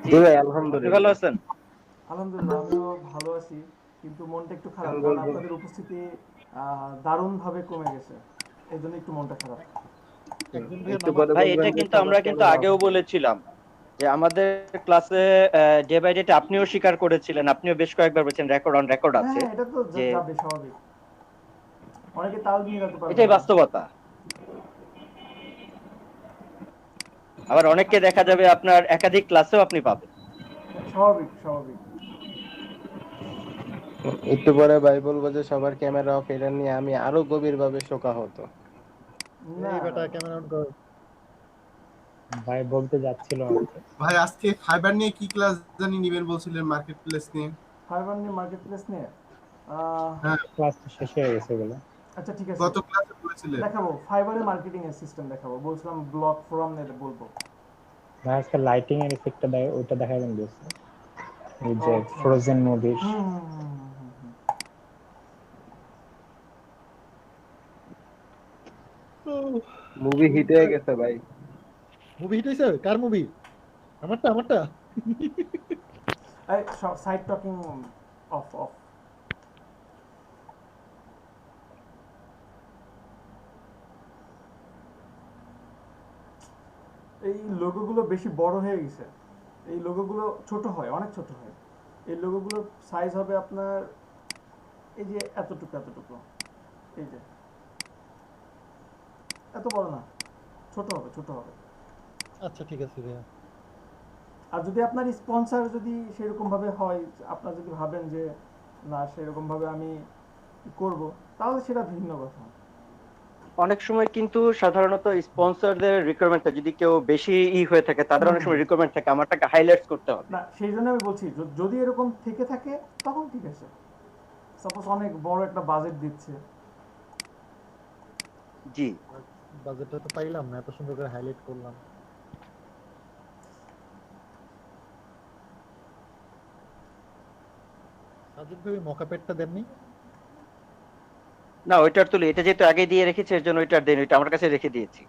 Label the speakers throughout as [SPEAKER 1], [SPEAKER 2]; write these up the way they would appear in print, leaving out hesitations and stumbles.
[SPEAKER 1] জি,
[SPEAKER 2] জি ভাই,
[SPEAKER 1] আপনি ভালো
[SPEAKER 2] আলহামদুলিল্লাহ।
[SPEAKER 1] আছেন?
[SPEAKER 3] আলহামদুলিল্লাহ, আমিও ভালো আছি। কিন্তু মনটা একটু খারাপ, কারণ
[SPEAKER 2] বলবো
[SPEAKER 3] আপনাদের উপস্থিতি দারুণভাবে কমে গেছে। এই জন্য একটু মনটা খারাপ।
[SPEAKER 4] একজন ভাইয়া
[SPEAKER 2] একটু
[SPEAKER 4] নামাজ
[SPEAKER 2] পরে
[SPEAKER 1] ভাই
[SPEAKER 2] বলবেন
[SPEAKER 1] এটা
[SPEAKER 2] যে
[SPEAKER 1] কিন্তু
[SPEAKER 2] সবার
[SPEAKER 1] আমরা
[SPEAKER 2] কেন
[SPEAKER 1] কিন্তু
[SPEAKER 2] অফ।
[SPEAKER 1] আগেও বলেছিলাম যে আমাদের ক্লাসে ডে বাই ডে আপনিও স্বীকার করেছিলেন, আপনিও বেশ কয়েকবার বলেছেন, রেকর্ড অন রেকর্ড
[SPEAKER 3] হ্যাঁ
[SPEAKER 1] আছে
[SPEAKER 3] হ্যাঁ, এটা তো
[SPEAKER 1] যে
[SPEAKER 3] যাবে স্বাভাবিক। অনেকে তাল মিলাতে পারবে
[SPEAKER 1] এটাই
[SPEAKER 3] না।
[SPEAKER 1] বাস্তবতা। আবার অনেককে দেখা যাবে আপনার একাধিক ক্লাসেও আপনি পাবেন।
[SPEAKER 3] হ্যাঁ, স্বাভাবিক স্বাভাবিক।
[SPEAKER 2] একটু পরে ভাই বলবো যে সবার ক্যামেরা অফ, এটা নিয়ে আমি আরো গভীর ভাবে শোকাহত।
[SPEAKER 3] না
[SPEAKER 4] এই
[SPEAKER 3] না
[SPEAKER 4] বেটা
[SPEAKER 3] না।
[SPEAKER 4] ক্যামেরা অন কর।
[SPEAKER 5] ভাই বলতে যাচ্ছিল মাত্র।
[SPEAKER 6] ভাই আজকে ফাইবার নিয়ে কি ক্লাস জানি নিবেন বলছিলেন, মার্কেট প্লেস নিয়ে।
[SPEAKER 3] ফাইবার নিয়ে, মার্কেট প্লেস নিয়ে। আহ,
[SPEAKER 6] হ্যাঁ,
[SPEAKER 5] ক্লাস শেষ হয়ে গেছে বলে।
[SPEAKER 3] আচ্ছা ঠিক আছে,
[SPEAKER 6] গত ক্লাসে বলেছিলেন।
[SPEAKER 3] দেখাবো ফাইবারে মার্কেটিং এর সিস্টেম দেখাবো, বলছিলাম ব্লগ ফোরাম নিয়ে বলবো।
[SPEAKER 5] ভাই আজকে লাইটিং এর ইফেক্টটা ওইটা দেখাবেন বলছে, এই
[SPEAKER 3] ও
[SPEAKER 5] যে
[SPEAKER 3] আচ্ছা।
[SPEAKER 5] ফ্রোজেন মুভির।
[SPEAKER 3] হুম হুম হুম হুম হুম হুম।
[SPEAKER 2] মুভি হিট হয়ে গেছে ভাই।
[SPEAKER 4] মুভি হিট হয়েছে? কার মুভি? আমারটা আমারটা।
[SPEAKER 3] এই সব সাইড টকিং অফ অফ। এই লোগোগুলো বেশি বড় হয়ে গেছে। এই লোগোগুলো ছোট হয়, অনেক ছোট হয়। এই লোগোগুলোর সাইজ হবে আপনার এই যে এতটুকু এতটুকু, এই যে এত বড় না, ছোট হবে ছোট হবে।
[SPEAKER 4] আচ্ছা ঠিক আছে ভাইয়া।
[SPEAKER 3] আর যদি আপনার স্পন্সর যদি সেরকম ভাবে হয়, আপনার যদি ভাবেন যে না সেরকম ভাবে আমি করব, তাহলে সেটা ভিন্ন কথা।
[SPEAKER 1] অনেক সময় কিন্তু সাধারণত স্পন্সরদের রিকোয়ারমেন্টটা যদি কেউ বেশি হয়ে থাকে, তাদের
[SPEAKER 3] হুম
[SPEAKER 1] অনেক
[SPEAKER 3] হুম।
[SPEAKER 1] সময় রিকোয়ারমেন্ট থাকে আমারটাকে হাইলাইটস করতে হবে।
[SPEAKER 3] না সেই জন্য আমি বলছি, যদি এরকম থেকে থাকে তখন ঠিক আছে। সাপোজ অনেক বড় একটা বাজেট দিচ্ছে।
[SPEAKER 1] জি,
[SPEAKER 4] বাজেটটা তো পাইলাম না, এত সুন্দর করে হাইলাইট করলাম। সাজিদ ভাই মকাপেটটা দেননি?
[SPEAKER 1] না ওইটার তুলি, এটা যেহেতু আগে দিয়ে রেখেছি এর জন্য ওইটার দেন, ওইটা আমার কাছে রেখে দিয়েছি।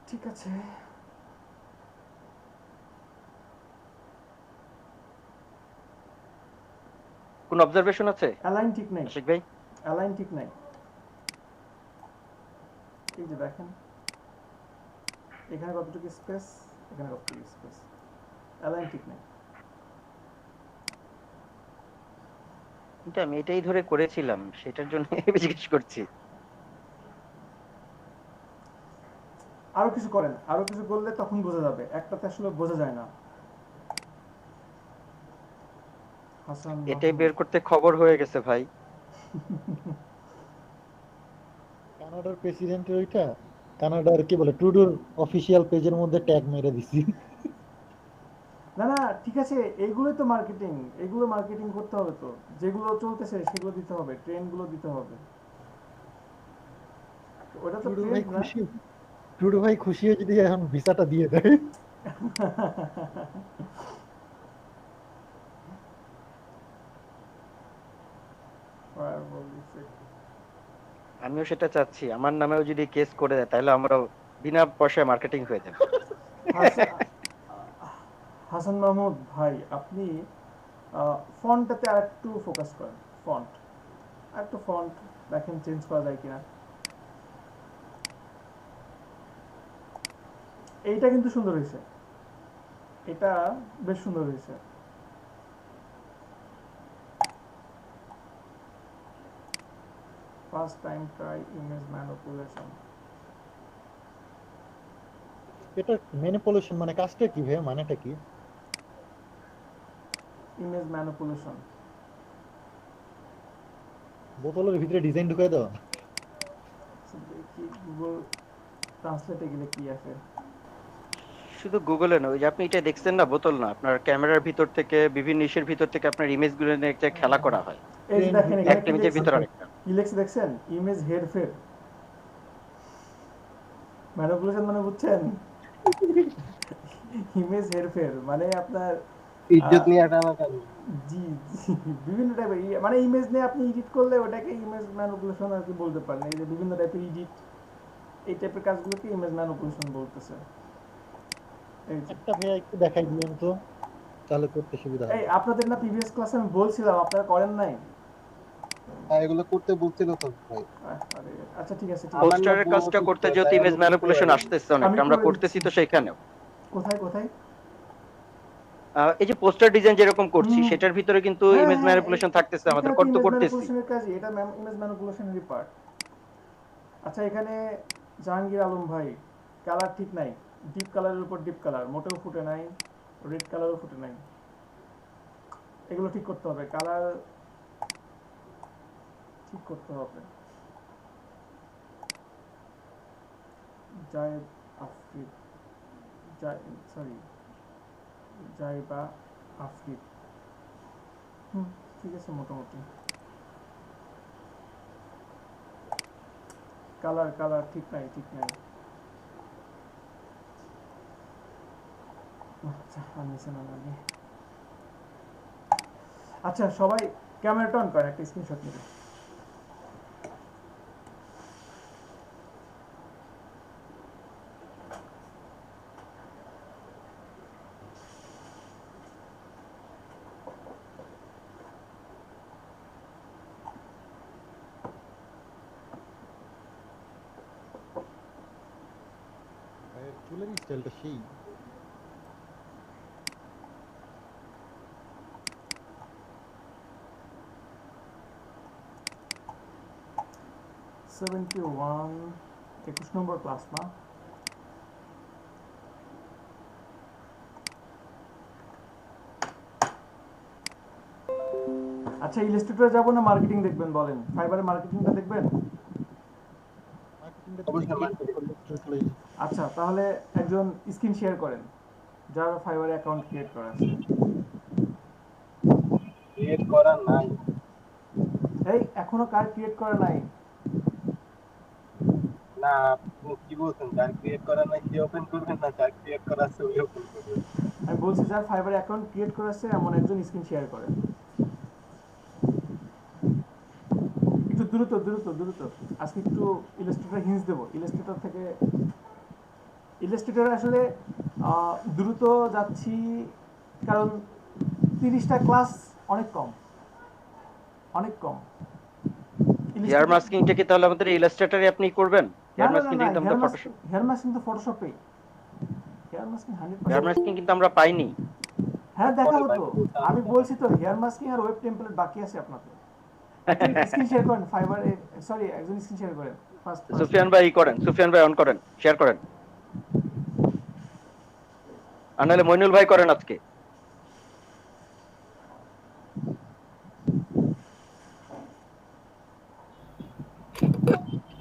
[SPEAKER 3] ঠিক আছে।
[SPEAKER 1] কোন অবজারভেশন আছে
[SPEAKER 3] অ্যালাইন ঠিক নাই,
[SPEAKER 1] আশিক ভাই?
[SPEAKER 3] অ্যালাইন ঠিক নাই। এই যে দেখেন, এখানে কতটুকু স্পেস, এখানে কতটুকু স্পেস, অ্যালাইন ঠিক নাই।
[SPEAKER 1] কিন্তু আমি এটাই ধরে করেছিলাম, সেটার জন্য জিজ্ঞেস করছি।
[SPEAKER 3] আরো কিছু করেন, আরো কিছু করলে তখন বোঝা যাবে, একটাতে আসলে বোঝা যায় না। হাসান
[SPEAKER 1] এটাই
[SPEAKER 3] মাহমুদ।
[SPEAKER 1] বের করতে খবর হয়ে গেছে ভাই।
[SPEAKER 4] কানাডার প্রেসিডেন্টের ওইটা, কানাডার কি বলে ট্রুডোর অফিসিয়াল পেজের মধ্যে ট্যাগ মেরে দিছি।
[SPEAKER 3] না না ঠিক আছে, এইগুলোই তো মার্কেটিং, এগুলো মার্কেটিং করতে হবে তো। যেগুলো চলতেছে সেগুলো দিতে হবে, ট্রেন্ডগুলো দিতে হবে। ওটা তো
[SPEAKER 4] ট্রুডো ভাই
[SPEAKER 3] ট্রেন্ড না।
[SPEAKER 4] খুশি, ট্রুডো ভাই খুশি হয়ে যদি এখন ভিসাটা দিয়ে দেয়।
[SPEAKER 1] আমিও সেটা চাচ্ছি, আমার নামেও যদি কেস করে দেয় তাহলে আমরাও বিনা পয়সায় মার্কেটিং হয়ে যাবে।
[SPEAKER 3] হাসান, হাসান মাহমুদ ভাই, আপনি ফন্টটাতে আর একটু ফোকাস করেন। ফন্ট, আর একটু ফন্ট দেখেন চেঞ্জ করা যায় কিনা। এইটা কিন্তু সুন্দর হয়েছে, এটা বেশ সুন্দর হয়েছে। First time try image manipulation.
[SPEAKER 4] এটা ম্যানিপুলেশন মানে কাজটা কি ভাইয়া, মানেটা কি?
[SPEAKER 3] Image manipulation.
[SPEAKER 4] বোতলের ভিতরে ডিজাইন ঢুকাই দাও।
[SPEAKER 3] দেখি গুগল ট্রান্সলেটে গেলে কি আছে।
[SPEAKER 1] শুধু গুগলে না, ওই যে আপনি এটা দেখছেন না, বোতল না, আপনার ক্যামেরার ভিতর থেকে বিভিন্ন ইসের ভিতর থেকে আপনার ইমেজ গুলো নিয়ে একটা খেলা করা হয়।
[SPEAKER 3] এই যে দেখেন এখানে
[SPEAKER 1] একটা
[SPEAKER 3] কি
[SPEAKER 1] ইমেজের
[SPEAKER 3] লিখছে,
[SPEAKER 1] ভিতর আরেকটা।
[SPEAKER 3] কি লিখছে দেখছেন, ইমেজ হেরফের। ম্যানিপুলেশন মানে বুঝছেন? ইমেজ হেরফের মানে আপনার
[SPEAKER 2] ইজ্জত নিয়ে টানাটানি।
[SPEAKER 3] জি জি বিভিন্ন টাইপের মানে ইমেজ নিয়ে আপনি এডিট করলে ওটাকে ইমেজ ম্যানিপুলেশন আর কি বলতে পারেন। এই যে বিভিন্ন টাইপের এডিট, এই টাইপের কাজগুলোকে ইমেজ ম্যানিপুলেশন বলতেছে। এই যে
[SPEAKER 4] একটা ভাইয়া একটু দেখাই দিবেন তো, তাহলে করতে সুবিধা
[SPEAKER 3] এই
[SPEAKER 4] হবে।
[SPEAKER 3] আপনাদের না প্রিভিয়াস ক্লাসে আমি বলছিলাম, আপনারা করেন নাই?
[SPEAKER 2] হ্যাঁ, এগুলো করতে বলছিল তো ভাই।
[SPEAKER 3] আরে আচ্ছা ঠিক আছে ঠিক আছে,
[SPEAKER 2] আমার না
[SPEAKER 1] পোস্টারের
[SPEAKER 2] পুরো
[SPEAKER 1] কাজটা
[SPEAKER 2] ঠিক
[SPEAKER 1] করতে
[SPEAKER 2] করা,
[SPEAKER 1] যেহেতু
[SPEAKER 2] তাই
[SPEAKER 1] ইমেজ
[SPEAKER 2] আমি করতে
[SPEAKER 1] ম্যানিপুলেশন
[SPEAKER 2] পারিনি।
[SPEAKER 1] আসতেছে অনেকটা,
[SPEAKER 3] আমি
[SPEAKER 1] আমরা
[SPEAKER 3] করে
[SPEAKER 1] করতেছি
[SPEAKER 3] দিচ্ছি।
[SPEAKER 1] তো সেখানেও।
[SPEAKER 3] কোথায় কোথায়?
[SPEAKER 1] এই যে পোস্টার ডিজাইন যেরকম করছি
[SPEAKER 3] হুম,
[SPEAKER 1] সেটার ভিতরে কিন্তু
[SPEAKER 3] হ্যাঁ
[SPEAKER 1] ইমেজ
[SPEAKER 3] হ্যাঁ
[SPEAKER 1] ম্যানিপুলেশন থাকতেছে, আমাদের
[SPEAKER 3] এখানে তো
[SPEAKER 1] করতে
[SPEAKER 3] ইমেজ
[SPEAKER 1] করতেছি।
[SPEAKER 3] ম্যানিপুলেশনের কাজ, এটা ইমেজ ম্যানিপুলেশনেরই পার্ট। আচ্ছা এখানে জাহাঙ্গীর আলম ভাই, কালার ঠিক নাই, ডিপ কালারের উপর ডিপ কালার মোটেও ফুটে নাই, রেড কালারও ফুটে নাই, এগুলো ঠিক করতে হবে, কালার ঠিক করতে হবে। জায়েদ আফরিদ, সরি জাইবা আফরিদ, ঠিক আছে মোটামুটি। কালার কালার ঠিক নাই ঠিক নাই। আচ্ছা আর নিচে নামানি। আচ্ছা সবাই ক্যামেরাটা অন করেন, একটা স্ক্রিনশট নেবে।
[SPEAKER 4] ভাইয়ের চুলের স্টাইলটা সেই।
[SPEAKER 3] 71 21 নম্বর ক্লাস না? আচ্ছা ইলাস্ট্রেটরে যাব না মার্কেটিং দেখবেন বলেন? ফাইবারে মার্কেটিংটা দেখবেন?
[SPEAKER 4] মার্কেটিংটা
[SPEAKER 2] অবশ্যই
[SPEAKER 4] ক্লিক
[SPEAKER 2] marketing।
[SPEAKER 4] করলে চলে যাবে।
[SPEAKER 3] আচ্ছা তাহলে একজন স্ক্রিন শেয়ার করেন যার ফাইবারে অ্যাকাউন্ট ক্রিয়েট করা আছে।
[SPEAKER 2] ক্রিয়েট করা নাই।
[SPEAKER 3] এই এখনো কার ক্রিয়েট করা নাই?
[SPEAKER 2] না, আপনি কি বলছেন? যার ক্রিয়েট করা নাই সে ওপেন করবেন না, যার ক্রিয়েট করা আছে ওই ওপেন করবেন।
[SPEAKER 3] আমি বলছি যার ফাইবারে অ্যাকাউন্ট ক্রিয়েট করা আছে এমন একজন স্ক্রিন শেয়ার করেন। একটু দ্রুত দ্রুত দ্রুত, আজকে একটু ইলাস্ট্রেটর হিন্স দেবো। ইলাস্ট্রেটর থেকে ইলাস্ট্রেটর আসলে দ্রুত যাচ্ছি কারণ 30টা ক্লাস অনেক কম, অনেক কম।
[SPEAKER 1] হেয়ার মাস্কিংটা কি তাহলে আমাদের ইলাস্ট্রেটরে আপনি করবেন?
[SPEAKER 3] না
[SPEAKER 1] হেয়ার
[SPEAKER 3] না না
[SPEAKER 1] মাস্কিং
[SPEAKER 3] না,
[SPEAKER 1] কিন্তু আমাদের ফটোশপ,
[SPEAKER 3] হেয়ার মাস্কিং তো ফটোশপে, হেয়ার মাস্কিং
[SPEAKER 1] হেয়ার
[SPEAKER 3] 100%।
[SPEAKER 1] মাস্কিং কিন্তু আমরা পাইনি।
[SPEAKER 3] হ্যাঁ
[SPEAKER 2] পরে
[SPEAKER 3] দেখাবো
[SPEAKER 2] ভাই
[SPEAKER 3] তো,
[SPEAKER 2] বলতে
[SPEAKER 3] আমি
[SPEAKER 2] হবে।
[SPEAKER 3] বলছি তো হেয়ার মাস্কিং আর ওয়েব টেমপ্লেট বাকি আছে আপনাদের। স্ক্রিন শেয়ার করেন ফাইবারে, সরি একজন স্ক্রিন শেয়ার করেন ফার্স্ট ফার্স্ট।
[SPEAKER 1] সুফিয়ান ভাই করেন, সুফিয়ান ভাই অন করেন, শেয়ার করেন। আর নাহলে মইনুল ভাই করেন আজকে।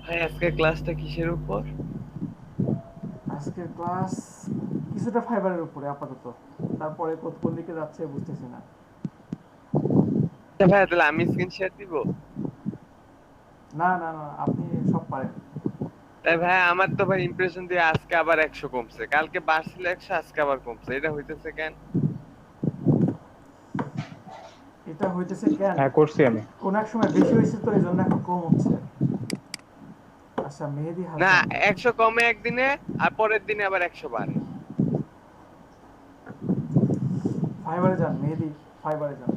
[SPEAKER 7] ভাই আজকের ক্লাসটা কিসের উপর?
[SPEAKER 3] আজকের ক্লাস কিছুটা ফাইবারের উপরে আপাতত, তারপরে কোন দিকে যাচ্ছে বুঝতেছি না।
[SPEAKER 7] আচ্ছা ভাই তাহলে আমি স্ক্রিন শেয়ার দিব?
[SPEAKER 3] না না না আপনি সব পারেন।
[SPEAKER 7] তাই ভাই আমার তো ভাই ইমপ্রেশন দিয়ে আজকে আবার 100 কমছে, কালকে বাড়ছিল 100 আজকে আবার কমছে, এটা হইতেছে কেন?
[SPEAKER 3] এটা হইতেছে কেন?
[SPEAKER 5] হ্যাঁ করছি আমি।
[SPEAKER 3] কোন এক সময় বেশি হয়েছে তো এই জন্য এখন কম হচ্ছে। আচ্ছা মেহেদি
[SPEAKER 7] না
[SPEAKER 3] হাসান,
[SPEAKER 7] 100 কমে একদিনে আর পরের দিনে আবার 100 বাড়ে।
[SPEAKER 3] ফাইবারে যান মেহেদি, ফাইবারে যান।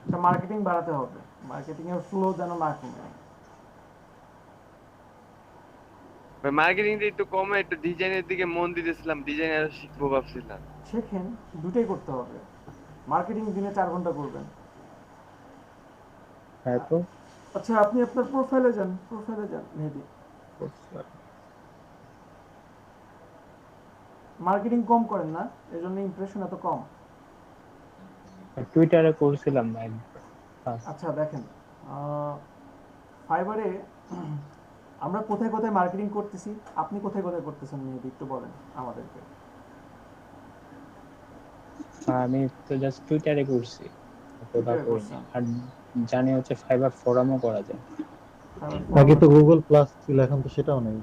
[SPEAKER 3] এটা মার্কেটিং বাড়াতে হবে, মার্কেটিং এর ফ্লো যেন না কমে।
[SPEAKER 7] ভাই মার্কেটিংটা একটু কমে, একটু ডিজাইনের দিকে মন দিতেছিলাম, ডিজাইন আরো শিখবো ভাবছিলাম।
[SPEAKER 3] শেখেন, দুটোই করতে হবে। মার্কেটিং দিনে 4 ঘন্টা করবেন।
[SPEAKER 5] হ্যাঁ তো
[SPEAKER 3] আচ্ছা আপনি আপনার প্রোফাইলে যান, প্রোফাইলে যান মেহেদি। মার্কেটিং কম করেন না, এজন্য ইমপ্রেশন এত কম।
[SPEAKER 5] টুইটারে করছিলাম ভাই।
[SPEAKER 3] আচ্ছা দেখেন ফাইবারে আমরা কোথায় কোথায় মার্কেটিং করতেছি, আপনি কোথায় কোথায় করতেছেন মেহেদি একটু বলেন আমাদেরকে।
[SPEAKER 5] আমি তো জাস্ট টুইটারে করছি, কোথাও
[SPEAKER 3] টুইটারে
[SPEAKER 5] করিনি।
[SPEAKER 3] করছেন।
[SPEAKER 5] আর জানি হচ্ছে ফাইবার ফোরামও করা যায়।
[SPEAKER 4] আগে তো গুগল প্লাস ছিল, এখন তো সেটাও নেই।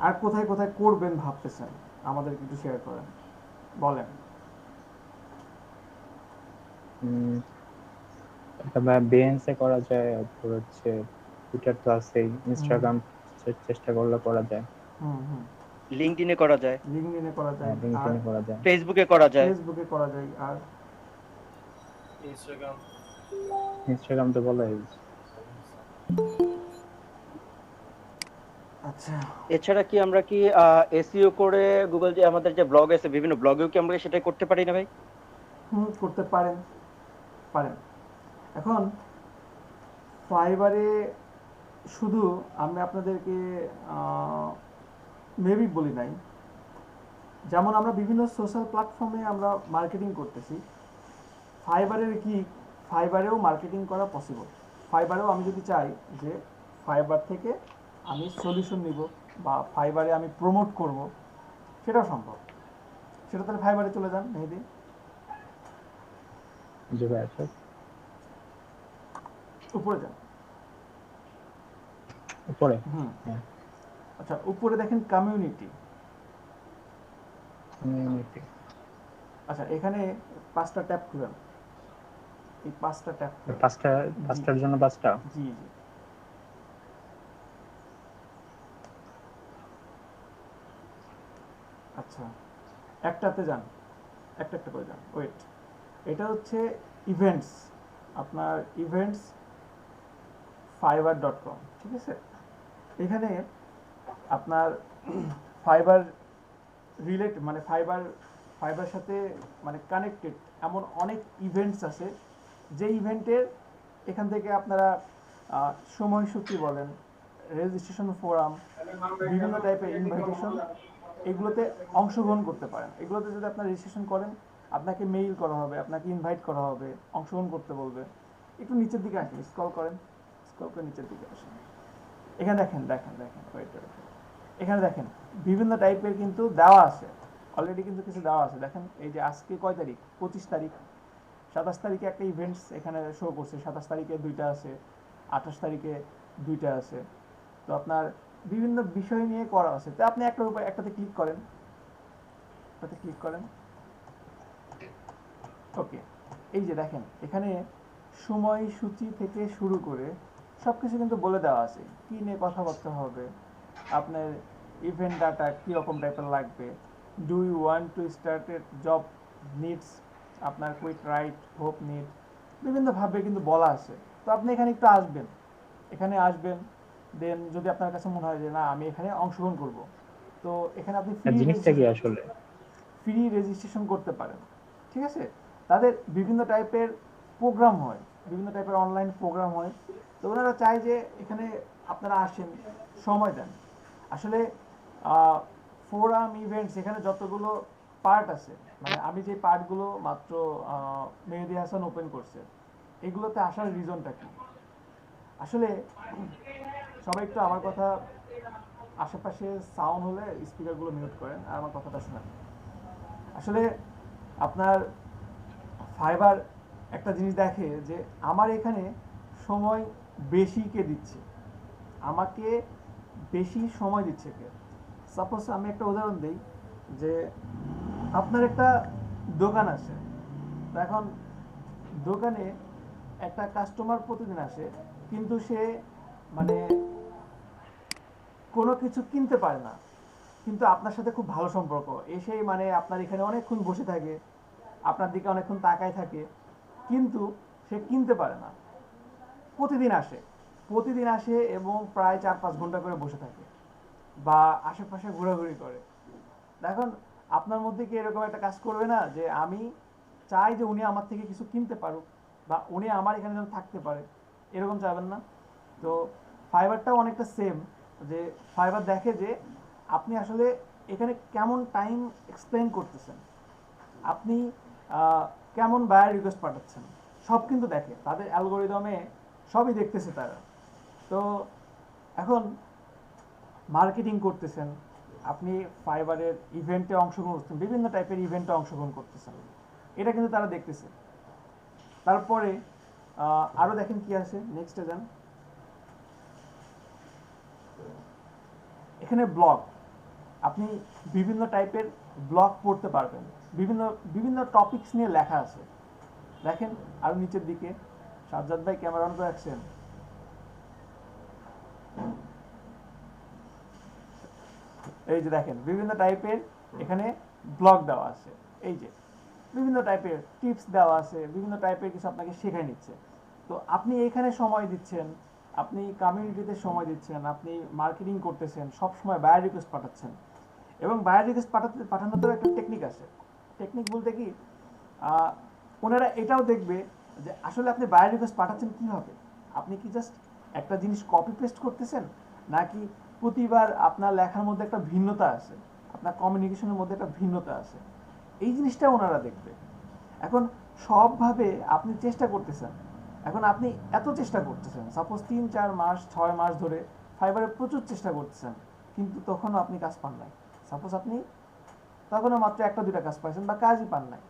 [SPEAKER 3] আর কোথায় কোথায় করবেন ভাবতেছেন আমাদের একটু শেয়ার করেন, বলেন।
[SPEAKER 5] উম, এটা বিএনসে করা যায়, তারপর হচ্ছে টুইটার তো আছেই, ইনস্টাগ্রাম চেষ্টা করলে করা যায়,
[SPEAKER 3] হুম হুম।
[SPEAKER 1] লিঙ্কডইনে করা যায়,
[SPEAKER 3] লিঙ্কডইনে করা যায়,
[SPEAKER 5] হ্যাঁ
[SPEAKER 3] আর
[SPEAKER 5] লিঙ্কডইনে করা যায়,
[SPEAKER 1] ফেসবুকে করা যায়।
[SPEAKER 3] ফেসবুকে করা যায়, আর
[SPEAKER 2] ইনস্টাগ্রাম।
[SPEAKER 5] ইনস্টাগ্রাম তো বলা হয়েছে।
[SPEAKER 3] আচ্ছা।
[SPEAKER 1] এছাড়া কি আমরা কি এসইও করে গুগল যে আমাদের যে ব্লগ আছে বিভিন্ন ব্লগেও কি আমরা সেটা করতে পারি না ভাই?
[SPEAKER 3] হুম, করতে পারেন, পারেন। এখন ফাইবারে শুধু আমি আপনাদেরকে মেবি বলি নাই, যেমন আমরা বিভিন্ন সোশ্যাল প্ল্যাটফর্মে আমরা মার্কেটিং করতেছি, ফাইবারের কি ফাইবারেও মার্কেটিং করা পসিবল। ফাইবারেও আমি যদি চাই যে ফাইবার থেকে আমি সলিউশন নিব বা ফাইবারে আমি প্রমোট করব, সেটাও সম্ভব। সেটা তাহলে ফাইবারে চলে যান মেহেদি,
[SPEAKER 5] জি ভাই আচ্ছা।
[SPEAKER 3] উপরে যান।
[SPEAKER 5] উপরে
[SPEAKER 3] হুম,
[SPEAKER 5] হ্যাঁ,
[SPEAKER 3] আচ্ছা, উপরে দেখেন কমিউনিটি।
[SPEAKER 5] community।
[SPEAKER 3] আচ্ছা, এখানে 5টা ট্যাব খুলেন, এই 5টা ট্যাব খুলেন।
[SPEAKER 5] পাঁচটার জন্য 5টা।
[SPEAKER 3] জি জি। আচ্ছা, একটাতে যান, একটা একটা করে যান, ওয়েট। এটা হচ্ছে ইভেন্টস, আপনার ইভেন্টস fiverr.com, ঠিক আছে? এখানে আপনার ফাইবার মানে ফাইবার সাথে মানে কানেক্টেড এমন অনেক ইভেন্টস আছে, যে ইভেন্টের এখান থেকে আপনারা সময়সূচি বলেন, রেজিস্ট্রেশন ফোরাম, বিভিন্ন টাইপের ইনভাইটেশন, এগুলোতে অংশগ্রহণ করতে পারেন। এগুলোতে যদি আপনার রেজিস্ট্রেশন করেন, আপনাকে মেইল করা হবে, আপনাকে ইনভাইট করা হবে, অংশগ্রহণ করতে বলবে। একটু নিচের দিকে আসেন, স্ক্রল করেন, স্ক্রল করে নিচের দিকে আসেন। এখানে দেখেন দেখেন দেখেন ওয়েট, এখানে দেখেন বিভিন্ন টাইপের কিন্তু দেওয়া আছে, অলরেডি কিন্তু কিছু দেওয়া আছে। দেখেন এই যে আজকে কয় তারিখ, 25 তারিখ, 27 তারিখে একটা ইভেন্টস এখানে শো করছে, 27 তারিখে 2টা আছে, 28 তারিখে 2টা আছে। তো আপনার বিভিন্ন বিষয় নিয়ে করা আছে। তো আপনি একটার উপর একটাতে ক্লিক করেন, একটাতে ক্লিক করেন, ওকে। এই যে দেখেন এখানে সময়সূচি থেকে শুরু করে সব কিছু কিন্তু বলে দেওয়া আছে, কী নিয়ে কথাবার্তা হবে, আপনার ইভেন্ট ডাটা কীরকম টাইপের লাগবে, do you want to started job needs, আপনার কুইক রাইট হোপ নিড, বিভিন্নভাবে কিন্তু বলা আছে। তো আপনি এখানে একটু আসবেন, এখানে আসবেন, দেন যদি আপনার কাছে মনে হয় যে না আমি এখানে অংশগ্রহণ করব, তো এখানে আপনি
[SPEAKER 5] জিনিসটা কি আসলে?
[SPEAKER 3] ফ্রি রেজিস্ট্রেশন করতে পারেন, ঠিক আছে? তাদের বিভিন্ন টাইপের প্রোগ্রাম হয়, বিভিন্ন টাইপের অনলাইন প্রোগ্রাম হয়। তো ওনারা চায় যে এখানে আপনারা আসেন, সময় দেন। আসলে ফোরাম ইভেন্টস এখানে যতগুলো পার্ট আছে, মানে আমি যে পার্টগুলো মাত্র মেহেদি হাসান ওপেন করছে, এগুলোতে আসার রিজনটা কি? আসলে সবাই একটু আমার কথা, আশেপাশে সাউন্ড হলে স্পিকারগুলো মিউট করেন আর আমার কথাটা শোনেন। আসলে আপনার ফাইবার একটা জিনিস দেখে যে আমার এখানে সময় বেশি কে দিচ্ছে, আমাকে বেশি সময় দিচ্ছে কে। সাপোজ আমি একটা উদাহরণ দিই, যে আপনার একটা দোকান আছে, তো এখন দোকানে একটা কাস্টমার প্রতিদিন আসে, কিন্তু সে মানে কোনো কিছু কিনতে পারে না, কিন্তু আপনার সাথে খুব ভালো সম্পর্ক, এসেই মানে আপনার এখানে অনেকক্ষণ বসে থাকে, আপনার দিকে অনেকক্ষণ তাকায় থাকে, কিন্তু সে কিনতে পারে না। প্রতিদিন আসে, প্রতিদিন আসে এবং প্রায় 4-5 ঘন্টা করে বসে থাকে বা আশেপাশে ঘোরাঘুরি করে। এখন আপনার মধ্যে কি এরকম একটা কাজ করবে না যে আমি চাই যে উনি আমার থেকে কিছু কিনতে পারুক বা উনি আমার এখানে যেন থাকতে পারে, এরকম চাইবেন না? তো ফাইবারটাও অনেকটা সেম, যে ফাইবার দেখে যে আপনি আসলে এখানে কেমন টাইম এক্সপ্লেন করতেছেন, আপনি কেমন বায়ার রিকোয়েস্ট পাঠাচ্ছেন, সব কিন্তু দেখে, তাদের অ্যালগোরিদমে সবই দেখতেছে তারা। তো এখন মার্কেটিং করতেছেন, আপনি ফাইবারের ইভেন্টে অংশগ্রহণ করছেন, বিভিন্ন টাইপের ইভেন্টে অংশগ্রহণ করতেছেন, এটা কিন্তু তারা দেখতেছে। তারপরে আরও দেখেন কি আছে, নেক্সটে যান। এখানে ব্লগ, আপনি বিভিন্ন টাইপের ব্লগ পড়তে পারবেন, বিভিন্ন বিভিন্ন টপিকস নিয়ে লেখা আছে। দেখেন আর নিচের দিকে, সাজ্জাদ ভাই ক্যামেরা অন করে রাখছেন, এই যে দেখেন বিভিন্ন টাইপের এখানে ব্লগ দেওয়া আছে, এই যে বিভিন্ন টাইপের টিপস দেওয়া আছে, বিভিন্ন টাইপের কিছু আপনাকে শেখাই নিচ্ছে। তো আপনি এইখানে সময় দিচ্ছেন, আপনি কমিউনিটিতে সময় দিচ্ছেন, আপনি মার্কেটিং করতেছেন, সব সময় বায়ার রিকোয়েস্ট পাঠাচ্ছেন। এবং বায়ার রিকোয়েস্ট পাঠানোতেও একটা টেকনিক আছে। টেকনিক বলতে কি, ওনারা এটাও দেখবে যে আসলে আপনি বায়ার রিকোয়েস্ট পাঠাচ্ছেন কীভাবে। আপনি কি জাস্ট একটা জিনিস কপি পেস্ট করতেছেন, নাকি প্রতিবার আপনার লেখার মধ্যে একটা ভিন্নতা আছে, আপনার কমিউনিকেশনের মধ্যে একটা ভিন্নতা আছে, এই জিনিসটা ওনারা দেখবে। এখন সবভাবে আপনি চেষ্টা করতেছেন, এখন আপনি এত চেষ্টা করতেছেন, সাপোজ 3-4 মাস 6 মাস ধরে ফাইবারে প্রচুর চেষ্টা করতেছেন, কিন্তু তখনও আপনি কাজ পান নাই। সাপোজ আপনি তখনও মাত্র 1-2টা কাজ পাইছেন বা কাজই পান নাই,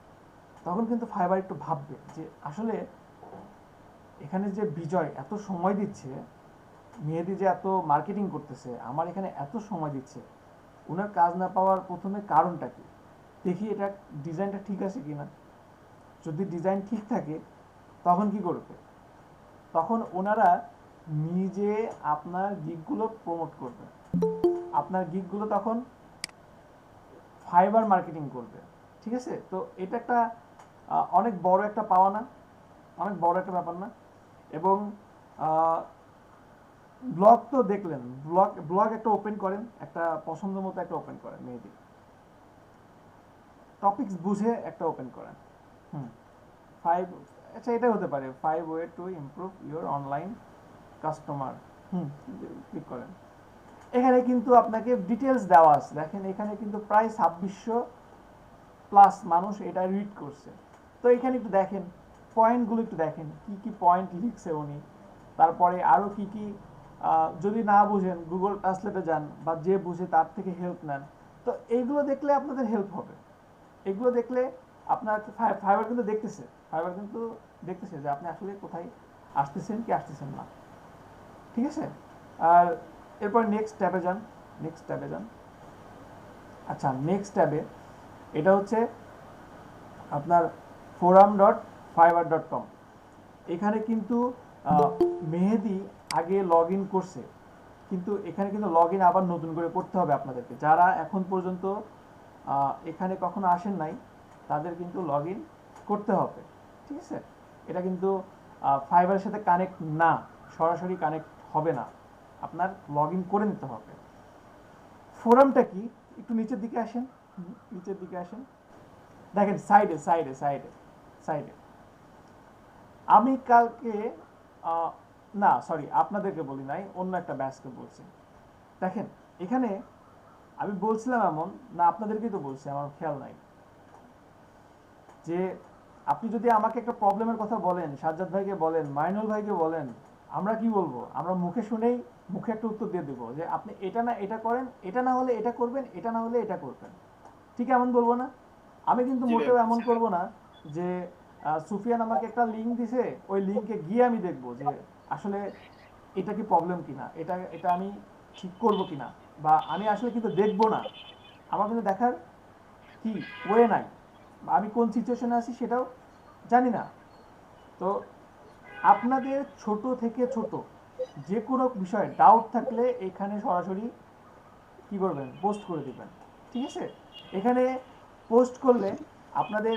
[SPEAKER 3] তখন কিন্তু ফাইবার একটু ভাববে যে আসলে এখানে যে বিজয় এত সময় দিচ্ছে, মেহেদি যে এত মার্কেটিং করতেছে, আমার এখানে এত সময় দিচ্ছে, ওনার কাজ না পাওয়ার প্রথমে কারণটা কি, দেখি এটা ডিজাইনটা ঠিক আছে কিনা। যদি ডিজাইন ঠিক থাকে তখন কি করবে, তখন ওনারা নিজে আপনার গিগগুলো প্রমোট করবে, আপনার গিগগুলো তখন ফাইবার মার্কেটিং করবে। ঠিক আছে, তো এটা একটা অনেক বড় একটা পাওয়া না, অনেক বড় একটা ব্যাপার না। এবং ব্লগ তো দেখলেন, ব্লগ একটা ওপেন করেন, একটা পছন্দ মতো একটা ওপেন করেন, মেবি টপিকস বুঝে একটা ওপেন করেন। 5, আচ্ছা এটা হতে পারে 5 way to improve your online customer, click করেন। এখানে কিন্তু আপনাকে ডিটেলস দেওয়া আছে, দেখেন এখানে কিন্তু প্রায় 2600+ মানুষ এটা রিড করছে। তো এখানে একটু দেখেন, পয়েন্টগুলো একটু দেখেন, কি কি পয়েন্ট লিখছে উনি, তারপরে আরও কি কি, যদি না বুঝেন গুগল ট্রান্সলেটে যান বা যে বুঝে তার থেকে হেল্প নেন। তো এইগুলো দেখলে আপনাদের হেল্প হবে, এগুলো দেখলে আপনার ফাইবার কিন্তু দেখতেছে যে আপনি আসলে কোথায় আসতেছেন কি আসতেছেন না। ঠিক আছে, আর এরপর নেক্সট ট্যাবে যান। আচ্ছা, নেক্সট ট্যাবে এটা হচ্ছে আপনার forum.fiverr.com। এখানে কিন্তু মেহেদি আগে লগ ইন করছে, কিন্তু এখানে কিন্তু লগ ইন আবার নতুন করে করতে হবে আপনাদেরকে। যারা এখন পর্যন্ত এখানে কখনো আসেন নাই তাদের কিন্তু লগ ইন করতে হবে। ঠিক আছে, এটা কিন্তু ফাইবারের সাথে কানেক্ট না, সরাসরি কানেক্ট হবে না, আপনার লগ ইন করে নিতে হবে। ফোরামটা কি, একটু নিচের দিকে আসেন, দেখেন সাইডে আমি কালকে না সরি আপনাদেরকে বলি নাই, অন্য একটা ব্যাচকে বলছি। দেখেন এখানে আমি বলছিলাম এমন না, আপনাদেরকেই তো বলছি, আমার খেয়াল নাই, যে আপনি যদি আমাকে একটা প্রবলেমের কথা বলেন, সাজ্জাদ ভাইকে বলেন, মাইনুল ভাইকে বলেন, আমরা কি বলবো, আমরা মুখে শুনেই মুখে একটা উত্তর দিয়ে দেবো যে আপনি এটা না এটা করেন, এটা না হলে এটা করবেন, এটা না হলে এটা করবেন। ঠিক এমন বলবো না, আমি কিন্তু মোটেও এমন করব না যে সুফিয়ান আমাকে একটা লিঙ্ক দিছে, ওই লিঙ্কে গিয়ে আমি দেখবো যে আসলে এটা কি প্রবলেম কিনা, এটা আমি ঠিক করবো কিনা, বা আমি আসলে কিন্তু দেখবো না, আমার কিন্তু দেখার কি ওয়ে নাই, আমি কোন সিচুয়েশনে আছি সেটাও জানি না। তো আপনাদের ছোট থেকে ছোট যে কোনো বিষয়ে ডাউট থাকলে এখানে সরাসরি কি করবেন, পোস্ট করে দিবেন। ঠিক আছে, এখানে পোস্ট করলে আপনাদের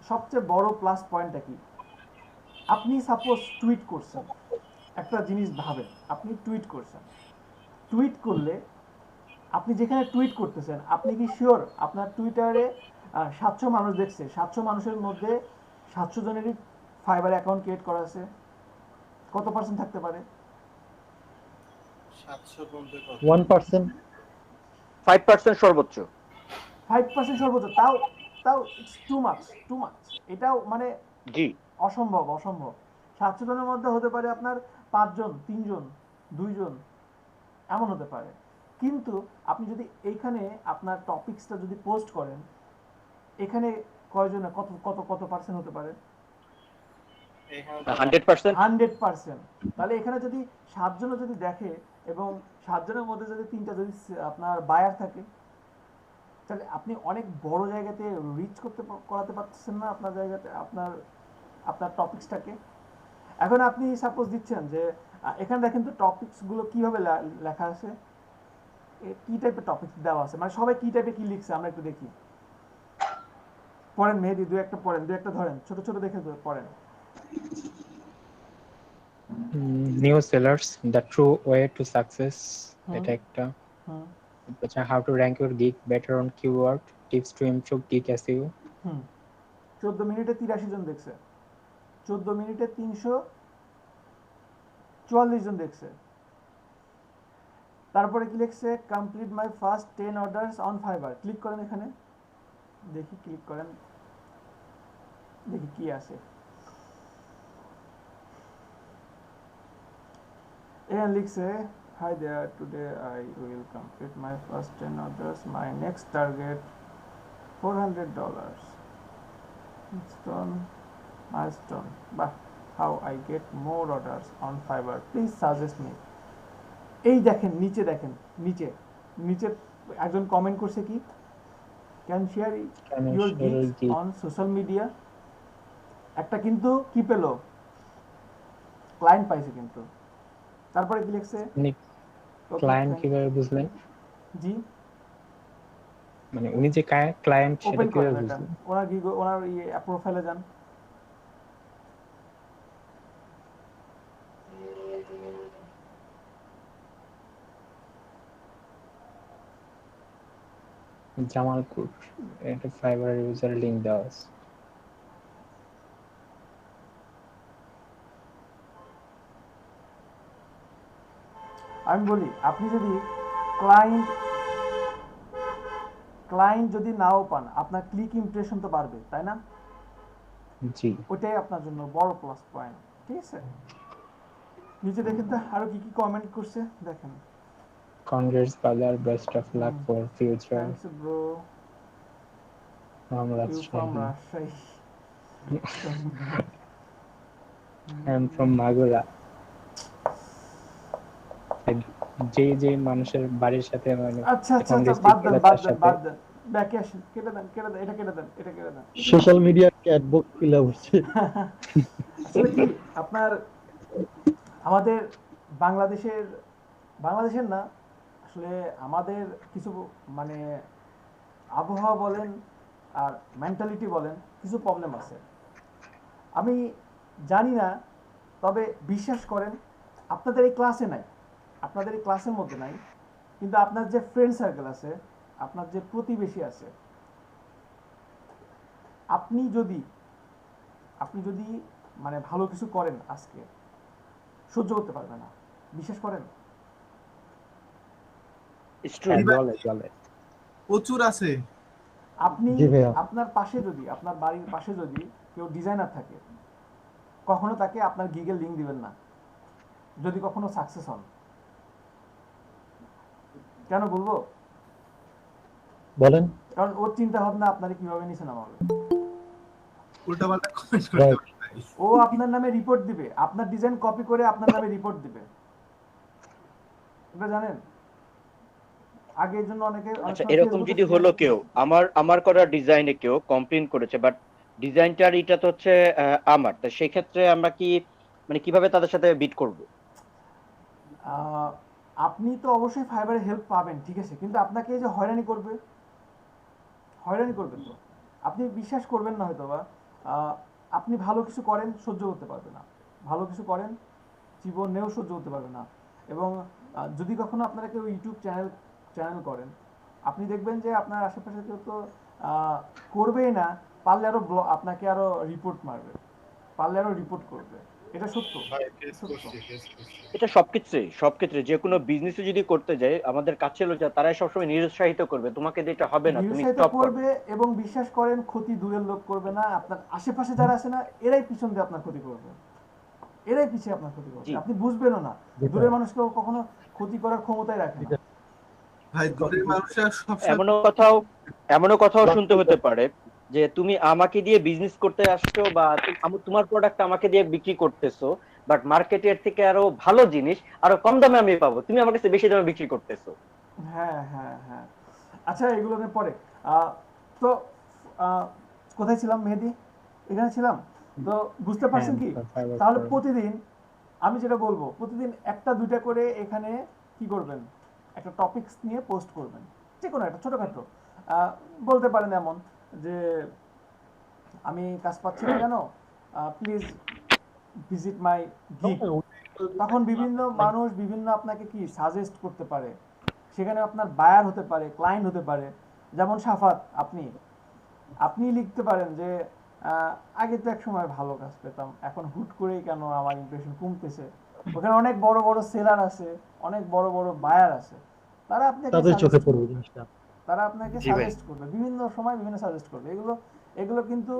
[SPEAKER 3] সবচেয়ে বড় প্লাস পয়েন্টটা কি, আপনি সাপোজ টুইট করছেন, একটা জিনিস ভাবেন, আপনি টুইট করছেন, টুইট করলে আপনি যেখানে টুইট করতেছেন, আপনি কি শিওর আপনার টুইটারে 700 মানুষ দেখছে, 700 মানুষের মধ্যে 700 জনেরই ফাইবার অ্যাকাউন্ট ক্রিয়েট করা আছে? কত পার্সেন্ট থাকতে পারে?
[SPEAKER 4] 1%।
[SPEAKER 1] 5% সর্বোচ্চ।
[SPEAKER 3] 5% সর্বোচ্চ, তাও ইটস টু মাচ। এটাও মানে
[SPEAKER 1] জি,
[SPEAKER 3] অসম্ভব। 700 জনের মধ্যে হতে পারে আপনার 5 জন, 3 জন, 2 জন, এমন হতে পারে। কিন্তু আপনি যদি এইখানে আপনার টপিকসটা যদি পোস্ট করেন, এখানে কয়জনে কত পার্সেন্ট হতে পারে?
[SPEAKER 1] 100%।
[SPEAKER 3] 100%। তাহলে এখানে যদি 7 জন যদি দেখে, এবং 7 জনের মধ্যে যদি 3টা যদি আপনার বায়ার থাকে, তাহলে আপনি অনেক বড় জায়গাতে রিচ করাতে পারতেছেন না আপনার জায়গাতে, আপনার আপনার টপিকসটাকে। এখন আপনি সাপোজ দিচ্ছেন যে এখানে দেখেন তো টপিকসগুলো কিভাবে লেখা আছে, কি টাইপের টপিক দেওয়া আছে, মানে সবাই কি টাইপের কি লিখছে আমরা একটু দেখি। পড়েন মেহেদি, দু একটা পড়েন, দু একটা ধরেন, ছোট ছোট দেখে পড়েন।
[SPEAKER 5] New sellers, the true way to success,
[SPEAKER 3] hmm.
[SPEAKER 5] এটা একটা।
[SPEAKER 3] হুম
[SPEAKER 5] আচ্ছা, how to rank your gig better on keyword, tips to improve gig SEO.
[SPEAKER 3] Hmm 14 মিনিটে 83 জন দেখছে, 14 মিনিটে 344 জন দেখছে। তারপরে কি লিখছে, complete my first 10 orders on fibre. Click করেন এখানে, দেখি ক্লিক করেন, দেখি কি আছে। এখানে লিখছে, hi there, today I will complete my first 10 orders, my next target $400 milestone, but how I get more orders on Fiverr, please suggest me. এই দেখেন নিচে, দেখেন নিচে নিচে একজন কমেন্ট করছে কি, can share your gigs on social media. একটা কিন্তু কি পেলো, ক্লায়েন্ট পাইছে কিন্তু। তারপরে কি লিখছে,
[SPEAKER 5] ক্লায়েন্ট কিভাবে বুঝলেন?
[SPEAKER 3] জি
[SPEAKER 5] মানে উনি যে ক্লায়েন্ট সেটা
[SPEAKER 3] ওপেন
[SPEAKER 5] কিভাবে
[SPEAKER 3] করেন এটা,
[SPEAKER 5] বুঝলেন?
[SPEAKER 3] ওনার ওনার প্রোফাইলে যান।
[SPEAKER 5] জামালপুর, এটা ফাইবার ইউজার লিংক দেওয়া আছে।
[SPEAKER 3] আমি বলি, আপনি যদি ক্লায়েন্ট যদি নাও পান, আপনার ক্লিক ইমপ্রেশন তো বাড়বে, তাই না?
[SPEAKER 5] জি,
[SPEAKER 3] ওইটাই আপনার জন্য বড় প্লাস পয়েন্ট, ঠিক আছে? নিচে দেখেন তো আরো কি কি কমেন্ট করছে, দেখেন।
[SPEAKER 5] কংগ্রেস বাজার, best of luck for future,
[SPEAKER 3] thanks bro,
[SPEAKER 5] from
[SPEAKER 3] you from
[SPEAKER 5] Rajshahi,
[SPEAKER 3] Rajshahi.
[SPEAKER 5] I am from Magura. যে যে মানুষের বাড়ির সাথে মানে
[SPEAKER 3] আচ্ছা আচ্ছা আচ্ছা,
[SPEAKER 5] কংগ্রেস
[SPEAKER 3] বাদ দেন
[SPEAKER 5] টিকেট
[SPEAKER 3] বাদ
[SPEAKER 5] তার
[SPEAKER 3] দেন
[SPEAKER 5] সাথে
[SPEAKER 3] বাদ দেন, ব্যাকে আসেন, কেটে দেন কেটে দেন, এটা কেটে দেন, এটা কেটে দেন।
[SPEAKER 4] সোশ্যাল মিডিয়ার ক্যাটবক্স ফিল হচ্ছে।
[SPEAKER 3] আসলে কি আপনার আমাদের বাংলাদেশের না, আসলে আমাদের কিছু মানে আবহাওয়া বলেন আর মেন্টালিটি বলেন, কিছু প্রবলেম আছে। আমি জানি না, তবে বিশ্বাস করেন, আপনাদের এই ক্লাসে নাই, আপনাদের এই ক্লাসের মধ্যে নাই, কিন্তু আপনার যে ফ্রেন্ড সার্কেল আছে, আপনার যে প্রতিবেশী আছে, আপনি যদি মানে ভালো কিছু করেন আজকে, সহ্য করতে পারবে না, বিশ্বাস করেন।
[SPEAKER 5] চলে
[SPEAKER 6] প্রচুর আছে।
[SPEAKER 3] আপনি
[SPEAKER 4] জি ভাইয়া।
[SPEAKER 3] আপনার পাশে যদি, আপনার বাড়ির পাশে যদি কেউ ডিজাইনার থাকে, কখনো তাকে আপনার গিগের লিংক দিবেন না, যদি কখনো সাকসেস হন। কেন বলবো?
[SPEAKER 4] বলেন।
[SPEAKER 3] কারণ ওর চিন্তা ভাবনা আপনারে কিভাবে নিচে নামাবে।
[SPEAKER 6] উল্টাপাল্টা কমেন্ট করতে
[SPEAKER 4] Right.
[SPEAKER 6] পারে।
[SPEAKER 3] ও আপনার নামে রিপোর্ট দিবে, আপনার ডিজাইন কপি করে আপনার নামে রিপোর্ট দিবে, এটা জানেন? আগের জন্য অনেকে
[SPEAKER 1] আচ্ছা, এরকম যদি হলো কেউ আমার করা ডিজাইনে কেউ কমপ্লেইন করেছে, বাট ডিজাইনটার এটা তো হচ্ছে আমার, তো সেই ক্ষেত্রে আমরা কি মানে কিভাবে তাদের সাথে বিট করব?
[SPEAKER 3] আপনি তো অবশ্যই ফাইবারে হেল্প পাবেন, ঠিক আছে, কিন্তু আপনাকে এই যে হয়রানি করবে তো আপনি বিশ্বাস করবেন না হয়তো বা, আপনি ভালো কিছু করেন সহ্য করতে পারবে না, ভালো কিছু করেন জীবনেও সহ্য করতে পারবে না। এবং যদি কখনো আপনারা কেউ ইউটিউব চ্যানেল করেন, আপনি দেখবেন যে আপনার আশেপাশে কেউ তো করবেই না, পারলে আরো আপনাকে আরো রিপোর্ট মারবে, পারলে আরো রিপোর্ট করবে, এটা সত্য।
[SPEAKER 1] এটা সবক্ষেত্রে যে কোনো বিজনেসে যদি করতে যাই, আমাদের কাছে লোক তারাই সবসময় নিরুৎসাহিত করবে, তোমাকে দিয়ে এটা হবে না, তুমি
[SPEAKER 3] নিরুৎসাহিত
[SPEAKER 1] স্টপ করবে।
[SPEAKER 3] করবে, এবং বিশ্বাস করেন ক্ষতি দূরের লোক করবে না, আপনার আশেপাশে যারা আছে না, এরাই পিছন দিয়ে আপনার ক্ষতি করবে, এরাই পিছিয়ে আপনার ক্ষতি করবে,
[SPEAKER 1] জি।
[SPEAKER 3] আপনি বুঝবেনও না। দূরের মানুষকে কখনো ক্ষতি করার ক্ষমতাই রাখে না।
[SPEAKER 6] ভাই দূরের মানুষরা সবসময়
[SPEAKER 1] এমনও কথাও শুনতে হতে পারে যে তুমি আমাকে দিয়ে বিজনেস করতে আসছো, বা তোমার প্রোডাক্ট আমাকে দিয়ে বিক্রি করতেছো, বাট মার্কেটের থেকে আরো ভালো জিনিস আরো কম দামে আমি পাবো, তুমি আমার কাছে বেশি দামে বিক্রি করতেছো।
[SPEAKER 3] হ্যাঁ হ্যাঁ হ্যাঁ। আচ্ছা এগুলো নিয়ে পরে তো কোথায় ছিলাম মেহেদি? এখানে ছিলাম। তো বুঝতে পারছেন কি?
[SPEAKER 5] fiber
[SPEAKER 3] তাহলে
[SPEAKER 5] core।
[SPEAKER 3] প্রতিদিন আমি যেটা বলবো, প্রতিদিন একটা দুইটা করে এখানে কি করবেন, একটা টপিকস নিয়ে পোস্ট করবেন, যে কোনো একটা ছোটখাটো। বলতে পারেন এমন যে আমি কাজ পাচ্ছি না কেন, প্লিজ ভিজিট মাই গিগ। তখন বিভিন্ন মানুষ বিভিন্ন আপনাকে কি সাজেস্ট করতে পারে, সেখানে আপনার বায়ার হতে পারে, ক্লায়েন্ট হতে পারে। যেমন সাফাত, আপনি লিখতে পারেন যে আগে তো এক সময় ভালো কাজ পেতাম, এখন হুট করেই কেন আমার ইমপ্রেশন কমতেছে। ওখানে অনেক বড় বড় সেলার আছে, অনেক বড় বড় বায়ার আছে, তারা আপনাকে
[SPEAKER 4] তাদের চোখে
[SPEAKER 3] suggest
[SPEAKER 4] পড়বে
[SPEAKER 3] করবে।
[SPEAKER 4] জিনিসটা।
[SPEAKER 3] তারা আপনাকে
[SPEAKER 7] জি ভাই।
[SPEAKER 3] সাজেস্ট করবে, বিভিন্ন সময় বিভিন্ন সাজেস্ট করবে। এগুলো এগুলো কিন্তু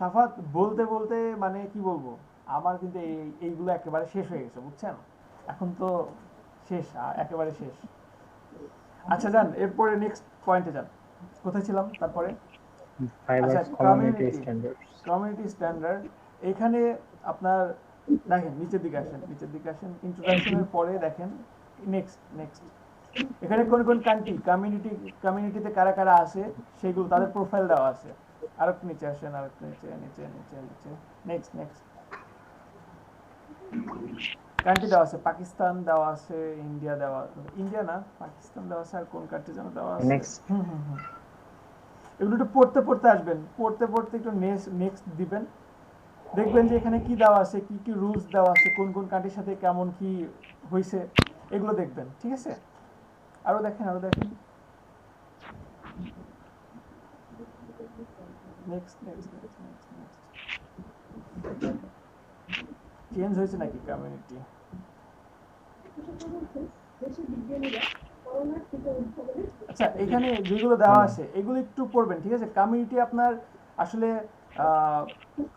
[SPEAKER 3] সাফাত বলতে বলতে মানে কি বলবো, আমার কিন্তু এইগুলো একেবারে শেষ হয়ে গেছে, বুঝছেন? এখন তো শেষ, একেবারে শেষ। আচ্ছা যান, এরপরে নেক্সট পয়েন্টে যান। কোথায় ছিলাম তারপরে?
[SPEAKER 5] ফাইবার
[SPEAKER 3] আচ্ছা,
[SPEAKER 5] community
[SPEAKER 3] community।
[SPEAKER 5] Standards.
[SPEAKER 3] Community standard. এখানে আপনার দেখেন নিচের দিকে আসেন, নিচের দিকে আসেন, ইন্ট্রোডাকশনের পরে দেখেন নেক্সট নেক্সট। এখানে কোন কোন কান্ট্রি কমিউনিটিতে কারা কারা আছে সেগুলো তাদের প্রোফাইল দেওয়া আছে। আরেকটু নিচে আসেন, আরেকটু নিচে নিচে নিচে নিচে, নেক্সট নেক্সট। কান্ট্রি দেওয়া আছে, পাকিস্তান দেওয়া আছে, ইন্ডিয়া দেওয়া, ইন্ডিয়া না পাকিস্তান দেওয়া আছে, আর কোন কান্ট্রি যেন দেওয়া আছে।
[SPEAKER 5] Next।
[SPEAKER 3] হুম হুম হুম। এগুলো একটু পড়তে পড়তে আসবেন, পড়তে পড়তে একটু নেক্সট দিবেন, দেখবেন যে এখানে কি দেওয়া আছে, কি কি রুলস দেওয়া আছে, কোন কোন কান্ট্রির সাথে কেমন কি হয়েছে, এগুলো দেখবেন। ঠিক আছে, আরো দেখেন, আরো দেখেন। Next next next next next. Change হয়েছে নাকি কমিউনিটি? আচ্ছা, এখানে যেগুলো দেওয়া আছে এগুলো একটু পড়বেন, ঠিক আছে? কমিউনিটি আপনার আসলে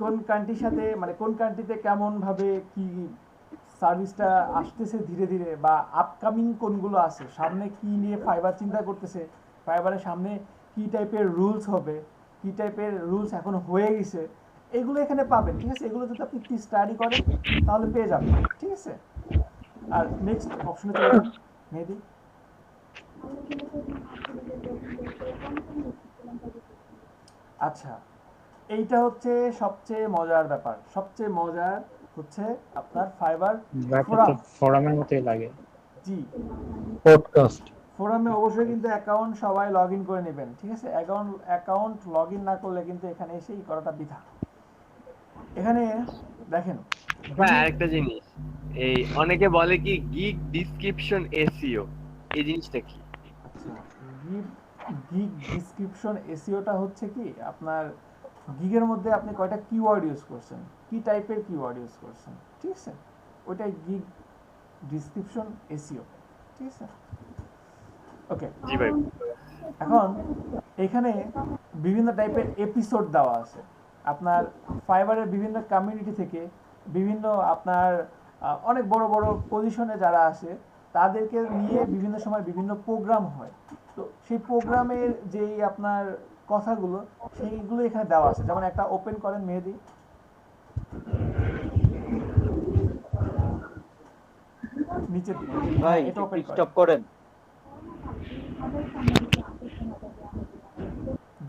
[SPEAKER 3] কোন কান্ট্রির সাথে, মানে কোন কান্ট্রিতে কেমন ভাবে কি সার্ভিসটা আসতেছে ধীরে ধীরে, বা আপকামিং কোনগুলো আছে, সামনে কি নিয়ে ফাইবার চিন্তা করতেছে, ফাইবারের সামনে কি টাইপের রুলস হবে, কি টাইপের রুলস এখন হয়ে গেছে, এগুলো এখানে পাবেন। ঠিক আছে, এগুলো যদি আপনি একটু স্টাডি করেন তাহলে পেয়ে যাবেন। ঠিক আছে, আর নেক্সট অপশনে চলে যান মেহেদি। আচ্ছা, এইটা হচ্ছে সবচেয়ে মজার ব্যাপার, সবচেয়ে মজার হচ্ছে আপনার ফাইবার
[SPEAKER 5] ব্যাপারটা
[SPEAKER 3] ফোরাম।
[SPEAKER 5] ফোরামের মতোই লাগে।
[SPEAKER 3] জি,
[SPEAKER 4] পডকাস্ট।
[SPEAKER 3] ফোরামে অবশ্যই কিন্তু অ্যাকাউন্ট সবাই লগ ইন করে নেবেন। ঠিক আছে, অ্যাকাউন্ট লগ ইন না করলে কিন্তু এখানে এসেই করাটা বৃথা। এখানে দেখেন
[SPEAKER 7] ভাই আরেকটা জিনিস, এই অনেকে বলে কি গিগ ডিসক্রিপশন এসইও, এই জিনিসটা কি?
[SPEAKER 3] আচ্ছা, গিগ ডিসক্রিপশন এসইওটা হচ্ছে কি, আপনার গিগের মধ্যে আপনি কয়টা কিওয়ার্ড ইউজ করছেন, কি টাইপের কিওয়ার্ড ইউজ করছেন, ঠিক আছে, ওইটাই গিগ ডিসক্রিপশন এসইও। ঠিক আছে, ওকে।
[SPEAKER 7] জি ভাই।
[SPEAKER 3] এখন এখানে বিভিন্ন টাইপের এপিসোড দেওয়া আছে, আপনার ফাইবারের বিভিন্ন কমিউনিটি থেকে বিভিন্ন আপনার অনেক বড় বড় পজিশনে যারা আছে তাদেরকে নিয়ে বিভিন্ন সময় বিভিন্ন প্রোগ্রাম হয়। তো সেই প্রোগ্রামের যেই আপনার কথাগুলো সেইগুলো এখানে দেওয়া আছে। যেমন একটা ওপেন করেন মেহেদি, নিচের দিকে
[SPEAKER 1] ভাই
[SPEAKER 3] এটা ওপেন করেন।
[SPEAKER 1] স্টপ করেন।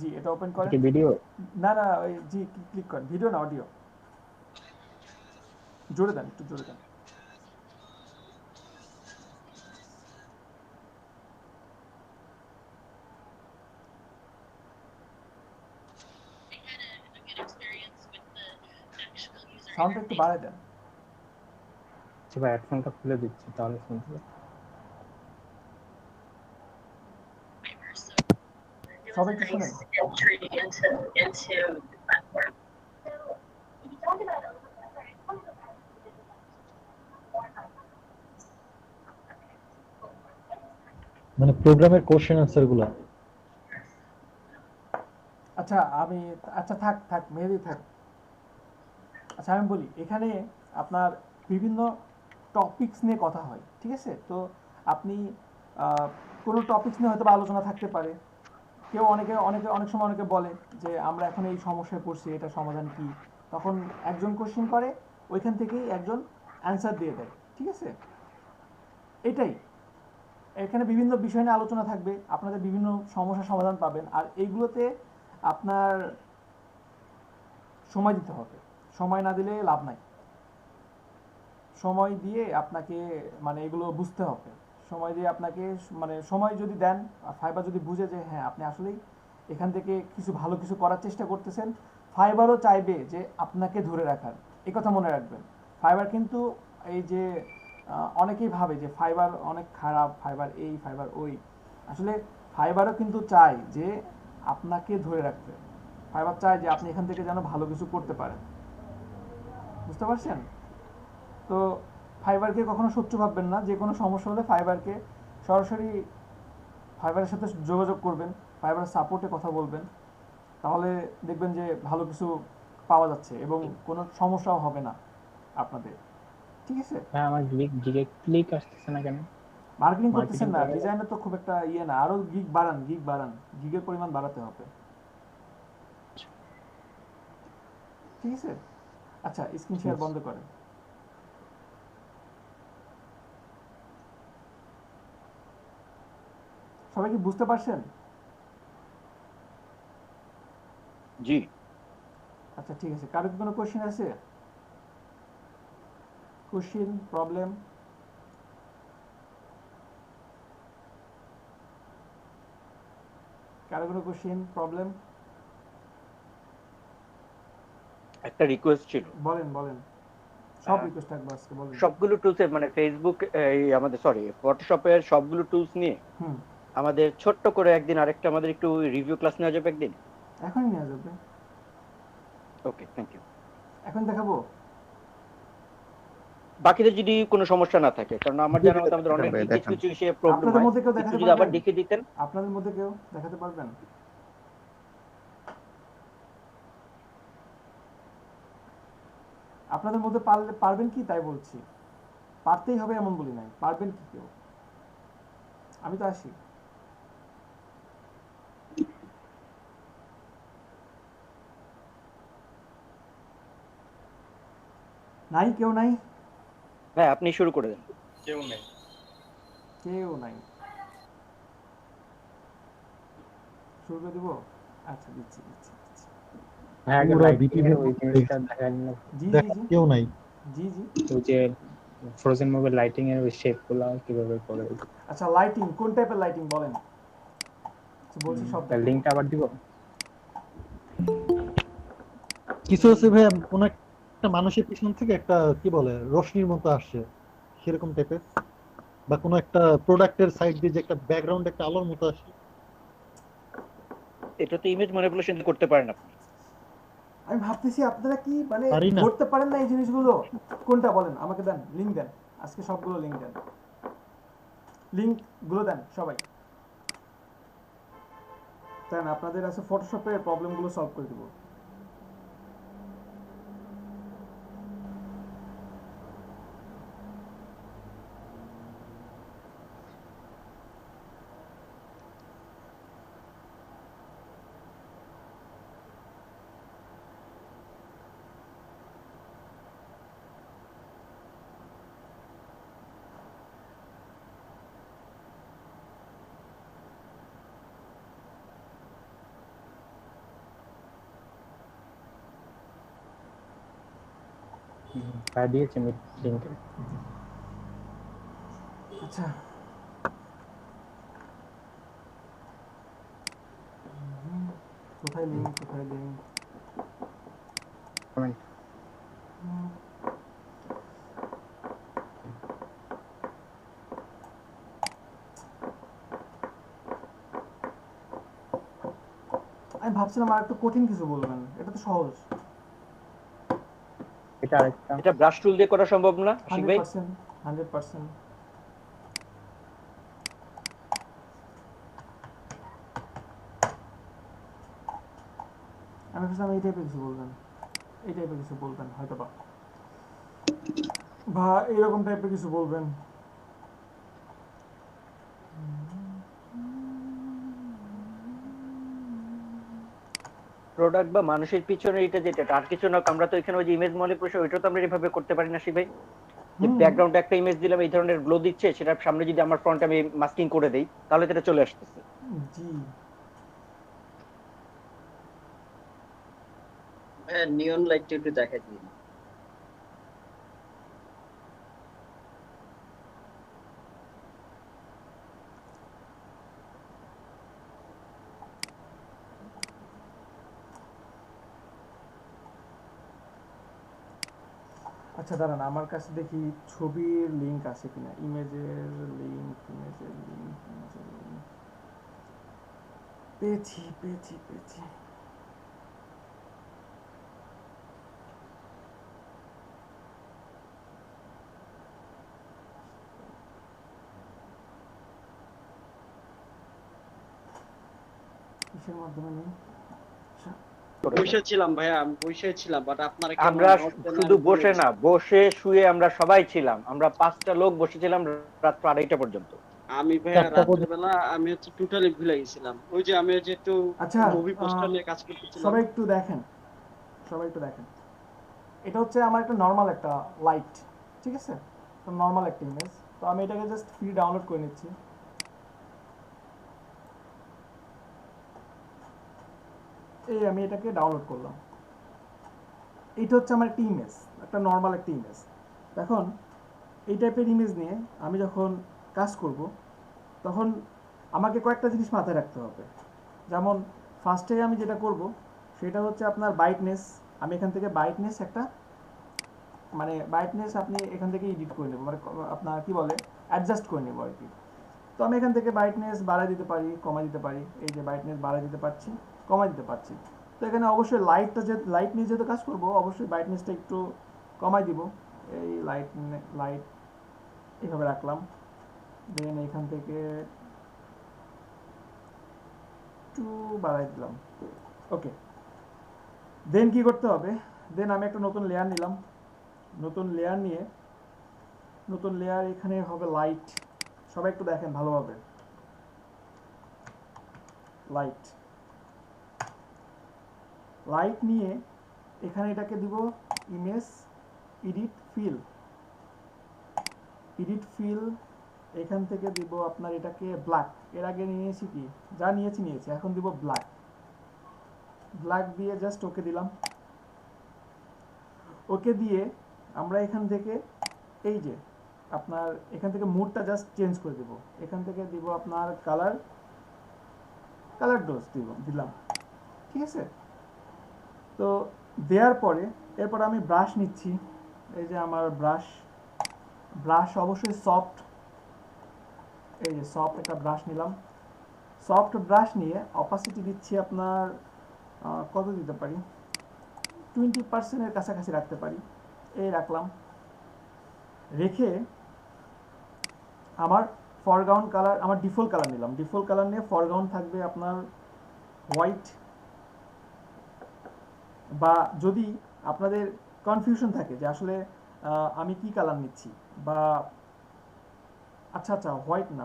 [SPEAKER 3] জি, এটা ওপেন করেন।
[SPEAKER 5] কি ভিডিও?
[SPEAKER 3] না না, ওই জি ক্লিক করেন, ভিডিও না অডিও, জোরে দেন, একটু জোরে দেন। সাউন্ডটা একটু বাড়ায় দেন।
[SPEAKER 5] আচ্ছা ভাই, হেডফোনটা খুলে দিচ্ছি তাহলে শুনতে পাবে।
[SPEAKER 3] সবাই একটু শুনেন।
[SPEAKER 4] মানে প্রোগ্রামের কোশ্চেন আনসার গুলা।
[SPEAKER 3] আচ্ছা আচ্ছা থাক থাক মেহেদি থাক। আচ্ছা আমি বলি, এখানে আপনার বিভিন্ন টপিকস নিয়ে কথা হয়, ঠিক আছে? তো আপনি কোনো টপিকস নিয়ে হয়তো আলোচনা থাকতে পারে। কেউ অনেক সময় অনেকে বলে যে আমরা এখন এই সমস্যায় পড়ছি, এটা সমাধান কি? তখন একজন কোশ্চেন করে, ওইখান থেকেই একজন অ্যান্সার দিয়ে দেয়, ঠিক আছে? এটাই, এখানে বিভিন্ন বিষয় নিয়ে আলোচনা থাকবে, আপনাদের বিভিন্ন সমস্যার সমাধান পাবেন, আর এইগুলোতে আপনার সময় দিতে হবে, সময় না দিলে লাভ নাই। সময় দিয়ে আপনাকে মানে এগুলো বুঝতে হবে, সময় দিয়ে আপনাকে মানে সময় যদি দেন, আর ফাইবার যদি বুঝে যে হ্যাঁ আপনি আসলেই এখান থেকে কিছু ভালো কিছু করার চেষ্টা করতেছেন, ফাইবারও চাইবে যে আপনাকে ধরে রাখার। এই কথা মনে রাখবেন, ফাইবার কিন্তু এই যে অনেকেই ভাবে যে ফাইবার অনেক খারাপ, ফাইবার এই ফাইবার ওই, আসলে ফাইবারও কিন্তু চায় যে আপনাকে ধরে রাখতে। ফাইবার চায় যে আপনি এখান থেকে যেন ভালো কিছু করতে পারেন, বুঝতে পারছেন? তো ফাইবারকে কখনো শত্রু ভাববেন না, যে কোনো সমস্যা হলে ফাইবারকে সরাসরি ফাইবারের সাথে যোগাযোগ করবেন, ফাইবারের সাপোর্টে কথা বলবেন, তাহলে দেখবেন যে ভালো কিছু পাওয়া যাচ্ছে এবং কোনো সমস্যাও হবে না আপনাদের, ঠিক আছে?
[SPEAKER 5] হ্যাঁ, আমার গিগে ক্লিক আসতেছে না কেন?
[SPEAKER 3] মার্কেটিং করতেছেন না,
[SPEAKER 5] Marketing
[SPEAKER 3] ডিজাইনে তো খুব একটা ইয়ে না, আরো গিগ বাড়ান, গিগের পরিমাণ বাড়াতে হবে, ঠিক আছে? আচ্ছা, স্ক্রিন শেয়ার বন্ধ করেন। সবাই কি বুঝতে পারছেন?
[SPEAKER 1] জি।
[SPEAKER 3] আচ্ছা ঠিক আছে, কারো কি কোনো কোশ্চেন আছে? Question, problem? কারো কোনো কোশ্চেন, প্রবলেম?
[SPEAKER 1] একটা রিকোয়েস্ট ছিল।
[SPEAKER 3] বলেন বলেন, সব রিকোয়েস্ট থাকবে আজকে, বলেন।
[SPEAKER 1] সবগুলো টুলসে মানে ফেসবুক এই আমাদের ফটোশপের সবগুলো টুলস নিয়ে
[SPEAKER 3] হুম,
[SPEAKER 1] আমাদের ছোট্ট করে একদিন আরেকটা আমাদের একটু রিভিউ ক্লাস নেওয়া যাবে একদিন?
[SPEAKER 3] এখনই নেওয়া যাবে।
[SPEAKER 1] ওকে, থ্যাংক ইউ।
[SPEAKER 3] এখন দেখাবো?
[SPEAKER 1] বাকিদের যদি কোনো সমস্যা না থাকে, কারণ আমার জানা মতো আমাদের অনেক কিছু কিছু বিষয়ে প্রবলেম
[SPEAKER 3] আপনাদের
[SPEAKER 1] হয়,
[SPEAKER 3] মধ্যে কেউ
[SPEAKER 1] একটু
[SPEAKER 3] দেখাতে
[SPEAKER 1] যদি আবার
[SPEAKER 3] পারবেন?
[SPEAKER 1] দেখিয়ে দিতেন।
[SPEAKER 3] আপনাদের মধ্যে কেউ দেখাতে পারবেন? আপনাদের মধ্যে পারবেন কি তাই বলছি, পারতেই হবে এমন বলি নাই, পারবেন কি কেউ? আমি তো আসি। নাই, কেউ নাই?
[SPEAKER 1] হ্যাঁ, আপনি শুরু করে দেন।
[SPEAKER 7] কেউ নেই।
[SPEAKER 3] কেউ নাই, শুরু করে দিব? আচ্ছা, দিচ্ছি দিচ্ছি দিচ্ছি।
[SPEAKER 5] হ্যাঁ, আগে
[SPEAKER 4] পুরো
[SPEAKER 5] লাইটিং এর
[SPEAKER 4] BTV
[SPEAKER 5] ওই জিনিসটা দেখান না।
[SPEAKER 3] জি জি
[SPEAKER 4] দেখ
[SPEAKER 3] জি
[SPEAKER 4] কেউ নাই।
[SPEAKER 3] জি জি।
[SPEAKER 5] ওই যে ফ্রোজেন মুভি লাইটিং এর ওই শেপ গুলো কিভাবে করে?
[SPEAKER 3] আচ্ছা, লাইটিং কোন টাইপের লাইটিং বলেন? আচ্ছা, বলছি সব
[SPEAKER 5] তার
[SPEAKER 3] দেখাবো।
[SPEAKER 5] লিংকটা আবার দিব।
[SPEAKER 4] কিছু আছে ভাই, কোন একটা মানুষের পিছন থেকে একটা কি বলে রশ্মির মতো আসছে, সেরকম টাইপের, বা কোন একটা প্রোডাক্টের সাইড দিয়ে যে একটা ব্যাকগ্রাউন্ড একটা আলোর মতো আসে।
[SPEAKER 1] এটা তো ইমেজ ম্যানিপুলেশন করতে পারেন আপনি।
[SPEAKER 3] আমি ভাবতেছি আপনারা কি মানে
[SPEAKER 4] পারি না।
[SPEAKER 3] ধরতে পারেন না এই জিনিসগুলো? কোনটা বলেন আমাকে, দেন লিংক দেন, আজকে সবগুলো লিংক দেন, লিংক গুলো দেন সবাই দেন, আপনাদের আছে ফটোশপের প্রবলেমগুলো সলভ করে দিব।
[SPEAKER 5] দিয়েছি লিংক।
[SPEAKER 3] আচ্ছা, কোথায় লিংক, কোথায় লিংক?
[SPEAKER 5] কমেন্ট।
[SPEAKER 3] আমি ভাবছিলাম আর একটু কঠিন কিছু বলবেন, এটা তো সহজ।
[SPEAKER 5] এটা আরেকটা।
[SPEAKER 1] এটা ব্রাশ টুল দিয়ে করা সম্ভব না আশিক ভাই?
[SPEAKER 3] 100%, 100%। আমি ভাবছিলাম এই টাইপের কিছু বলবেন, এই টাইপের কিছু বলবেন হয়তো, বা এইরকম টাইপের কিছু বলবেন।
[SPEAKER 1] প্রোডাক্ট বা মানুষের পিছনে এটা যেটা আর কিছু না, আমরা তো এখানে ওই যে ইমেজ ম্যানিপুলেশন ওইটা তো আমরা এভাবে করতে পারি না আশিক ভাই। যে
[SPEAKER 3] হুম
[SPEAKER 1] ব্যাকগ্রাউন্ডে একটা ইমেজ দিলাম এই ধরনের গ্লো দিচ্ছে, সেটার সামনে যদি আমার ফ্রন্ট আমি মাস্কিং করে দেই তাহলে তো এটা চলে আসতেছে।
[SPEAKER 3] জি।
[SPEAKER 8] হ্যাঁ, নিয়ন লাইটটা একটু দেখাই দিন।
[SPEAKER 3] আচ্ছা দাঁড়ান, আমার কাছে দেখি ছবির লিংক আছে কিনা, ইমেজের লিংক, পেয়েছি পেয়েছি পেয়েছি। কিসের মাধ্যমে নেই? আচ্ছা,
[SPEAKER 8] বসে ছিলাম ভাইয়া, আমি বসে ছিলাম, বাট আপনারা কেন
[SPEAKER 1] আমরা
[SPEAKER 8] নোট দেন না,
[SPEAKER 1] শুধু
[SPEAKER 8] আমি ভুলে
[SPEAKER 1] বসে
[SPEAKER 8] গেছি।
[SPEAKER 1] না, বসে শুয়ে আমরা সবাই ছিলাম, আমরা 5টা লোক বসেছিলাম রাত 2:30 পর্যন্ত।
[SPEAKER 8] আমি ভাইয়া
[SPEAKER 4] 4টা
[SPEAKER 8] রাতের
[SPEAKER 4] পর্যন্ত।
[SPEAKER 8] বেলা আমি হচ্ছে টোটালি ভুলে গেছিলাম। ওই যে আমি যে একটু
[SPEAKER 3] আচ্ছা
[SPEAKER 8] মুভি পোস্টার নিয়ে কাজ করতেছিলাম।
[SPEAKER 3] সবাই একটু দেখেন, সবাই একটু দেখেন। এটা হচ্ছে আমার একটা নর্মাল একটা লাইট, ঠিক আছে, তো নর্মাল একটা ইমেজ। তো আমি এটাকে জাস্ট ফ্রি ডাউনলোড করে নিচ্ছি। এই আমি এটাকে ডাউনলোড করলাম। এইটা হচ্ছে আমার একটা ইমেজ, একটা নর্মাল একটা ইমেজ। এখন এই টাইপের ইমেজ নিয়ে আমি যখন কাজ করব তখন আমাকে কয়েকটা জিনিস মাথায় রাখতে হবে। যেমন ফার্স্টে আমি যেটা করব সেটা হচ্ছে আপনার ব্রাইটনেস। আমি এখান থেকে ব্রাইটনেস একটা, মানে ব্রাইটনেস আপনি এখান থেকে এডিট করে নেব, মানে আপনার কি বলে অ্যাডজাস্ট করে নেব আর কি। তো আমি এখান থেকে ব্রাইটনেস বাড়ায় দিতে পারি, কমায় দিতে পারি। এই যে ব্রাইটনেস বাড়ায় দিতে পারছি, কমায় দিতে পারছি। তো এখানে অবশ্যই লাইটটা, যে লাইট নিয়ে যেহেতু কাজ করবো অবশ্যই ব্রাইটনেসটা একটু কমায় দিব। এই লাইট এইভাবে রাখলাম। দেন এখান থেকে একটু বাড়াই দিলাম। ওকে, দেন কি করতে হবে, দেন আমি একটা নতুন লেয়ার নিলাম। নতুন লেয়ার নিয়ে, নতুন লেয়ার এখানে হবে লাইট। সবাই একটু দেখেন ভালোভাবে, লাইট। লাইট নিয়ে এখানে এটাকে দিব image edit fill. Edit fill এখান থেকে দিব আপনার এটাকে ব্ল্যাক। এর আগে নিয়েছি কি, যা নিয়েছি, এখন দিব ব্ল্যাক। ব্ল্যাক দিয়ে জাস্ট ওকে দিলাম। ওকে দিয়ে আমরা এখান থেকে এই যে আপনার এখান থেকে মুডটা জাস্ট চেঞ্জ করে দিব। এখান থেকে দিব আপনার কালার ডোজ দিলাম, ঠিক আছে। তো দেওয়ার পরে এরপর আমি ব্রাশ নিচ্ছি। এই যে আমার ব্রাশ অবশ্যই সফট। এই যে সফট একটা ব্রাশ নিলাম। সফট ব্রাশ নিয়ে অপাসিটি দিচ্ছি আপনার কত দিতে পারি, 20%-এর কাছাকাছি রাখতে পারি। এই রাখলাম। রেখে আমার ফরগ্রাউন্ড কালার, আমার ডিফল্ট কালার নিলাম। ডিফল্ট কালার নিয়ে ফরগ্রাউন্ড থাকবে আপনার হোয়াইট, বা যদি আপনাদের কনফিউশন থাকে যে আসলে আমি কি কালার নিচ্ছি, বা আচ্ছা হোয়াইট না,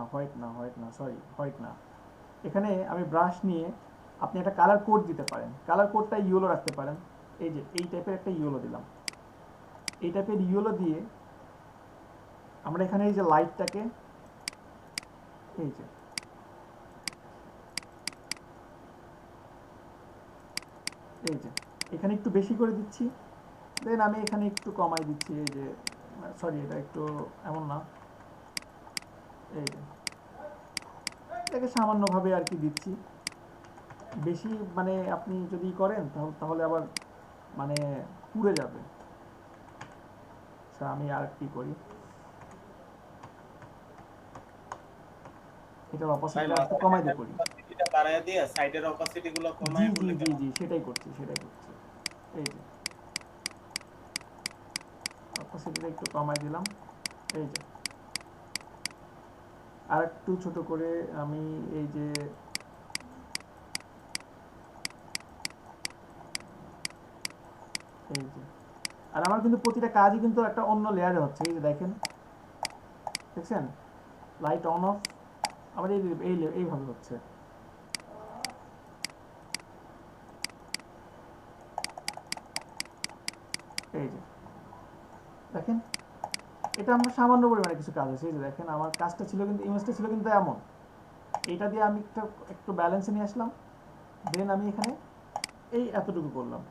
[SPEAKER 3] সরি হোয়াইট না। এখানে আমি ব্রাশ নিয়ে আপনি একটা কালার কোড দিতে পারেন। কালার কোডটা ইয়েলো রাখতে পারেন। এই যে এই টাইপের একটা ইয়েলো দিলাম। এই টাইপের ইয়েলো দিয়ে আমরা এখানে এই যে লাইটটাকে এই যে এখানে একটু বেশি করে দিচ্ছি। দেন আমি এখানে একটু কমাই দিচ্ছি। এই যে সরি, এটা একটু এমন না, এই যে এটাকে সামান্যভাবে আর কি দিচ্ছি। বেশি মানে আপনি যদি করেন তাহলে আবার মানে পুড়ে যাবে। আচ্ছা আমি আর কি করি, এটার অপোজিটটা একটু কমাই দিয়ে করি।
[SPEAKER 2] অপাসিটিটা বাড়ায় দিয়ে সাইডের অপাসিটি গুলো
[SPEAKER 3] জি
[SPEAKER 2] কমায়
[SPEAKER 3] জি
[SPEAKER 2] বলে
[SPEAKER 3] জি
[SPEAKER 2] কেন?
[SPEAKER 3] জি সেটাই করছি। এই যে অপাসিটিটা একটু কমাই দিলাম। এই যে আর একটু ছোট করে আমি এই যে এই যে, আর আমার কিন্তু প্রতিটা কাজই কিন্তু একটা অন্য লেয়ারে হচ্ছে। এই যে দেখেন, দেখছেন লাইট অন অফ আমার এইভাবে হচ্ছে। এই যে দেখেন এটা আমার সামান্য পরিমাণে কিছু কাজ আছে। এই যে দেখেন আমার কাজটা ছিল কিন্তু ইমেজটা ছিল কিন্তু এমন, এটা দিয়ে আমি একটু ব্যালেন্সে নিয়ে আসলাম, দেন আমি এখানে এই এতটুকু করলাম।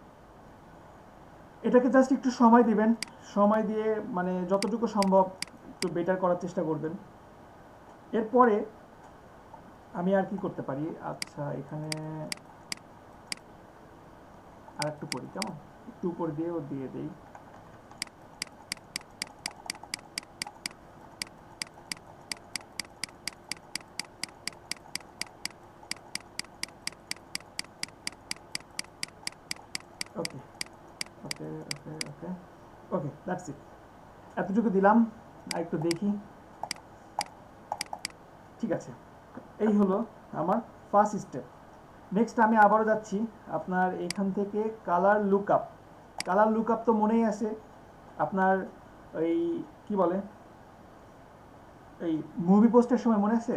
[SPEAKER 3] এটাকে জাস্ট একটু সময় দিবেন, সময় দিয়ে মানে যতটুকু সম্ভব একটু বেটার করার চেষ্টা করবেন। এরপরে আমি আর কি করতে পারি, আচ্ছা এখানে আর একটু করি, কেমন একটু উপর দিয়েও দিয়ে দেই। ওকে ওকে ওকে ওকে ওকে, দ্যাটস ইট। এতটুকু দিলাম, আর একটু দেখি। ঠিক আছে, এই হলো আমার ফার্স্ট স্টেপ। নেক্সট আমি আবারও যাচ্ছি আপনার এখান থেকে কালার লুকআপ। কালার লুকআপ তো মনেই আছে আপনার, ওই কি বলে এই মুভি পোস্টের সময় মনে আছে?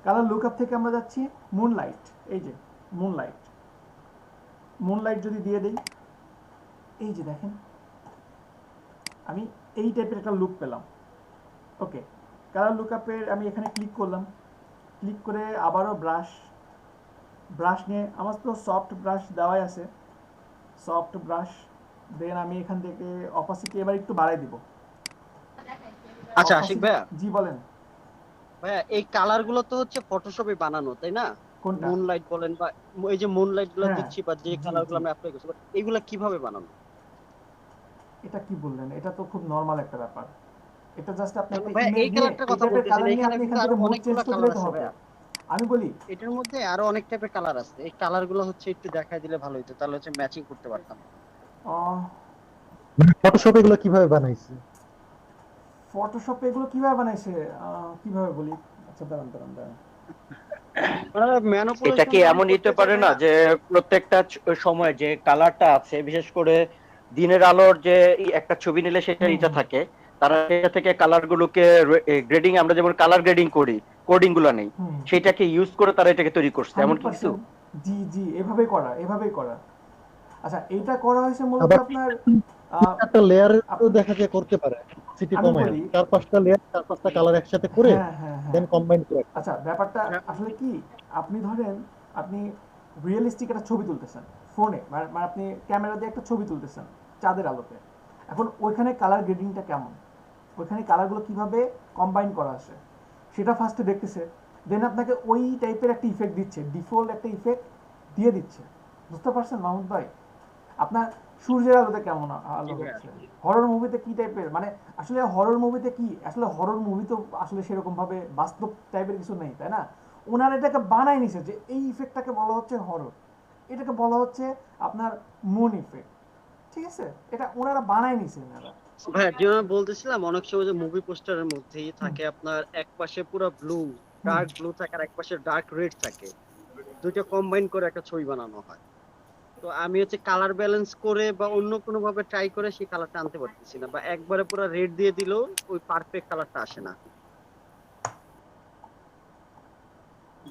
[SPEAKER 3] কালার লুকআপ থেকে আমরা যাচ্ছি মুনলাইট। এই যে মুনলাইট, মুনলাইট যদি দিয়ে দেই, এই যে দেখেন আমি এই টাইপের একটা লুক পেলাম। ওকে, কালার লুকআপের আমি এখানে ক্লিক করলাম, ক্লিক করে আবারও ব্রাশ নিয়ে, আমার তো সফট ব্রাশ দেওয়াই আছে, সফট ব্রাশ। দেন আমি এখান থেকে অপাসিটি এবার একটু বাড়াই দিব।
[SPEAKER 8] আচ্ছা আশিক ভাইয়া,
[SPEAKER 3] জি বলেন।
[SPEAKER 8] ভাইয়া এই কালার গুলো তো হচ্ছে ফটোশপে বানানো তাই না?
[SPEAKER 3] কোনটা?
[SPEAKER 8] মুনলাইট বলেন বা এই যে মুনলাইট গুলো
[SPEAKER 3] হ্যাঁ,
[SPEAKER 8] দিচ্ছি বা যে
[SPEAKER 3] জি,
[SPEAKER 8] কালার গুলো
[SPEAKER 3] জি।
[SPEAKER 8] আমি অ্যাপ্লাই করছি, but এইগুলা কিভাবে বানানো?
[SPEAKER 3] এটা কি বললেন? এটা তো খুব নরমাল একটা ব্যাপার। এটা জাস্ট আপনি একটা
[SPEAKER 8] ভাইয়া
[SPEAKER 3] ইমেজ
[SPEAKER 8] এই
[SPEAKER 3] নিয়ে
[SPEAKER 8] কালারটার
[SPEAKER 3] এই
[SPEAKER 8] কথা
[SPEAKER 3] টাইপের
[SPEAKER 8] বলতেছি
[SPEAKER 3] কালার
[SPEAKER 8] না,
[SPEAKER 3] নিয়ে
[SPEAKER 8] এখানে
[SPEAKER 3] আপনি
[SPEAKER 8] কিন্তু
[SPEAKER 3] এখান
[SPEAKER 8] আরো
[SPEAKER 3] থেকে মুড চেঞ্জ
[SPEAKER 8] অনেকগুলো কালার
[SPEAKER 3] করলেই তো
[SPEAKER 8] আছে
[SPEAKER 3] হবে।
[SPEAKER 8] ভাইয়া।
[SPEAKER 3] আমি বলি
[SPEAKER 8] এটার মধ্যে আরো অনেক টাইপের কালার আছে, এই কালার গুলো হচ্ছে একটু দেখাই দিলে ভালো হতো, তাহলে হচ্ছে ম্যাচিং করতে পারতাম।
[SPEAKER 4] ফটোশপ এগুলো কিভাবে বানাইছে?
[SPEAKER 3] ফটোশপ এগুলো কিভাবে বানাইছে, কিভাবে বলি? আচ্ছা দাঁড়ান দাঁড়ান দাঁড়ান।
[SPEAKER 1] এটা কি এমন হতে পারে না যে প্রত্যেকটা সময় যে কালারটা আছে, বিশেষ করে দিনের আলোর যে একটা ছবি নিলে সেটা ইটা থাকে, তারা এটা থেকে কালার গুলোকে গ্রেডিং, আমরা যেমন কালার গ্রেডিং করি, কোডিং গুলো নেই, সেটাকে ইউজ করে তারা এটাকে তৈরি করছে, এমন কিছু?
[SPEAKER 3] 100% জি জি, এভাবেই করা, এভাবেই করা। আচ্ছা এইটা করা হয়েছে মূলত
[SPEAKER 4] আবার
[SPEAKER 3] আপনার
[SPEAKER 4] একটা লেয়ারও দেখা যায় করতে পারে, সিটি
[SPEAKER 3] আমি
[SPEAKER 4] কমায়
[SPEAKER 3] বলি,
[SPEAKER 4] 4-5টা লেয়ার 4-5টা কালার একসাথে করে
[SPEAKER 3] হ্যাঁ হ্যাঁ হ্যাঁ,
[SPEAKER 4] দেন কম্বাইন করে।
[SPEAKER 3] আচ্ছা ব্যাপারটা আসলে কি, আপনি ধরেন আপনি রিয়েলিস্টিক একটা ছবি তুলতেছেন ফোনে, মানে আপনি ক্যামেরা দিয়ে একটা ছবি তুলতেছেন চাঁদের আলোতে। এখন ওইখানে কালার গ্রেডিংটা কেমন, ওইখানে কালারগুলো কিভাবে কম্বাইন করা আসে সেটা ফার্স্টে দেখতেছে, দেন আপনাকে ওই টাইপের একটা ইফেক্ট দিচ্ছে, ডিফল্ট একটা ইফেক্ট দিয়ে দিচ্ছে। বুঝতে পারছেন মাহমুদ ভাই? আপনার সূর্যের আলোতে কেমন আলো হচ্ছে, হরর মুভিতে কি টাইপের, মানে আসলে হরর মুভিতে কি, আসলে হরর মুভি তো আসলে সেরকম ভাবে বাস্তব টাইপের কিছু নেই, তাই না? ওনারা এটাকে বানাই নিছে যে এই ইফেক্টটাকে বলা হচ্ছে হরর, এটাকে বলা হচ্ছে আপনার মুন ইফেক্ট। ঠিক আছে, এটা ওনারা বানাই নিছে ওনারা।
[SPEAKER 8] ভাইয়া যেমন বলতেছিলাম, অনেক সময় যে মুভি পোস্টারের মধ্যেই থাকে আপনার এক পাশে পুরো ব্লু, ডার্ক ব্লু থাকে, আর এক পাশে ডার্ক রেড থাকে, দুটো কম্বাইন করে একটা ছবি বানানো হয়। তো আমি হচ্ছে কালার ব্যালেন্স করে বা অন্য কোনো ভাবে ট্রাই করে সেই কালারটা আনতে পারতেছি না, বা একবারে পুরো রেড দিয়ে দিলেও ওই পারফেক্ট কালারটা আসে না।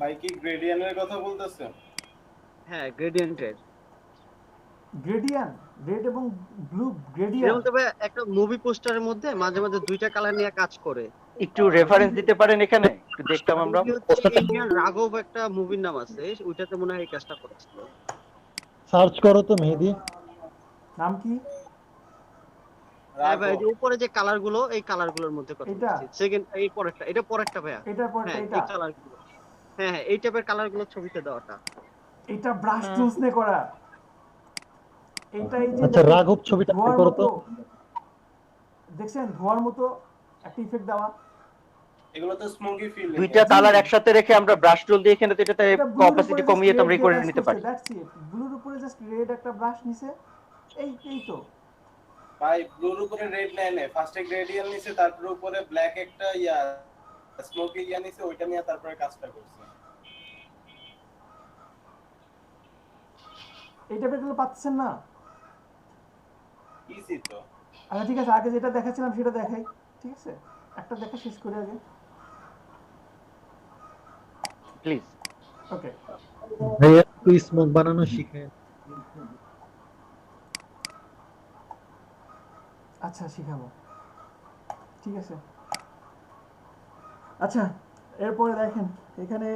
[SPEAKER 2] ভাই কি গ্রেডিয়েন্টের কথা বলতেছেন?
[SPEAKER 8] হ্যাঁ গ্রেডিয়েন্টের,
[SPEAKER 3] গ্রেডিয়েন্ট, রেড এবং ব্লু
[SPEAKER 8] যেমন
[SPEAKER 3] গ্রেডিয়েন্ট।
[SPEAKER 8] তবে একটা মুভি পোস্টারের মধ্যে মাঝে মাঝে দুইটা কালার নিয়ে কাজ করে।
[SPEAKER 1] একটু রেফারেন্স দিতে পারেন এখানে, একটু দেখতাম আমরা।
[SPEAKER 8] ইন্ডিয়ান রাঘব একটা মুভির নাম আছে, ওইটাতে মনে হয় এই কাজটা করেছিল।
[SPEAKER 4] সার্চ করো তো মেহেদি।
[SPEAKER 3] নাম কি?
[SPEAKER 8] হ্যাঁ ভাই, যে উপরে যে কালার গুলো, এই কালার গুলোর মধ্যে কথা
[SPEAKER 3] এটা?
[SPEAKER 8] বলছি। সেকেন্ড এই পরেরটা, এটা পরেরটা ভাইয়া।
[SPEAKER 3] এটার পর
[SPEAKER 8] হ্যাঁ
[SPEAKER 3] এটা?
[SPEAKER 8] এই কালার গুলো, হ্যাঁ হ্যাঁ এই টাইপের কালার গুলো ছবিতে দেওয়াটা।
[SPEAKER 3] এটা ব্রাশ টুলস নে করা। এটা এই যে
[SPEAKER 4] আচ্ছা রাঘব ছবিটা
[SPEAKER 3] ধোঁয়ার
[SPEAKER 4] করো তো।
[SPEAKER 3] মতো, দেখছেন ধোঁয়ার মতো একটা ইফেক্ট দেওয়া।
[SPEAKER 2] এগুলো তো স্মোকি ফিল।
[SPEAKER 1] দুইটা কালার একসাথে রেখে আমরা ব্রাশ টুল দিয়ে এখানে তো এটাতে অপাসিটি কমিয়ে তো আমরা করে নিতে পারি।
[SPEAKER 3] দ্যাটস ইট, ব্লুর উপরে জাস্ট রেড একটা ব্রাশ নিছে, এই তো।
[SPEAKER 2] ভাই ব্লুর উপরে রেড নেয় না, ফার্স্টে গ্রেডিয়েন্ট নিছে, তারপর উপরে ব্ল্যাক একটা স্মোকি নিছে, ওইটা নিয়ে তারপরে কাজটা করছে।
[SPEAKER 3] এই টাইপের গুলো পাচ্ছেন না?
[SPEAKER 2] ইজি তো।
[SPEAKER 3] আচ্ছা ঠিক আছে, আগে যেটা দেখাচ্ছিলাম সেটা দেখাই। ঠিক আছে, একটা দেখা শেষ করে আগে
[SPEAKER 1] প্লিজ।
[SPEAKER 3] ওকে,
[SPEAKER 4] ভাইয়া তুই স্মোক বানানো শিখে।
[SPEAKER 3] আচ্ছা শিখাবো। ঠিক আছে। আচ্ছা, এরপরে দেখেন এখানে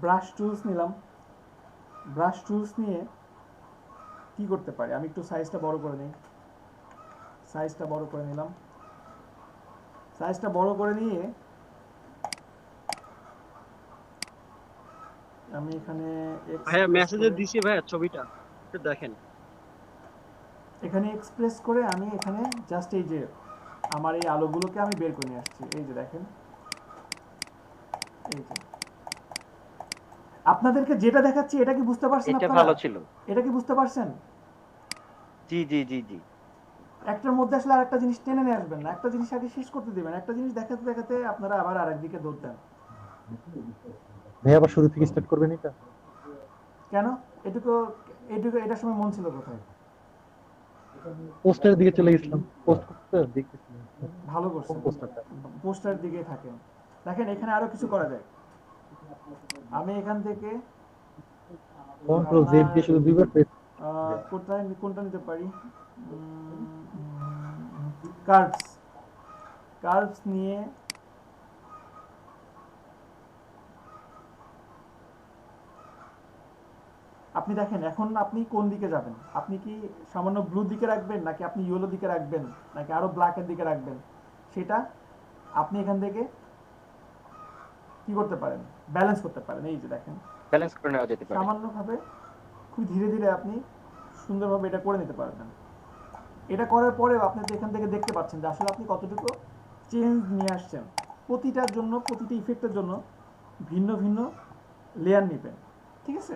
[SPEAKER 3] ব্রাশ টুলস নিলাম। ব্রাশ টুলস নিয়ে কি করতে পারি, আমি একটু সাইজটা বড় করে নিই। সাইজটা বড় করে নিলাম। সাইজটা বড় করে নিয়ে আমি এখানে
[SPEAKER 8] ভাইয়া
[SPEAKER 3] express
[SPEAKER 8] মেসেজে
[SPEAKER 3] করে-
[SPEAKER 8] দিছি ভাইয়া ছবিটা, একটু দেখেন।
[SPEAKER 3] এখানে এক্সপ্রেস করে আমি এখানে জাস্ট এই যে আমার এই আলোগুলোকে আমি বের করে নিয়ে আসছি। এই যে দেখেন, এই যে আপনাদেরকে যেটা দেখাচ্ছি এটা কি বুঝতে পারছেন
[SPEAKER 1] এটা
[SPEAKER 3] আপনারা?
[SPEAKER 1] ভালো ছিল।
[SPEAKER 3] এটা কি বুঝতে পারছেন?
[SPEAKER 1] জি জি জি জি।
[SPEAKER 3] একটার মধ্যে আসলে আরেকটা জিনিস টেনে নিয়ে আসবেন না, একটা জিনিস আগে শেষ করতে দিবেন। একটা জিনিস দেখাতে দেখাতে আপনারা আবার আরেকদিকে দৌড় দেন।
[SPEAKER 4] ভাই আবার শুরু থেকে স্টার্ট করবেন এটা?
[SPEAKER 3] কেন? এটুকু এটুকু এটার সময় মন ছিল কোথায়?
[SPEAKER 4] পোস্টারের দিকে চলে গেছিলাম, পোস্ট করতে দেখতেছিলাম
[SPEAKER 3] ভালো করছেন,
[SPEAKER 4] পোস্টারটা।
[SPEAKER 3] পোস্টার দিকে থাকেন। দেখেন এখানে আরো কিছু করা যায়। আমি এখান থেকে
[SPEAKER 4] কন্ট্রোল জেড দিয়ে শুধু দুইবার প্রেস।
[SPEAKER 3] কোনটা নিতে পারি? কার্ভস। কার্ভস নিয়ে আপনি দেখেন এখন আপনি কোন দিকে যাবেন। আপনি কি সামান্য ব্লু দিকে রাখবেন, নাকি আপনি ইয়েলো দিকে রাখবেন, নাকি আরো ব্ল্যাকের দিকে রাখবেন, সেটা আপনি এখান থেকে কি করতে পারেন, ব্যালেন্স করতে পারেন। এই যে দেখেন
[SPEAKER 1] ব্যালেন্স করে নেওয়া যেতে পারে।
[SPEAKER 3] সামান্যভাবে খুব ধীরে ধীরে আপনি সুন্দরভাবে এটা করে নিতে পারবেন। এটা করার পরেও আপনি তো এখান থেকে দেখতে পাচ্ছেন যে আসলে আপনি কতটুকু চেঞ্জ নিয়ে আসছেন। প্রতিটার জন্য, প্রতিটি ইফেক্টের জন্য ভিন্ন ভিন্ন লেয়ার নেবেন, ঠিক আছে?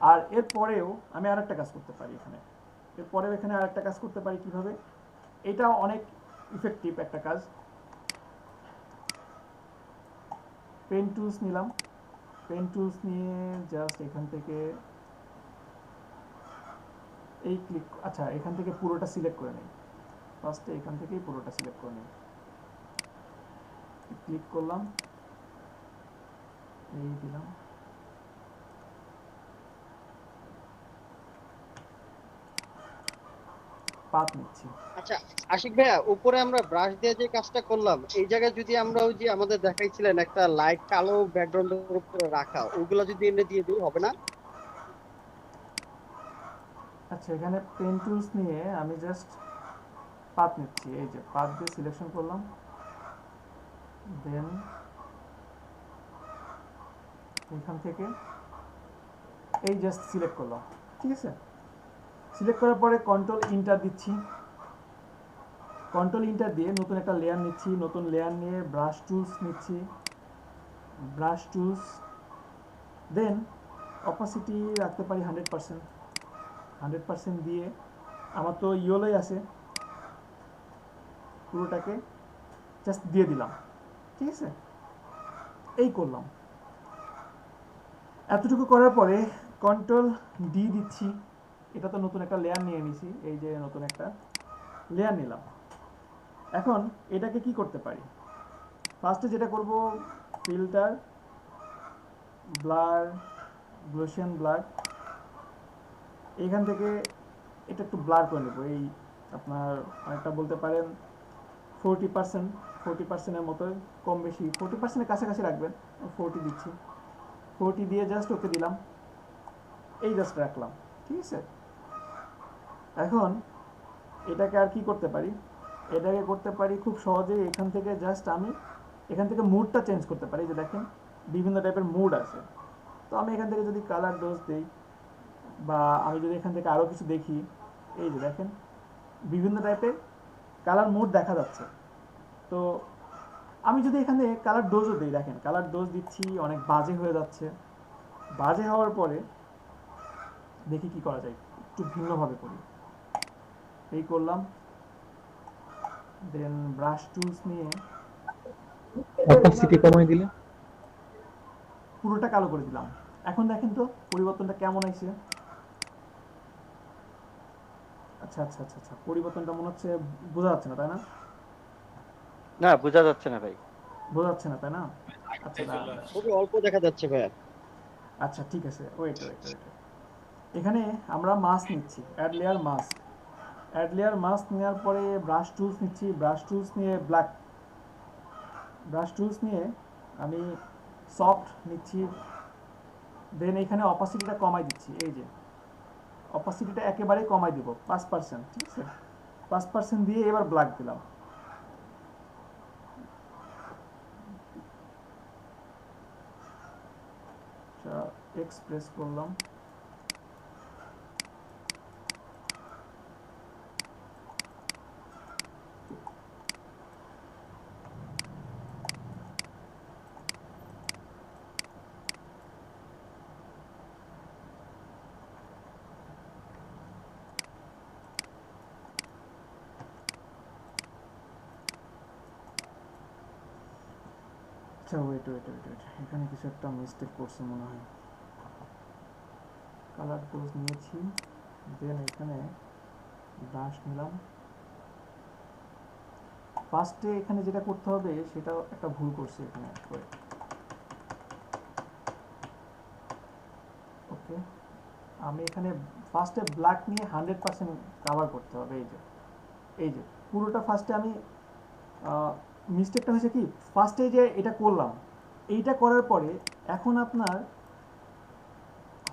[SPEAKER 3] আর এরপরেও আমি আরেকটা কাজ করতে পারি এখানে। এরপরেও এখানে আরেকটা কাজ করতে পারি কিভাবে, এটা অনেক ইফেক্টিভ একটা কাজ। পেন টুলস নিলাম। পেন টুলস নিয়ে জাস্ট এখান থেকে এই ক্লিক, আচ্ছা এখান থেকে পুরোটা সিলেক্ট করে নিই। ফার্স্টে এখান থেকেই পুরোটা সিলেক্ট করে নিই। ক্লিক করলাম, এই দিলাম। পাত নিচ্ছি।
[SPEAKER 8] আচ্ছা আশিক ভাইয়া, উপরে আমরা ব্রাশ দিয়ে যে কাজটা করলাম, এই জায়গায় যদি আমরা ওই যে আমাদের দেখাইছিলেন একটা লাইট কালো ব্যাকগ্রাউন্ডের উপরে রাখা, ওগুলা যদি এনে দিয়ে দিই হবে না?
[SPEAKER 3] আচ্ছা এখানে পেন টুলস নিয়ে আমি জাস্ট পাত নিচ্ছি। এই যে পাত দিয়ে সিলেকশন করলাম, দেন এখান থেকে এই জাস্ট সিলেক্ট করলাম, ঠিক আছে? সিলেক্ট করার পরে কন্ট্রোল ইন্টার দিচ্ছি। কন্ট্রোল ইন্টার দিয়ে নতুন একটা লেয়ার নিচ্ছি। নতুন লেয়ার নিয়ে ব্রাশ টুলস নিচ্ছি। ব্রাশ টুলস, দেন অপাসিটি রাখতে পারি 100%। 100% দিয়ে আমার তো ইয়েলোই আছে, পুরোটাকে জাস্ট দিয়ে দিলাম, ঠিক আছে? এই করলাম। এতটুকু করার পরে কন্ট্রোল ডি দিচ্ছি। এটা তো নতুন একটা লেয়ার নিয়ে নিছি, এই যে নতুন একটা লেয়ার নিলাম। এখন এটাকে কি করতে পারি, ফার্স্টে যেটা করব, ফিল্টার, ব্লার, গ্লোসিয়ান ব্লার, এইখান থেকে এটা একটু ব্লার করে নেব। এই আপনার অনেকটা বলতে পারেন 40%-40%-এর মতো, কম বেশি 40%-এর কাছাকাছি রাখবেন। 40 দিচ্ছি। 40 দিয়ে জাস্ট ওকে দিলাম, এই জাস্ট রাখলাম, ঠিক আছে? এখন এটাকে আর কি করতে পারি, এটাকে করতে পারি খুব সহজেই এখান থেকে জাস্ট আমি এখান থেকে মুডটা চেঞ্জ করতে পারি। যে দেখেন বিভিন্ন টাইপের মুড আছে, তো আমি এখান থেকে যদি কালার ডোজ দেই, বা আমি যদি এখান থেকে আরও কিছু দেখি, এই যে দেখেন বিভিন্ন টাইপের কালার মুড দেখা যাচ্ছে। তো আমি যদি এখানে কালার ডোজও দিই, দেখেন কালার ডোজ দিচ্ছি, অনেক বাজে হয়ে যাচ্ছে। বাজে হওয়ার পরে দেখি কি করা যায়, একটু ভিন্নভাবে করি। এই করলাম, দেন ব্রাশ টুলস নিয়ে
[SPEAKER 4] অপাসিটি কমাই দিলে
[SPEAKER 3] পুরোটা কালো করে দিলাম। এখন দেখেন তো পরিবর্তনটা কেমন হয়েছে। আচ্ছা আচ্ছা আচ্ছা আচ্ছা, পরিবর্তনটা মনে হচ্ছে বোঝা যাচ্ছে না, তাই না?
[SPEAKER 1] না বোঝা যাচ্ছে না ভাই।
[SPEAKER 3] বোঝা যাচ্ছে না, তাই না? আচ্ছা দাঁড়ান।
[SPEAKER 8] খুবই অল্প দেখা যাচ্ছে ভাইয়া।
[SPEAKER 3] আচ্ছা ঠিক আছে, ওয়েট ওয়েট ওয়েট। এখানে আমরা মাস্ক নিচ্ছি, add layer mask. Add layer mask নেওয়ার পরে ব্রাশ টুলস নিচ্ছি, ব্রাশ টুলস নিয়ে আমি সফট নিচ্ছি, দেন এখানে অপাসিটিটা কমাই দিচ্ছি। এই যে অপাসিটিটা একেবারে কমাই দিব 5%, ঠিক আছে? 5% দিয়ে এবার ব্ল্যাক দিলাম। এক্সপ্রেস করলাম। আচ্ছা ওয়েট, এখানে কিছু একটা মিস্টেক করছে মনে হয়। কালার টুলস নিয়েছি, দেন এখানে ব্রাশ নিলাম। ফার্স্টে এখানে যেটা করতে হবে সেটা একটা ভুল করছি এখানে করে। ওকে, আমি এখানে ফার্স্টে ব্ল্যাক নিয়ে 100% কভার করতে হবে। এই যে পুরোটা ফার্স্টে আমি মিস্টেকটা হয়েছে কি, ফার্স্টে যে এটা করলাম, এইটা করার পরে এখন আপনার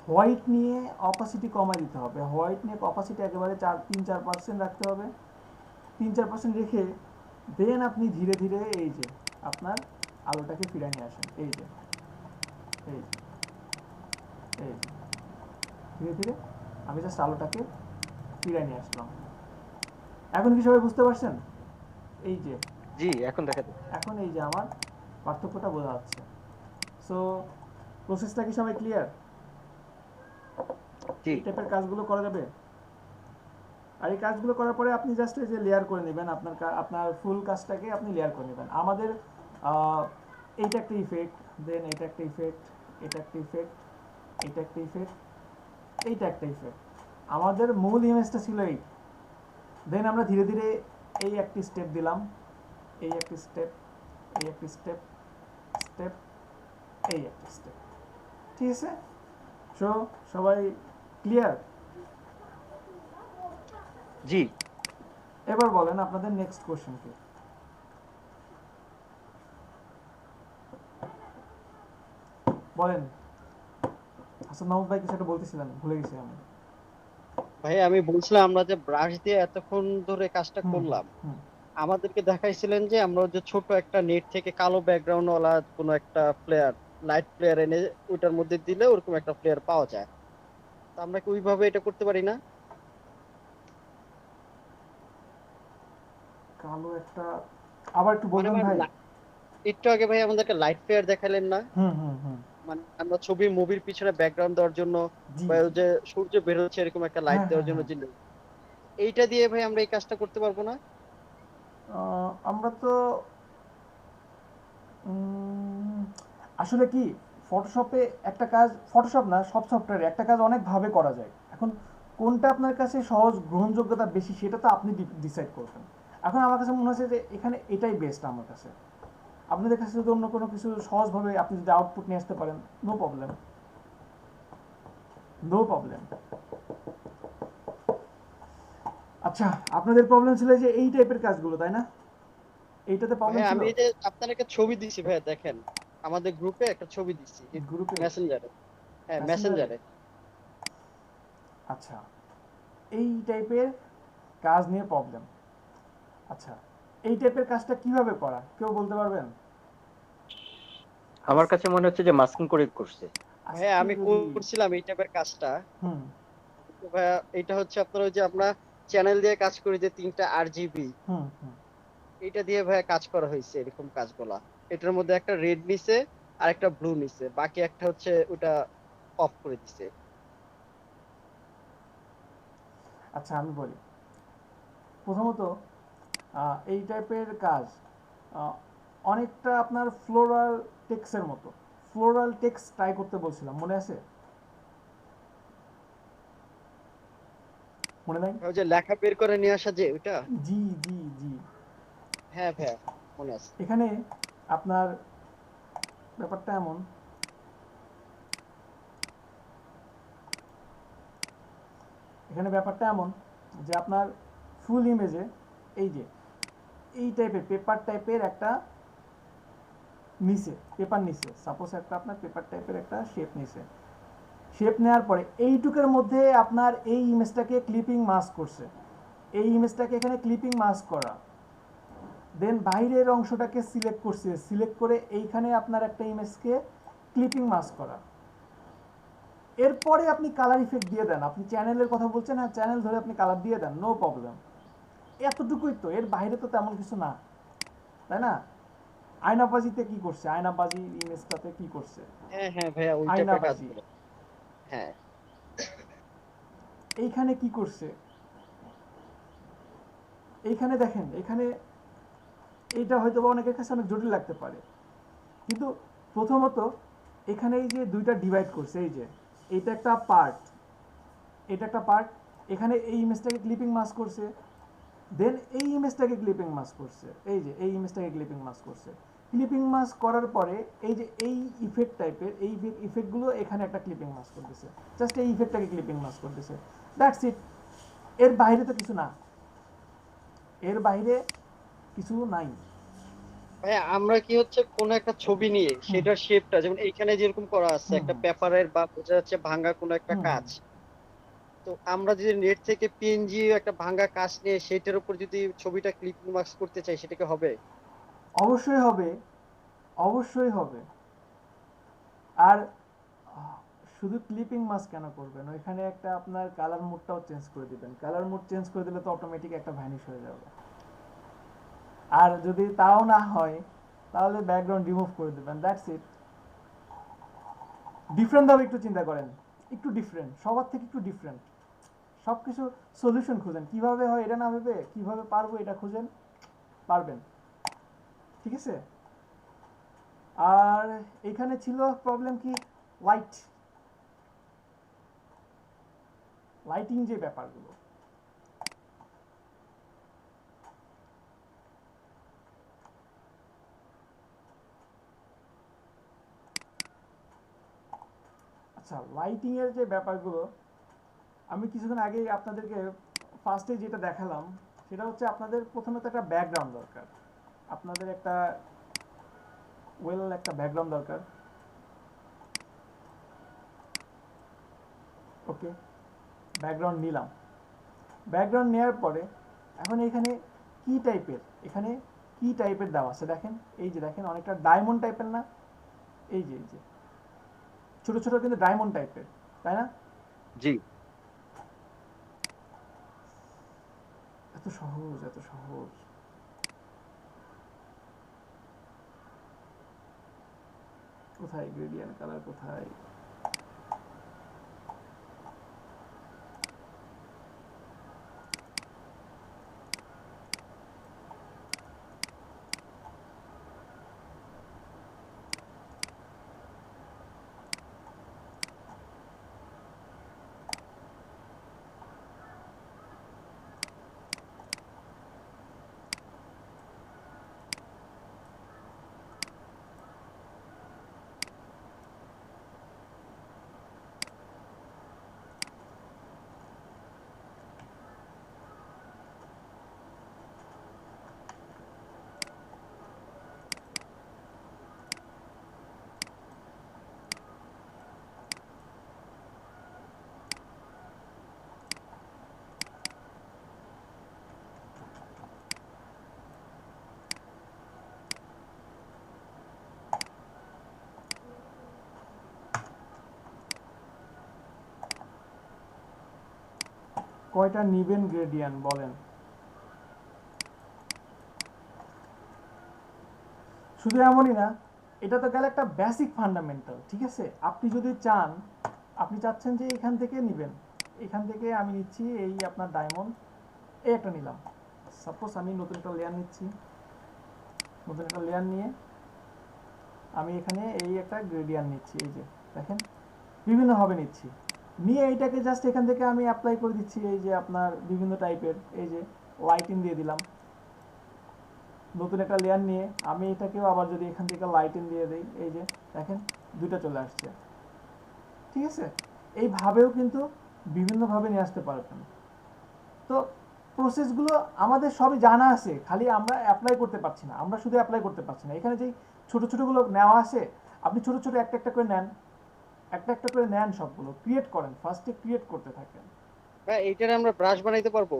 [SPEAKER 3] হোয়াইট নিয়ে অপাসিটি কমাই দিতে হবে। হোয়াইট নিয়ে অপাসিটি একেবারে 3-4% রাখতে হবে। 3-4% রেখে দেন আপনি ধীরে ধীরে এই যে আপনার আলোটাকে ফিরিয়ে নিয়ে আসেন। এই যে ধীরে ধীরে আমি জাস্ট আলোটাকে ফিরিয়ে নিয়ে আসলাম। এখন কি সবাই বুঝতে পারছেন? এই যে
[SPEAKER 1] জি এখন দেখা যাচ্ছে।
[SPEAKER 3] এখন এই যে আমার পার্থক্যটা বোঝা যাচ্ছে। সো প্রসেসটা কি সবাই ক্লিয়ার?
[SPEAKER 1] জি
[SPEAKER 3] এই টাইপের কাজগুলো করা যাবে। আর এই কাজগুলো করার পরে আপনি জাস্ট এই যে লেয়ার করে নেবেন, আপনার ফুল কাজটাকে আপনি লেয়ার করে নেবেন। আমাদের এইটা একটা ইফেক্ট, দেন এটা একটা ইফেক্ট, এটা একটা ইফেক্ট, এটা একটা ইফেক্ট, এইটা একটা ইফেক্ট। আমাদের মূল ইমেজটা ছিল এই। দেন আমরা ধীরে ধীরে এই একটি স্টেপ দিলাম, এই একটি স্টেপ, এই একটি স্টেপ, এই একটি স্টেপ। ঠিক আছে? সো সবাই ক্লিয়ার?
[SPEAKER 1] জি
[SPEAKER 3] এবার বলেন আপনাদের নেক্সট কোশ্চেন কি? বলেন। হাসান মাহমুদ ভাই কিছু একটা বলতেছিলেন, ভুলে গেছি আমি।
[SPEAKER 8] ভাই আমি বলছিলাম আমরা যে ব্রাশ দিয়ে এতক্ষণ ধরে কাজটা
[SPEAKER 3] হুম,
[SPEAKER 8] করলাম,
[SPEAKER 3] হুম।
[SPEAKER 8] আমাদেরকে দেখাইছিলেন যে আমরা যে ছোট একটা নেট থেকে কালো ব্যাকগ্রাউন্ড ওয়ালা কোনো একটা ফ্লেয়ার, লাইট ফ্লেয়ার এনে ওইটার মধ্যে দিলে ওরকম একটা ফ্লেয়ার পাওয়া যায়। তো আমরা কি ওইভাবে এটা করতে পারি না?
[SPEAKER 3] কালো একটা, আবার একটু
[SPEAKER 8] মানে
[SPEAKER 3] বলবেন ভাই?
[SPEAKER 8] একটু আগে ভাই আমাদেরকে লাইট ফ্লেয়ার দেখালেন না,
[SPEAKER 3] হুম হুম হুম
[SPEAKER 8] মানে আমরা ছবি মুভির পিছনে ব্যাকগ্রাউন্ড দেওয়ার জন্য
[SPEAKER 3] জি
[SPEAKER 8] বা ওই
[SPEAKER 3] জি।
[SPEAKER 8] যে সূর্য বের হচ্ছে এরকম একটা লাইট
[SPEAKER 3] হ্যাঁ
[SPEAKER 8] দেওয়ার
[SPEAKER 3] হ্যাঁ
[SPEAKER 8] জন্য
[SPEAKER 3] হ্যাঁ।
[SPEAKER 8] যে এইটা দিয়ে ভাই আমরা এই কাজটা করতে পারবো না?
[SPEAKER 3] আমরা তো উম, আসলে কি ফটোশপে একটা কাজ, ফটোশপ না সব সফটওয়্যারে একটা কাজ অনেকভাবে করা যায়। এখন কোনটা আপনার কাছে সহজ গ্রহণযোগ্যতা বেশি সেটা তো আপনি ডিসাইড করবেন। এখন আমার কাছে মনে হচ্ছে যে এখানে এটাই বেস্ট আমার কাছে। আপনাদের কাছে যদি অন্য কোনো কিছু সহজভাবে আপনি যদি আউটপুট নিয়ে আসতে পারেন, নো প্রবলেম, নো প্রবলেম। আচ্ছা, আপনাদের প্রবলেম ছিল যে এই টাইপের কাজগুলো, তাই না? এইটাতে প্রবলেম
[SPEAKER 8] ভাই
[SPEAKER 3] ছিল
[SPEAKER 8] আমি এই যে আপনার একটা ছবি দিছি ভাই, দেখেন আমাদের গ্রুপে একটা ছবি দিছি
[SPEAKER 3] গ্রুপে,
[SPEAKER 8] মেসেঞ্জারে। হ্যাঁ
[SPEAKER 3] মেসেঞ্জারে।
[SPEAKER 8] মেসেঞ্জারে।
[SPEAKER 3] আচ্ছা, এই টাইপের কাজ নিয়ে প্রবলেম। আচ্ছা, এই টাইপের কাজটা কিভাবে করা কেউ বলতে পারবেন?
[SPEAKER 1] আমার কাছে মনে হচ্ছে যে মাস্কিং করে করছে।
[SPEAKER 8] ভাই
[SPEAKER 3] আজকে
[SPEAKER 8] আমি
[SPEAKER 3] যদি
[SPEAKER 8] করছিলাম এই টাইপের কাজটা।
[SPEAKER 3] হুম
[SPEAKER 8] তো ভাইয়া এটা হচ্ছে আপনার ওই যে আমরা চ্যানেল দিয়ে কাজ করি যে 3টা RGB,
[SPEAKER 3] হুম হুম।
[SPEAKER 8] এটা দিয়ে ভাইয়া কাজ করা হয়েছে এরকম কাজগুলা। এটার মধ্যে একটা রেড নিছে আর একটা ব্লু নিছে, বাকি একটা হচ্ছে ওটা অফ করে দিছে।
[SPEAKER 3] আচ্ছা আমি বলি, প্রথমত এই টাইপের কাজ আহ, অনেকটা আপনার ফ্লোরাল টেক্সের মতো। ফ্লোরাল টেক্স ট্রাই করতে বলছিলাম, মনে আছে? মনে নাই?
[SPEAKER 8] ওই যে লেখা বের করে নিয়ে আসা যে ওইটা।
[SPEAKER 3] জি জি জি।
[SPEAKER 8] হ্যাঁ ভাইয়া মনে আছে।
[SPEAKER 3] এখানে আপনার ব্যাপারটা এমন, এখানে ব্যাপারটা এমন যে আপনার ফুল ইমেজে এই যে এই টাইপের পেপার টাইপের একটা নিচে, পেপার নিচে সাপোজ একটা আপনার পেপার টাইপের একটা শেপ নিচে, শেপ নেওয়ার পরে এইটুকের মধ্যে আপনার এই ইমেজটাকে ক্লিপিং মাস্ক করছে, এই ইমেজটাকে এখানে ক্লিপিং মাস্ক করা, দেন বাইরের অংশটাকে সিলেক্ট করছে, সিলেক্ট করে এইখানে আপনার একটা ইমেজকে ক্লিপিং মাস্ক করা। এরপরে আপনি কালার ইফেক্ট দিয়ে দেন, আপনি চ্যানেলের কথা বলছেন, হ্যাঁ চ্যানেল ধরে আপনি কালার দিয়ে দেন, নো প্রবলেম। এতটুকুই তো, এর বাইরে তো তেমন কিছু না, তাই না? আয়নাবাজিতে কি করছে, আয়নাবাজি ইমেজটাতে কি করছে,
[SPEAKER 8] হ্যাঁ হ্যাঁ ভাইয়া ওই টাইপের
[SPEAKER 3] আয়নাবাজি
[SPEAKER 8] কাজগুলো। হ্যাঁ
[SPEAKER 3] এইখানে কি করছে, এইখানে দেখেন, এখানে এইটা হয়তো বা অনেকের কাছে অনেক জটিল লাগতে পারে, কিন্তু প্রথমত এখানে এই যে দুইটা ডিভাইড করছে, এই যে এইটা একটা পার্ট, এটা একটা পার্ট, এখানে এই ইমেজটাকে ক্লিপিং মাস্ক করছে, দেন এই ইমেজটাকে ক্লিপিং মাস্ক করছে, এই যে এই ইমেজটাকে ক্লিপিং মাস্ক করছে। ক্লিপিং মাস্ক করার পরে এই যে এই ইফেক্ট টাইপের এই ইফেক্টগুলো এখানে একটা ক্লিপিং মাস্ক করতেছে, জাস্ট এই ইফেক্টটাকে ক্লিপিং মাস্ক করতেছে, দ্যাটস ইট। এর বাইরে তো কিছু না, এর বাইরে কিছু নাই।
[SPEAKER 8] ভাইয়া আমরা কি হচ্ছে কোন একটা ছবি নিয়ে সেটার শেপটা, যেমন এইখানে যেরকম করা আছে একটা পেপারের বা বোঝা যাচ্ছে ভাঙা কোনো একটা কাজ, তো আমরা যদি নেট থেকে পিএনজি একটা ভাঙা কাজ নিয়ে সেটার উপর যদি ছবিটা ক্লিপিং মাস্ক করতে চাই, সেটা কি হবে?
[SPEAKER 3] অবশ্যই হবে, অবশ্যই হবে। আর শুধু ক্লিপিং মাস্ক কেন করবেন, ওইখানে একটা আপনার কালার মোডটাও চেঞ্জ করে দিবেন, কালার মোড চেঞ্জ করে দিলে তো অটোমেটিক একটা ভ্যানিশ হয়ে যাবে। আর যদি তাও না হয় তাহলে ব্যাকগ্রাউন্ড রিমুভ করে দিবেন, দ্যাটস ইট। ডিফারেন্ট ভাবে একটু চিন্তা করেন, একটু ডিফারেন্ট, সবার থেকে একটু ডিফারেন্ট, সব কিছু সলিউশন খুঁজেন, কিভাবে হয় এটা না ভেবে কিভাবে পারবো এটা খুঁজেন, পারবেন, ঠিক আছে? আর এখানে ছিল প্রবলেম কি, লাইটিং যে ব্যাপারগুলো, আচ্ছা লাইটিং এর যে ব্যাপারগুলো আমি কিছুক্ষণ আগে আপনাদেরকে ফার্স্টে যেটা দেখালাম, সেটা হচ্ছে আপনাদের প্রথমে তো একটা ব্যাকগ্রাউন্ড দরকার, আপনাদের একটা একটা ব্যাকগ্রাউন্ড দরকার। ওকে, ব্যাকগ্রাউন্ড নিলাম, ব্যাকগ্রাউন্ড নেওয়ার পরে এখন এখানে কি টাইপের, এখানে কি টাইপের দেওয়া আছে দেখেন, এই যে দেখেন অনেকটা ডায়মন্ড টাইপের না, এই যে ছোট ছোট কিন্তু ডায়মন্ড টাইপের, তাই না?
[SPEAKER 1] জি।
[SPEAKER 3] এত সহজ, এত সহজ। কোথায় গ্রেডিয়েন্ট কালার, কোথায়? কয়টা নিবেন গ্রেডিয়েন্ট বলেন? শুধু এমনই না, এটা তো গেল একটা বেসিক ফান্ডামেন্টাল, ঠিক আছে? আপনি যদি চান, আপনি চাচ্ছেন যে এখান থেকে নিবেন, এখান থেকে আমি নিচ্ছি এই আপনার ডায়মন্ড, এই একটা নিলাম, সাপোজ আমি নতুন একটা লেয়ার নিচ্ছি, নতুন একটা লেয়ার নিয়ে আমি এখানে এই একটা গ্রেডিয়েন্ট নিচ্ছি, এই যে দেখেন বিভিন্নভাবে নিচ্ছি, নিয়ে এইটাকে জাস্ট এখান থেকে আমি অ্যাপ্লাই করে দিচ্ছি, এই যে আপনার বিভিন্ন টাইপের, এই যে লাইটিং দিয়ে দিলাম, নতুন একটা লেয়ার নিয়ে আমি এটাকেও আবার যদি এখান থেকে লাইটিং দিয়ে দেই, এই যে দেখেন দুইটা চলে আসছে, ঠিক আছে? এইভাবেও কিন্তু বিভিন্নভাবে নিয়ে আসতে পারবেন। তো প্রসেসগুলো আমাদের সবই জানা আছে, খালি আমরা অ্যাপ্লাই করতে পারছি না। আমরা শুধু অ্যাপ্লাই করতে পারছি না। এখানে যেই ছোট ছোটগুলো নেওয়া আছে, আপনি ছোট ছোট একটা একটা করে নেন, একটা একটা করে নেন, সবগুলো ক্রিয়েট করেন, ফার্স্টে ক্রিয়েট করতে থাকেন।
[SPEAKER 8] ভাই এইটারে আমরা ব্রাশ বানাইতে পারবো?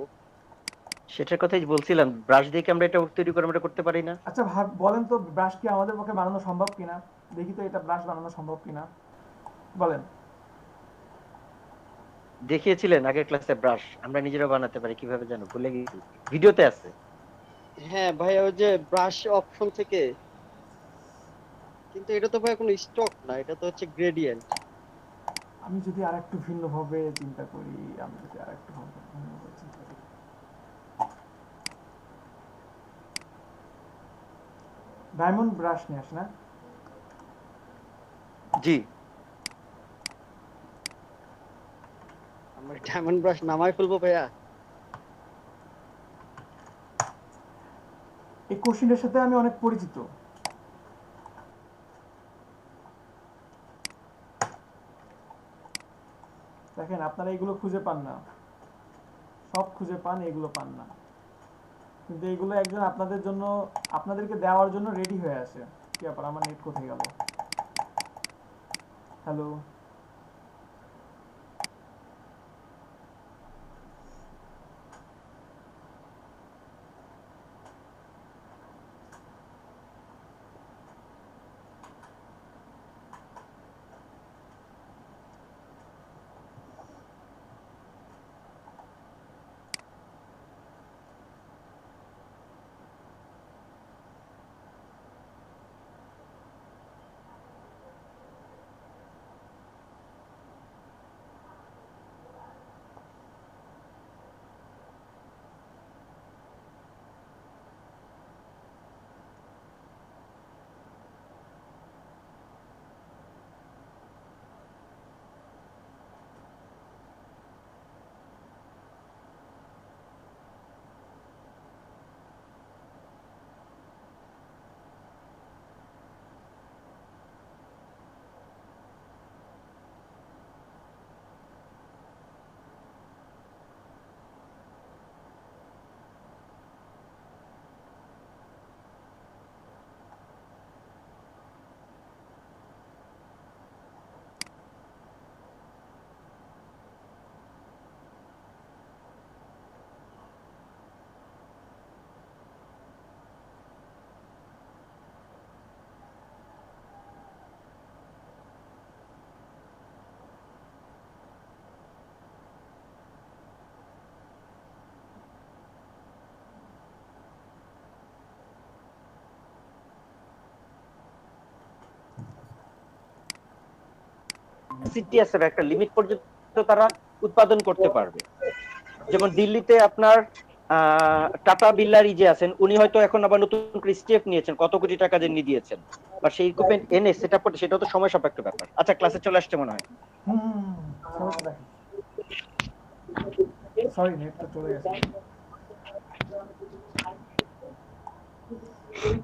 [SPEAKER 1] সেটার কথাই বলছিলাম, ব্রাশ দিয়ে কি আমরা এটা তৈরি করে আমরা করতে পারি না?
[SPEAKER 3] আচ্ছা বলেন তো, ব্রাশ কি আমাদের পক্ষে বানানো সম্ভব কিনা? দেখি তো এটা ব্রাশ বানানো সম্ভব কিনা, বলেন।
[SPEAKER 1] দেখিয়েছিলেন আগের ক্লাসে ব্রাশ আমরা নিজেরা বানাতে পারি, কিভাবে জানো, ভুলে গেছি, ভিডিওতে আছে।
[SPEAKER 8] হ্যাঁ ভাই, ওই যে ব্রাশ অপশন থেকে, কিন্তু এটা তো ভাই কোনো স্টক না, এটা তো হচ্ছে গ্রেডিয়েন্ট।
[SPEAKER 3] আমি যদি আরেকটু ভিন্নভাবে চিন্তা করি, আমি যদি আরেকটু ভিন্নভাবে চিন্তা করি, ডায়মন্ড ব্রাশ নিয়ে আসে না?
[SPEAKER 1] জি,
[SPEAKER 8] আমরা ডায়মন্ড ব্রাশ নামাই ফেলবো ভাইয়া?
[SPEAKER 3] এই কোশ্চেনের সাথে আমি অনেক পরিচিত। দেখেন, আপনারা এগুলো খুঁজে পান না, সব খুঁজে পান, এগুলো পান না। কিন্তু এগুলো একজন আপনাদের জন্য, আপনাদেরকে দেওয়ার জন্য রেডি হয়ে আসে। কি ব্যাপার, আমার নেট কোথায় গেল? হ্যালো,
[SPEAKER 1] সিটি আছে, একটা লিমিট পর্যন্ত তারা উৎপাদন করতে পারবে। যেমন দিল্লিতে আপনার টাটা বিল্লারি যে আছেন, উনি হয়তো এখন আবার নতুন স্টেপ নিয়েছেন, কত কোটি টাকা দিয়ে দিয়েছেন, বা সেই ইকুইপমেন্ট এনে সেট আপ করতে, সেটাও তো সময় সাপেক্ষ ব্যাপার। আচ্ছা, ক্লাসে চলে আসছে মনে হয়।
[SPEAKER 3] সরি, নেটটা চলে গেছে।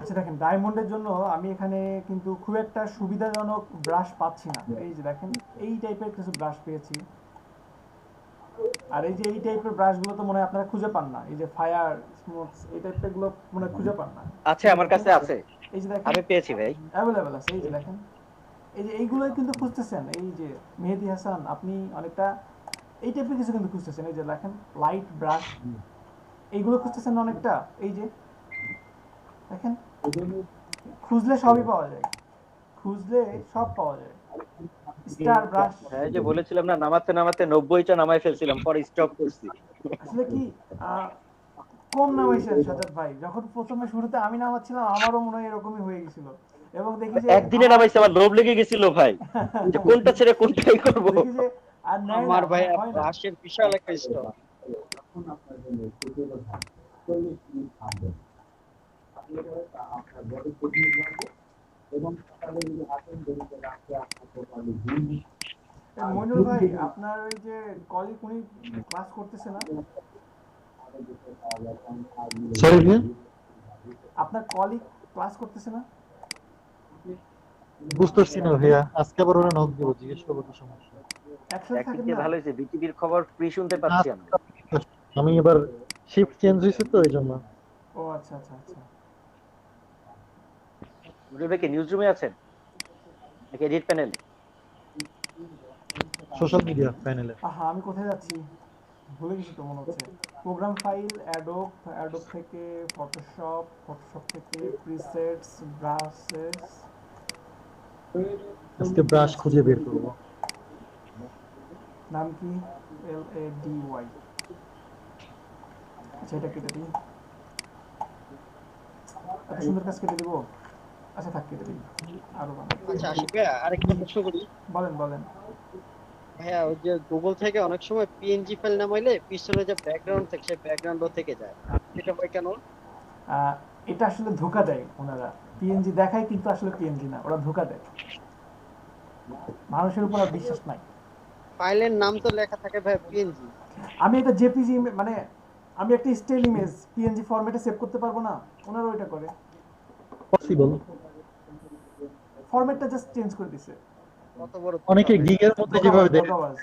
[SPEAKER 3] আচ্ছা দেখেন, ডায়মন্ডের জন্য আমি এখানে কিন্তু খুব একটা সুবিধাজনক ব্রাশ পাচ্ছি না। এই যে দেখেন, এই টাইপের কিছু ব্রাশ পেয়েছি, আর এই যে এই টাইপের ব্রাশগুলো তো মনে হয় আপনারা খুঁজে পান না। এই যে ফায়ার স্মুথ, এই টাইপের গুলো মনে হয় খুঁজে পান না।
[SPEAKER 1] আছে, আমার কাছে আছে,
[SPEAKER 3] এই যে দেখেন,
[SPEAKER 1] আমি পেয়েছি ভাই,
[SPEAKER 3] অ্যাভেলেবল আছে। এই যে দেখেন, এই যে এইগুলোই কিন্তু খুঁজতেছেন। এই যে মেহেদি হাসান, আপনি অনেকটা এই টাইপের কিছু কিন্তু খুঁজতেছেন। এই যে দেখেন, লাইট ব্রাশ, এইগুলো খুঁজতেছেন অনেকটা। এই যে দেখেন, খুঁজলে সবই পাওয়া যায়, খুঁজলে সব পাওয়া যায়। স্টার ব্রাশ,
[SPEAKER 1] এই যে বলেছিলাম না, নামাতে নামাতে 90টা নামাই ফেলছিলাম, পরে স্টপ করছি।
[SPEAKER 3] আসলে কি কম নামাইছেন সাজাদ ভাই? যখন প্রথমে শুরুতে আমি নামাচ্ছিলাম, আমারও মনে হয় এরকমই হয়ে গেছিল। এবং দেখি যে
[SPEAKER 1] একদিনে নামাইছে, আমার লোভ লেগে গেছিল ভাই, যে কোনটা ছেড়ে কোনটাই করব।
[SPEAKER 3] দেখি যে আর নেয় না,
[SPEAKER 8] আমার ভাই
[SPEAKER 3] হয় না।
[SPEAKER 8] ব্রাশের বিশাল একটা স্টক।
[SPEAKER 3] মইনুল ভাই, আপনার ওই যে কলিগ, উনি ক্লাস করতেছে না?
[SPEAKER 4] সরি ভাইয়া,
[SPEAKER 3] আপনার কলিগ ক্লাস করতেছে না?
[SPEAKER 4] বুঝতে পারছি না ভাইয়া, আজকে আবার ওরা নক দিব, জিজ্ঞেস করবো কি সমস্যা।
[SPEAKER 3] একসাথে থাকেন
[SPEAKER 1] একদিকে
[SPEAKER 3] না?
[SPEAKER 1] ভালো হয়েছে, বিটিভির খবর ফ্রি শুনতে পাচ্ছি আমি।
[SPEAKER 4] আমি এবার শিফট চেঞ্জ হয়েছে তো এই জন্য।
[SPEAKER 3] ও আচ্ছা আচ্ছা আচ্ছা।
[SPEAKER 1] রুবে কি নিউজ রুমে আছেন নাকি এডিট প্যানেলে?
[SPEAKER 4] সোশ্যাল মিডিয়া প্যানেলে।
[SPEAKER 3] আহা, আমি কোথায় যাচ্ছি ভুলে গেছি তো মনে হচ্ছে। প্রোগ্রাম ফাইল, অ্যাডোব থেকে ফটোশপ থেকে প্রিসেটস, ব্রাশেস।
[SPEAKER 4] আজকে ব্রাশ খুঁজে বের করবো।
[SPEAKER 3] নাম কি? LADY। আচ্ছা এটা কেটে দিই, এত সুন্দর কাজ কেটে দিব। আচ্ছা থাক, কেটে দিই, আরো বানাই।
[SPEAKER 8] আচ্ছা আশিক ভাইয়া আরেকটা প্রশ্ন করি।
[SPEAKER 3] বলেন বলেন।
[SPEAKER 8] ভাইয়া ওই যে গুগল থেকে অনেক সময় পিএনজি ফাইল নামাইলে পিছনে যে ব্যাকগ্রাউন্ড থাকে সেই ব্যাকগ্রাউন্ডও থেকে যায়, এটা হয় কেন?
[SPEAKER 3] এটা আসলে ধোকা দেয় ওনারা। পিএনজি দেখায় কিন্তু আসলে পিএনজি না, ওরা ধোকা দেয়। মানুষের উপর আর বিশ্বাস নাই।
[SPEAKER 8] ফাইলের নাম তো লেখা থাকে ভাই পিএনজি।
[SPEAKER 3] আমি এটা জেপিজি মানে আমি একটা স্টিল ইমেজ পিএনজি ফরম্যাটে সেভ করতে পারবো না, ওনারা ওইটা করে।
[SPEAKER 4] পসিবল।
[SPEAKER 3] ফরম্যাটটা জাস্ট চেঞ্জ করে দিছে।
[SPEAKER 8] কত বড়
[SPEAKER 4] অনেকে গিগের মধ্যে যেভাবে দেখে।
[SPEAKER 3] ধোঁকাবাজ।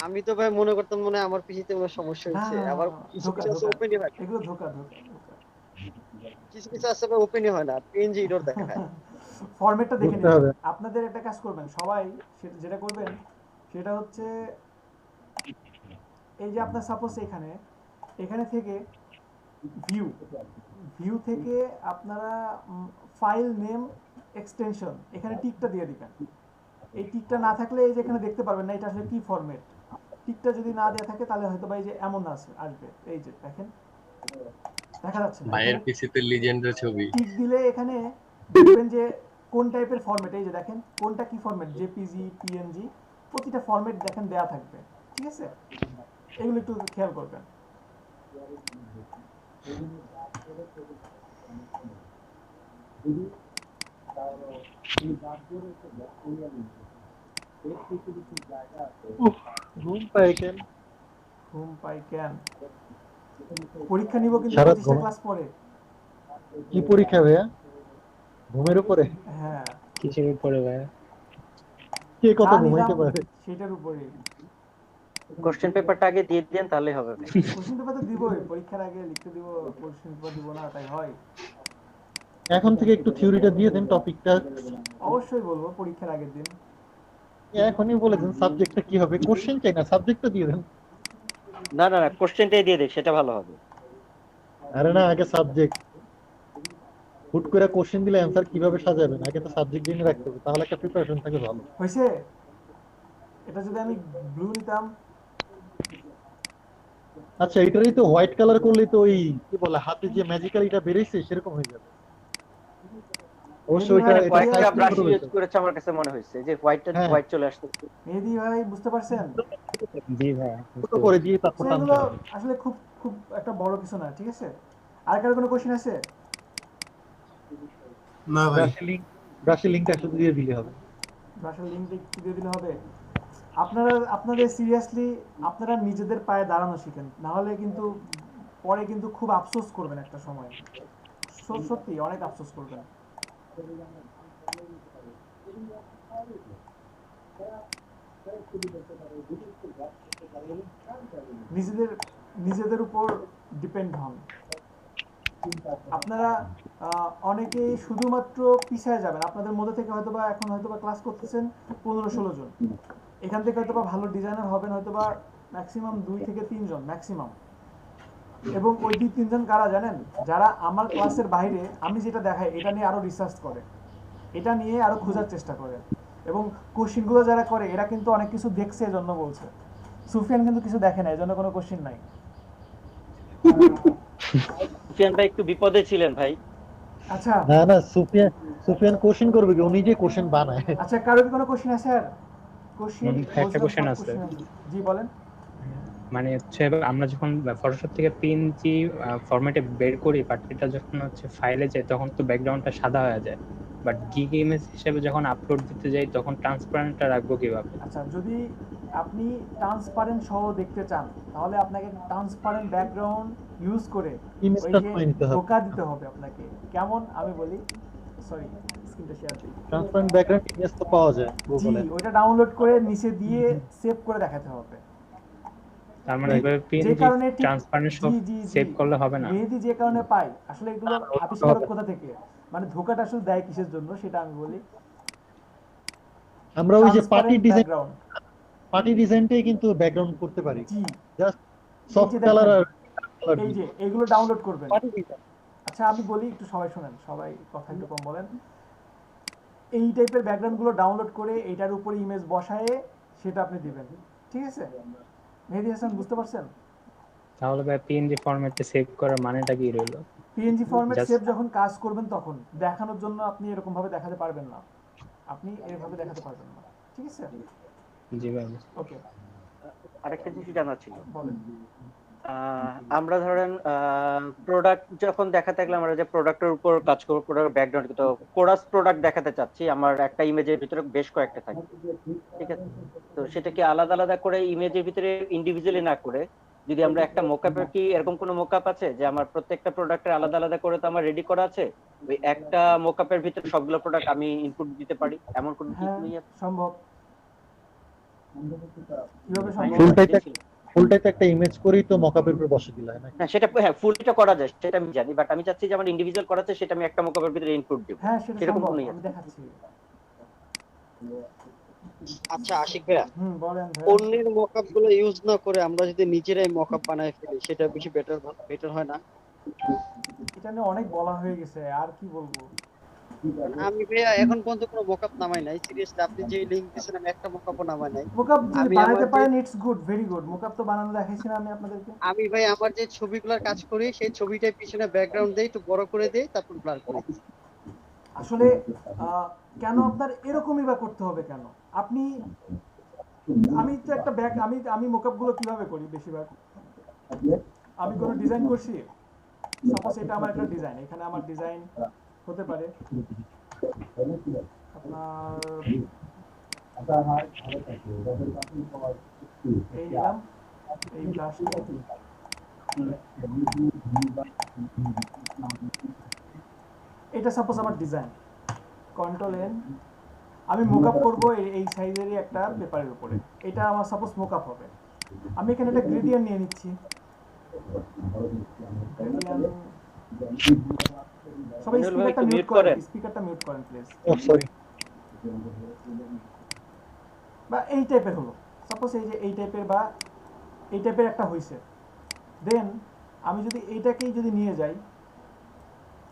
[SPEAKER 8] আমি তো ভাই মনে করতাম মনে হয় আমার পিসিতে কোনো সমস্যা
[SPEAKER 3] না,
[SPEAKER 8] হচ্ছে,
[SPEAKER 3] না, না,
[SPEAKER 8] আবার
[SPEAKER 3] না,
[SPEAKER 8] কিছু
[SPEAKER 3] ধোঁকা,
[SPEAKER 8] কিছু আছে
[SPEAKER 3] ধোঁকা।
[SPEAKER 8] ওপেনই হয়,
[SPEAKER 3] এগুলো ধোঁকা ধোঁকা ধোঁকা।
[SPEAKER 8] কিছু কিছু আছে ভাই ওপেনই হয় না, পিএনজি এরর দেখায়।
[SPEAKER 3] ফরম্যাটটা দেখে
[SPEAKER 4] বুঝতে
[SPEAKER 3] নিন।
[SPEAKER 4] হবে।
[SPEAKER 3] আপনাদের একটা কাজ করবেন সবাই, যেটা করবেন সেটা হচ্ছে এই যে আপনার সাপোজ এখানে থেকে ভিউ থেকে আপনারা ফাইল নেম এক্সটেনশন এখানে টিকটা দিয়ে দিবেন। এই টিকটা না থাকলে এই যে এখানে দেখতে পারবেন না এটা আসলে কি ফরম্যাট। টিকটা যদি না দেওয়া থাকে তাহলে হয়তো বা এই যে এমন আসবে, এই যে দেখেন দেখা যাচ্ছে না,
[SPEAKER 9] ভাইয়ের পিসিতে লিজেন্ডের ছবি।
[SPEAKER 3] টিক দিলে এখানে দেখবেন যে কোন টাইপের ফরম্যাট, এই যে দেখেন কোনটা কি ফরম্যাট, জেপিজি, পিএনজি, প্রতিটা ফরম্যাট দেখেন দেয়া থাকবে। ঠিক আছে, এগুলো একটু খেয়াল করবেন।
[SPEAKER 4] ঘুম পাই কেন?
[SPEAKER 3] ঘুম পাই কেন? পরীক্ষা নিব কিন্তু
[SPEAKER 4] সারা
[SPEAKER 3] 25টা ক্লাস পরে।
[SPEAKER 4] কি পরীক্ষা ভাইয়া? ঘুমের উপরে?
[SPEAKER 3] হ্যাঁ,
[SPEAKER 5] কিসের উপরে ভাইয়া?
[SPEAKER 4] কে কত
[SPEAKER 3] যা
[SPEAKER 4] ঘুমাইতে
[SPEAKER 3] নিলাম
[SPEAKER 4] পারে?
[SPEAKER 3] সেটার উপরে।
[SPEAKER 1] কোশ্চেন পেপারটা আগে দিয়ে দেন তাহলে হবে ভাই।
[SPEAKER 3] কোশ্চেন পেপার তো দিবই, পরীক্ষার আগে লিখতে দিব, কোশ্চেন পেপার দিব না তাই হয়?
[SPEAKER 4] এখন থেকে একটু থিওরিটা দিয়ে দেন, টপিকটা
[SPEAKER 3] অবশ্যই বলবো পরীক্ষার আগের দিন।
[SPEAKER 4] এখনই বলে দেন সাবজেক্টটা কি হবে। কোশ্চেন চাই না, সাবজেক্টটা দিয়ে দেন।
[SPEAKER 1] না না না, কোশ্চেনটাই দিয়ে দেখ, সেটা ভালো হবে।
[SPEAKER 4] আরে না, আগে সাবজেক্ট। হুট করে কোশ্চেন দিলে অ্যানসার কিভাবে সাজাবেন? আগে তো সাবজেক্ট জেনে রাখতে হবে, তাহলে একটা প্রিপারেশন থাকে ভালো।
[SPEAKER 3] হয়েছে? এটা যদি আমি ব্লু নিতাম।
[SPEAKER 4] আচ্ছা, এটারই তো হোয়াইট কালার করলেই তো ওই কি বলে হাতে যে ম্যাজিক্যাল এটা বেরিয়েছে সেরকম হয়ে যাবে। অবশ্যই ওইটা
[SPEAKER 3] ভাই,
[SPEAKER 4] এটা
[SPEAKER 3] কয়েকটা
[SPEAKER 1] কয়েকটা
[SPEAKER 4] সাজেস্ট
[SPEAKER 1] ব্রাশ
[SPEAKER 4] করবে
[SPEAKER 1] ইউজ
[SPEAKER 4] তো।
[SPEAKER 1] করেছে আমার কাছে মনে হয়েছে যে
[SPEAKER 4] হ্যাঁ,
[SPEAKER 1] হোয়াইট চলে আসছে।
[SPEAKER 3] মেহেদি ভাই বুঝতে পারছেন?
[SPEAKER 5] জি ভাইয়া।
[SPEAKER 4] ছোট করে দিয়ে তারপর
[SPEAKER 3] আচ্ছা,
[SPEAKER 4] টানতে
[SPEAKER 3] এগুলো
[SPEAKER 4] হবে।
[SPEAKER 3] আসলে খুব খুব একটা বড় কিছু না, ঠিক আছে? আর কারো কোনো কোশ্চেন আছে?
[SPEAKER 6] না ভাই।
[SPEAKER 4] ব্রাশের লিংকটা শুধু দিয়ে দিলে হবে।
[SPEAKER 3] ব্রাশের লিংক দিয়ে দিলে হবে। আপনাদের সিরিয়াসলি আপনারা নিজেদের পায়ে দাঁড়ানো শিখেন, না হলে কিন্তু পরে কিন্তু খুব আফসোস করবেন একটা সময়। সত্যি অনেক আফসোস করবেন। নিজেদের উপর ডিপেন্ড হন। আপনারা অনেকেই শুধুমাত্র পিছায় যাবেন। আপনাদের মধ্যে থেকে হয়তোবা এখন হয়তোবা ক্লাস করতেছেন 15-16 জন, এখান থেকে হয়তোবা ভালো ডিজাইনার হবেন হয়তোবা ম্যাক্সিমাম 2 থেকে 3 জন ম্যাক্সিমাম। এবং ওই 2-3 জন কারা জানেন? যারা আমার ক্লাসের বাইরে আমি যেটা দেখাই এটা নিয়ে আরো রিসার্চ করে, এটা নিয়ে আরো খোঁজার চেষ্টা করে, এবং কোশ্চিনগুলো যারা করে এরা কিন্তু অনেক কিছু দেখছে এজন্য বলছে। সুফিয়ান কিন্তু কিছু দেখে না, এজন্য কোনো কোশ্চিন নাই।
[SPEAKER 1] সুফিয়ান ভাই একটু বিপদে ছিলেন ভাই।
[SPEAKER 3] আচ্ছা
[SPEAKER 4] না না, সুফিয়ান কোশ্চেন করবে কি? ও নিজে কোশ্চেন বানায়।
[SPEAKER 3] আচ্ছা, কারো কি কোনো কোশ্চিন আছে? আর কোশ্চিন
[SPEAKER 5] একটা কোশ্চেন আছে।
[SPEAKER 3] জি বলেন।
[SPEAKER 5] মানে হচ্ছে আমরা যখন ফটোশপ থেকে পিএনজি ফরম্যাটে বের করি, বাট এটা যখন হচ্ছে ফাইলে যায় তখন তো ব্যাকগ্রাউন্ডটা সাদা হয়ে যায়, বাট গিগ ইমেজ হিসেবে যখন আপলোড দিতে যাই তখন ট্রান্সপারেন্টটা রাখবো কিভাবে?
[SPEAKER 3] আচ্ছা, যদি আপনি ট্রান্সপারেন্ট সহ দেখতে চান তাহলে আপনাকে ট্রান্সপারেন্ট ব্যাকগ্রাউন্ড ইউজ করে ওই
[SPEAKER 4] ইমেজটা
[SPEAKER 3] যে
[SPEAKER 4] নিয়ে নিতে হবে।
[SPEAKER 3] ধোকা দিতে হবে আপনাকে। কেমন আমি বলি, সরি স্ক্রিনটা শেয়ার দিই।
[SPEAKER 4] ট্রান্সপারেন্ট ব্যাকগ্রাউন্ড ইমেজ তো পাওয়া যায়
[SPEAKER 3] জি,
[SPEAKER 4] গুগলে।
[SPEAKER 3] ওইটা ডাউনলোড করে নিচে দিয়ে সেভ করে দেখাতে হবে।
[SPEAKER 5] তার মানে
[SPEAKER 3] যে
[SPEAKER 5] এভাবে
[SPEAKER 3] যে
[SPEAKER 5] পিএনজি
[SPEAKER 3] কারণে ঠিক
[SPEAKER 5] ট্রান্সপারেন্ট সব
[SPEAKER 3] জি জি জি
[SPEAKER 5] সেভ করলে হবে না।
[SPEAKER 3] মেহেদি যে কারণে পাই আসলে এগুলো
[SPEAKER 4] download করতে
[SPEAKER 3] আবিষ্কার
[SPEAKER 4] হবে।
[SPEAKER 3] কোথা থেকে, মানে ধোকাটা আসলে দেয় কিসের জন্য সেটা আমি বলি।
[SPEAKER 4] আমরা ওই যে
[SPEAKER 3] ট্রান্সপারেন্ট ব্যাকগ্রাউন্ড,
[SPEAKER 4] পার্টি ডিজাইনটাই কিন্তু ব্যাকগ্রাউন্ড করতে পারি,
[SPEAKER 3] জি
[SPEAKER 4] জাস্ট
[SPEAKER 3] এই
[SPEAKER 4] সফট
[SPEAKER 3] যে
[SPEAKER 4] কালার
[SPEAKER 3] দেখেন
[SPEAKER 4] আর কালার
[SPEAKER 3] এই
[SPEAKER 4] দিয়ে।
[SPEAKER 3] যে এগুলো ডাউনলোড করবেন।
[SPEAKER 4] পার্টি ডিজাইন
[SPEAKER 3] আচ্ছা আমি বলি একটু, সবাই শোনেন, সবাই কথা একটু কম বলেন। এই টাইপের ব্যাকগ্রাউন্ডগুলো ডাউনলোড করে এইটার উপরে ইমেজ বসায়ে সেটা আপনি দিবেন, ঠিক আছে? মেহেদি হাসান বুঝতে পারছেন?
[SPEAKER 5] তাহলে ভাই পিএনজি ফরম্যাটে সেভ করার মানেটা কি রইলো?
[SPEAKER 3] পিএনজি ফরম্যাট
[SPEAKER 5] জাস্ট
[SPEAKER 3] সেভ যখন কাজ করবেন তখন দেখানোর জন্য আপনি এরকম ভাবে দেখাতে পারবেন না, আপনি এভাবে দেখাতে পারবেন না, ঠিক আছে?
[SPEAKER 5] জি ভাই।
[SPEAKER 3] ওকে
[SPEAKER 1] আরেকটা জিনিস জানা ছিল,
[SPEAKER 3] বলেন।
[SPEAKER 1] আমরা ধরেন প্রোডাক্ট যখন দেখাতে গেলে আমরা যে প্রোডাক্টের উপর কাজ করবো, প্রোডাক্ট ব্যাকগ্রাউন্ড কিন্তু কোরাস প্রোডাক্ট দেখাতে চাচ্ছি, আমার একটা ইমেজের ভিতরে বেশ কয়েকটা থাকে, ঠিক আছে? তো সেটাকে আলাদা আলাদা করে ইমেজের ভিতরে ইন্ডিভিজুয়ালি না করে যদি আমরা একটা মোকআপের, কি এরকম কোনো মোকআপ আছে যে আমার প্রত্যেকটা প্রোডাক্টের আলাদা আলাদা করে তো আমার রেডি করা আছে, ওই একটা মোকআপের ভিতরে সবগুলো প্রোডাক্ট আমি ইনপুট দিতে পারি, এমন কোনো
[SPEAKER 3] হ্যাঁ
[SPEAKER 1] কিছু আছে?
[SPEAKER 3] সম্ভব। কিভাবে সম্ভব?
[SPEAKER 4] ফুলটাইতে একটা ইমেজ করেই তো মকআপের উপর বসে দিলা নাকি?
[SPEAKER 1] না সেটা হ্যাঁ ফুলটা করা যায়, সেটা আমি জানি, বাট আমি চাচ্ছি যে আমার ইন্ডিভিজুয়াল করা আছে সেটা আমি একটা মোকআপের ভিতরে ইনপুট দেব,
[SPEAKER 3] হ্যাঁ সেটা
[SPEAKER 1] সেরকম
[SPEAKER 3] সম্ভব,
[SPEAKER 1] কোনো
[SPEAKER 3] আমি দেখাচ্ছি।
[SPEAKER 8] আচ্ছা আশিক ভাইয়া,
[SPEAKER 3] বলেন ভাই।
[SPEAKER 8] অন্যের মকআপ গুলো ইউজ না করে আমরা যদি নিজেরাই মকআপ বানায় ফেলি সেটা বেশি বেটার হয় না?
[SPEAKER 3] এটা নিয়ে অনেক বলা হয়ে গেছে, আর কি বলবো।
[SPEAKER 8] আমি ভাইয়া এখন পর্যন্ত কোনো মকআপ নামাই নাই, সিরিয়াসলি আপনি যে লিংক দিয়েছেন আমি একটা মকআপও নামাই নাই।
[SPEAKER 3] মোকআপ যদি
[SPEAKER 8] আমি
[SPEAKER 3] বানাতে
[SPEAKER 8] আমার
[SPEAKER 3] পারেন it's good, very good. Mockup তো বানানো দেখাইছি না আমি আপনাদেরকে।
[SPEAKER 8] আমি ভাই আমার যে ছবিগুলোর কাজ করি সেই ছবিটার পিছনে ব্যাকগ্রাউন্ড দেই, একটু বড় করে দেই, তারপর ব্লার করে দিই।
[SPEAKER 3] আসলে কেন আপনার এরকমই বা করতে হবে কেন? আপনি, আমি তো একটা ব্যাক, আমি মোকআপ গুলো কিভাবে করি বেশিরভাগ, আমি কোনো ডিজাইন করছি, সাপোজ এটা আমার একটা ডিজাইন, এখানে আমার ডিজাইন হতে পারে আপনার এই নিলাম, এই ব্লাশটা, এটা সাপোজ আমার ডিজাইন, কন্ট্রোল এন, আমি মোকআপ করব এই সাইজেরই একটা পেপারের উপরে, এটা আমার সাপোজ মোকআপ হবে। আমি এখানে একটা গ্রেডিয়েন্ট নিয়ে নিচ্ছি, সবাই স্পিকারটা মিউট করেন, স্পিকারটা মিউট করেন প্লিজ।
[SPEAKER 4] ও সরি।
[SPEAKER 3] বা এই টাইপের হলো, সাপোজ এই যে এই টাইপের বা এই টাইপের একটা হইছে, দেন আমি যদি এইটাকেই যদি নিয়ে যাই,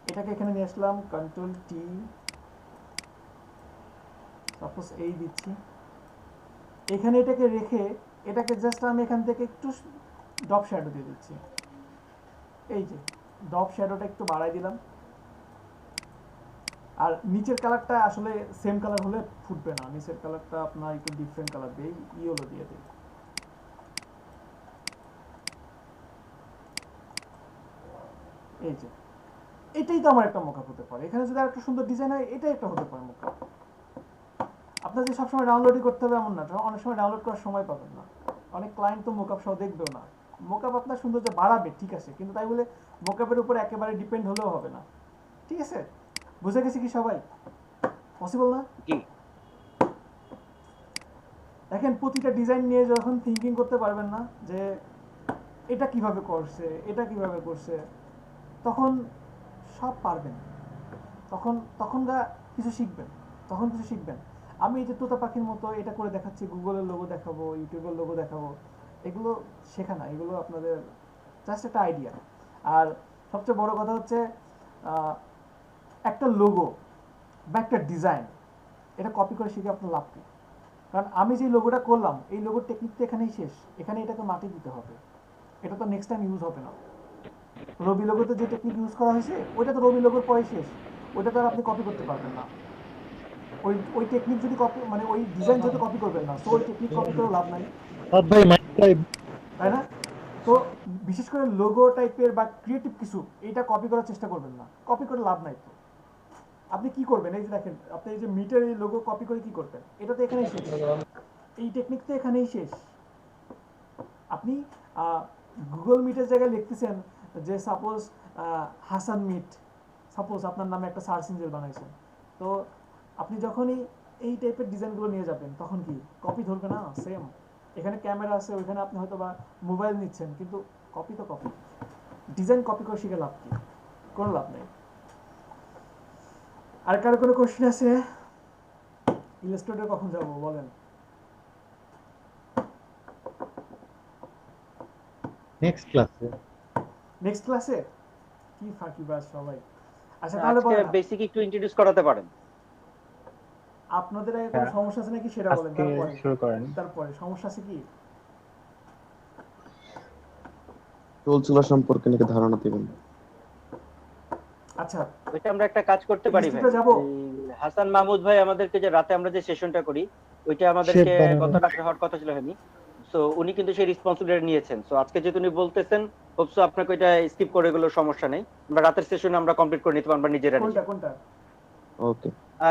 [SPEAKER 3] এটাকে এখানে নিয়ে আসলাম, কন্ট্রোল টি, সাপোজ এই দিচ্ছি, এখানে এটাকে রেখে এটাকে জাস্ট আমি এখান থেকে একটু ডপ শ্যাডো দিয়ে দিচ্ছি, এই যে ডপ শ্যাডোটা একটু বাড়াই দিলাম। আর নিচের কালারটা আসলে সেম কালার হলে ফুটবে না, নিচের কালারটা আপনার একটু ডিফারেন্ট কালার দেই, ইয়েলো দিয়ে দিই। এই যে এটাই তো আমার একটা মোকআপ হতে পারে, এখানে যদি আরেকটা সুন্দর ডিজাইন হয় এটাই একটা হতে পারে মোকআপ। আপনার যে সবসময় ডাউনলোডই করতে হবে এমন না, অনেক সময় ডাউনলোড করার সময় পাবেন না, অনেক ক্লায়েন্ট তো মোকআপ সহ দেখবেও না। মোকআপ আপনার সৌন্দর্য বাড়াবে ঠিক আছে, কিন্তু তাই বলে মোকআপের উপর একেবারে ডিপেন্ড হলেও হবে না, ঠিক আছে? বুঝে গেছি কি সবাই? পসিবল না? দেখেন প্রতিটা ডিজাইন নিয়ে যখন থিঙ্কিং করতে পারবেন না যে এটা কিভাবে করছে, এটা কিভাবে করছে, তখন সব পারবেন, তখন কিছু শিখবেন। আমি এই যে তোতা পাখির মতো এটা করে দেখাচ্ছি, গুগলের লোগো দেখাবো, ইউটিউবের লোগো দেখাবো, এগুলো শেখা না, এগুলো আপনাদের জাস্ট একটা আইডিয়া। আর সবচেয়ে বড় কথা হচ্ছে একটা লোগো বা একটা ডিজাইন এটা কপি করে শিখে আপনার লাভ কি? কারণ আমি যে লোগোটা করলাম এই লোগোর টেকনিক তো এখানেই শেষ, এখানে এটাকে মাটি দিতে হবে, এটা তো নেক্সট টাইম ইউজ হবে না। রবি লোগোতে যে টেকনিক ইউজ করা হয়েছে ওইটা তো রবি লোগোর পরে শেষ, ওইটা তো আর আপনি কপি করতে পারবেন না। ওই টেকনিক যদি কপি, মানে ওই ডিজাইন যদি কপি করবেন না, সো ওই টেকনিক কপি করে লাভ নাই, তাই না? তো বিশেষ করে লোগো টাইপের বা ক্রিয়েটিভ কিছু এইটা কপি করার চেষ্টা করবেন না, কপি করে লাভ নাই। তো আপনি কি করবেন, এই যে দেখেন আপনি এই যে মিটার এই লোগো কপি করে কি করবেন, এটা তো এখানেই শেষ, এই টেকনিক তো এখানেই শেষ। আপনি গুগল মিটের জায়গায় লিখতেছেন যে সাপোজ হাসান মিট, সাপোজ আপনার নামে একটা সার্চ ইঞ্জিন বানাইছেন, তো আপনি যখনই এই টাইপের ডিজাইনগুলো নিয়ে যাবেন তখন কি কপি ধরবে না? সেম এখানে ক্যামেরা আছে, ওইখানে আপনি হয়তো বা মোবাইল নিচ্ছেন, কিন্তু কপি তো কপি। ডিজাইন কপি করে শিখে লাভ কি? কোনো লাভ নেই। আর কারো কোনো কোশ্চেন আছে? ইলাস্ট্রেটর কখন যাব বলেন?
[SPEAKER 4] নেক্সট ক্লাসে।
[SPEAKER 3] নেক্সট ক্লাসে? কি ফাঁকিবাজ সবাই। আচ্ছা তাহলে
[SPEAKER 1] আজকে
[SPEAKER 3] বলেন,
[SPEAKER 1] বেসিক একটু ইন্ট্রোডিউস করাতে পারেন।
[SPEAKER 3] আপনাদের আগে কোনো
[SPEAKER 5] হ্যাঁ।
[SPEAKER 3] সমস্যা আছে নাকি সেটা বলেন,
[SPEAKER 5] আজকে
[SPEAKER 3] তারপরে
[SPEAKER 5] শুরু করেন।
[SPEAKER 3] তারপরে সমস্যা আছে কি?
[SPEAKER 6] টোল চুলা সম্পর্কে নাকি ধারণা দিবেন।
[SPEAKER 3] আচ্ছা
[SPEAKER 1] ওইটা আমরা একটা কাজ করতে পারি ভাই।
[SPEAKER 3] ইনস্টিটিউটে যাবো?
[SPEAKER 1] এই হাসান মাহমুদ ভাই আমাদেরকে যে রাতে আমরা যে সেশনটা করি, ওইটা আমাদেরকে
[SPEAKER 4] Shape বানানো।
[SPEAKER 1] গত রাতে হওয়ার কথা ছিল হয়নি। সো উনি কিন্তু সেই রেসপন্সিবিলিটি নিয়েছেন। সো আজকে যেহেতু উনি বলতেছেন, হোপসো আপনাকে ওইটা স্কিপ করে গেলেও সমস্যা নেই। আমরা রাতের সেশনে আমরা কমপ্লিট করে নিতে পারবো আমরা নিজেরা
[SPEAKER 3] কোনটা
[SPEAKER 1] নিজে।
[SPEAKER 3] কোনটা?
[SPEAKER 6] ওকে,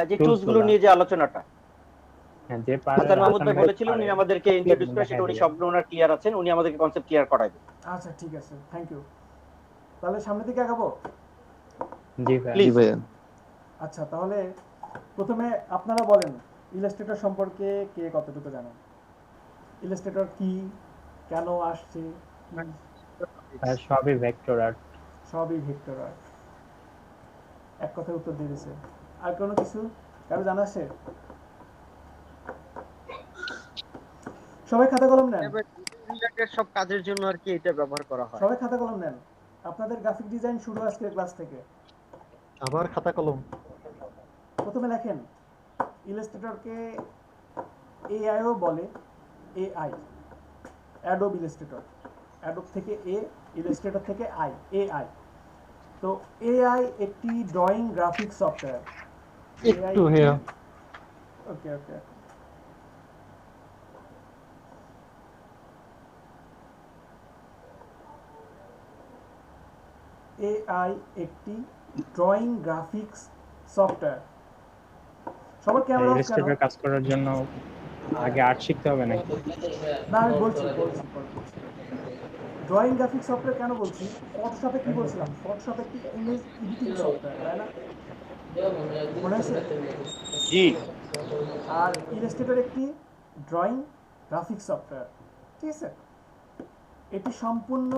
[SPEAKER 1] যে
[SPEAKER 5] Tools
[SPEAKER 1] টুলস গুলো
[SPEAKER 5] গুলা।
[SPEAKER 1] নিয়ে যে আলোচনাটা
[SPEAKER 5] হ্যাঁ, যে পারে
[SPEAKER 1] হাসান মাহমুদ ভাই
[SPEAKER 5] ভাই
[SPEAKER 1] বলেছিলেন,
[SPEAKER 5] পারে।
[SPEAKER 1] উনি আমাদেরকে ইন্ট্রোডিউস করে, সেটা উনি সবগুলো ওনার ক্লিয়ার আছেন, উনি আমাদেরকে কনসেপ্ট ক্লিয়ার করাবেন।
[SPEAKER 3] আচ্ছা ঠিক আছে, থ্যাংক ইউ। তাহলে সামনের দিকে আগাবো।
[SPEAKER 5] জি ভাই।
[SPEAKER 6] জি ভাইয়া।
[SPEAKER 3] আচ্ছা তাহলে প্রথমে আপনারা বলেন ইলাস্ট্রেটর সম্পর্কে কে কতটুকু জানেন? ইলাস্ট্রেটর কি, কেন আসছে,
[SPEAKER 5] আর সবই ভেক্টর আর্ট।
[SPEAKER 3] সবই ভেক্টর আর্ট। এক কথায় উত্তর দিয়ে দিছে। আর কোনো কিছু কারো জানা আছে? সবাই খাতা কলম নেন,
[SPEAKER 8] রিলেটেড সব কাজের জন্য আর কি এটা ব্যবহার করা হয়।
[SPEAKER 3] সবাই খাতা কলম নেন। আপনাদের গ্রাফিক ডিজাইন শুরু আজকের ক্লাস থেকে।
[SPEAKER 4] আবার খাতা কলম।
[SPEAKER 3] প্রথমে লেখেন ইলাস্ট্রেটরকে এআইও বলে, এআই, অ্যাডোব ইলাস্ট্রেটর। অ্যাডোব থেকে এ, ইলাস্ট্রেটর থেকে আই, এআই। তো এআই একটি ড্রয়িং গ্রাফিক সফটওয়্যার।
[SPEAKER 4] একটু হেয়া।
[SPEAKER 3] ওকে ওকে। এআই একটি ড্রয়িং গ্রাফিক্স সফটওয়্যার। সবার ক্যামেরা অফ কেন?
[SPEAKER 5] ইলাস্ট্রেটর কাজ করার জন্য আগে আর্ট শিখতে হবে নাকি?
[SPEAKER 3] না আমি বলছি ড্রয়িং গ্রাফিক্স সফটওয়্যার কেন বলছি? ফটোশপে কি বলছিলাম? ফটোশপ একটি ইমেজ এডিটিং সফটওয়্যার, তাই না? মনে আছে?
[SPEAKER 1] জি।
[SPEAKER 3] আর ইলাস্ট্রেটর একটি ড্রয়িং গ্রাফিক্স সফটওয়্যার, ঠিক আছে? এটি সম্পূর্ণ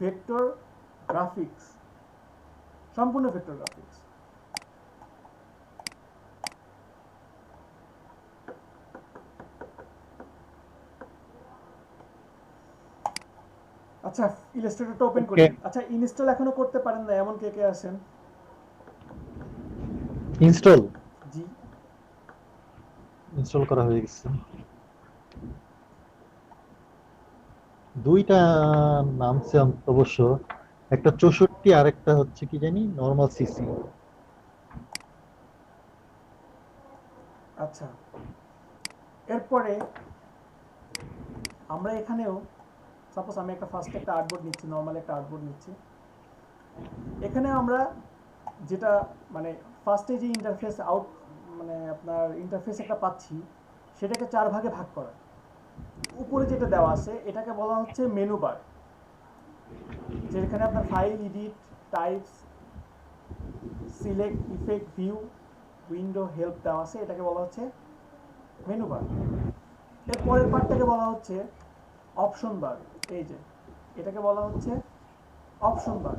[SPEAKER 3] ভেক্টর গ্রাফিক্স, সম্পূর্ণ ভেক্টর গ্রাফিক্স। আচ্ছা ইলাস্ট্রেটরটা ওপেন করি।
[SPEAKER 4] Okay.
[SPEAKER 3] আচ্ছা ইনস্টল এখনো করতে পারেন না এমন কে কে আছেন?
[SPEAKER 4] ইনস্টল
[SPEAKER 3] জি।
[SPEAKER 4] ইনস্টল করা হয়ে গেছে। দুইটা নামছে অবশ্য, একটা 64 আর একটা হচ্ছে কি জানি নরমাল সিসি।
[SPEAKER 3] আচ্ছা এরপরে আমরা এখানেও সাপোজ আমি একটা ফার্স্ট একটা আর্টবোর্ড নিচ্ছি, নর্মাল একটা আর্টবোর্ড নিচ্ছি। এখানে আমরা যেটা মানে ফার্স্টে যে ইন্টারফেস আউট মানে আপনার ইন্টারফেস একটা পাচ্ছি, সেটাকে 4 ভাগে ভাগ করা। উপরে যেটা দেওয়া আছে এটাকে বলা হচ্ছে মেনু বার, যেখানে আপনার file, edit, types, select, effect, view, window, help দেওয়া আছে, এটাকে বলা হচ্ছে মেনু বার। এর পরের পার্টটাকে বলা হচ্ছে অপশন বার, এই যে এটাকে বলা হচ্ছে অপশন বার।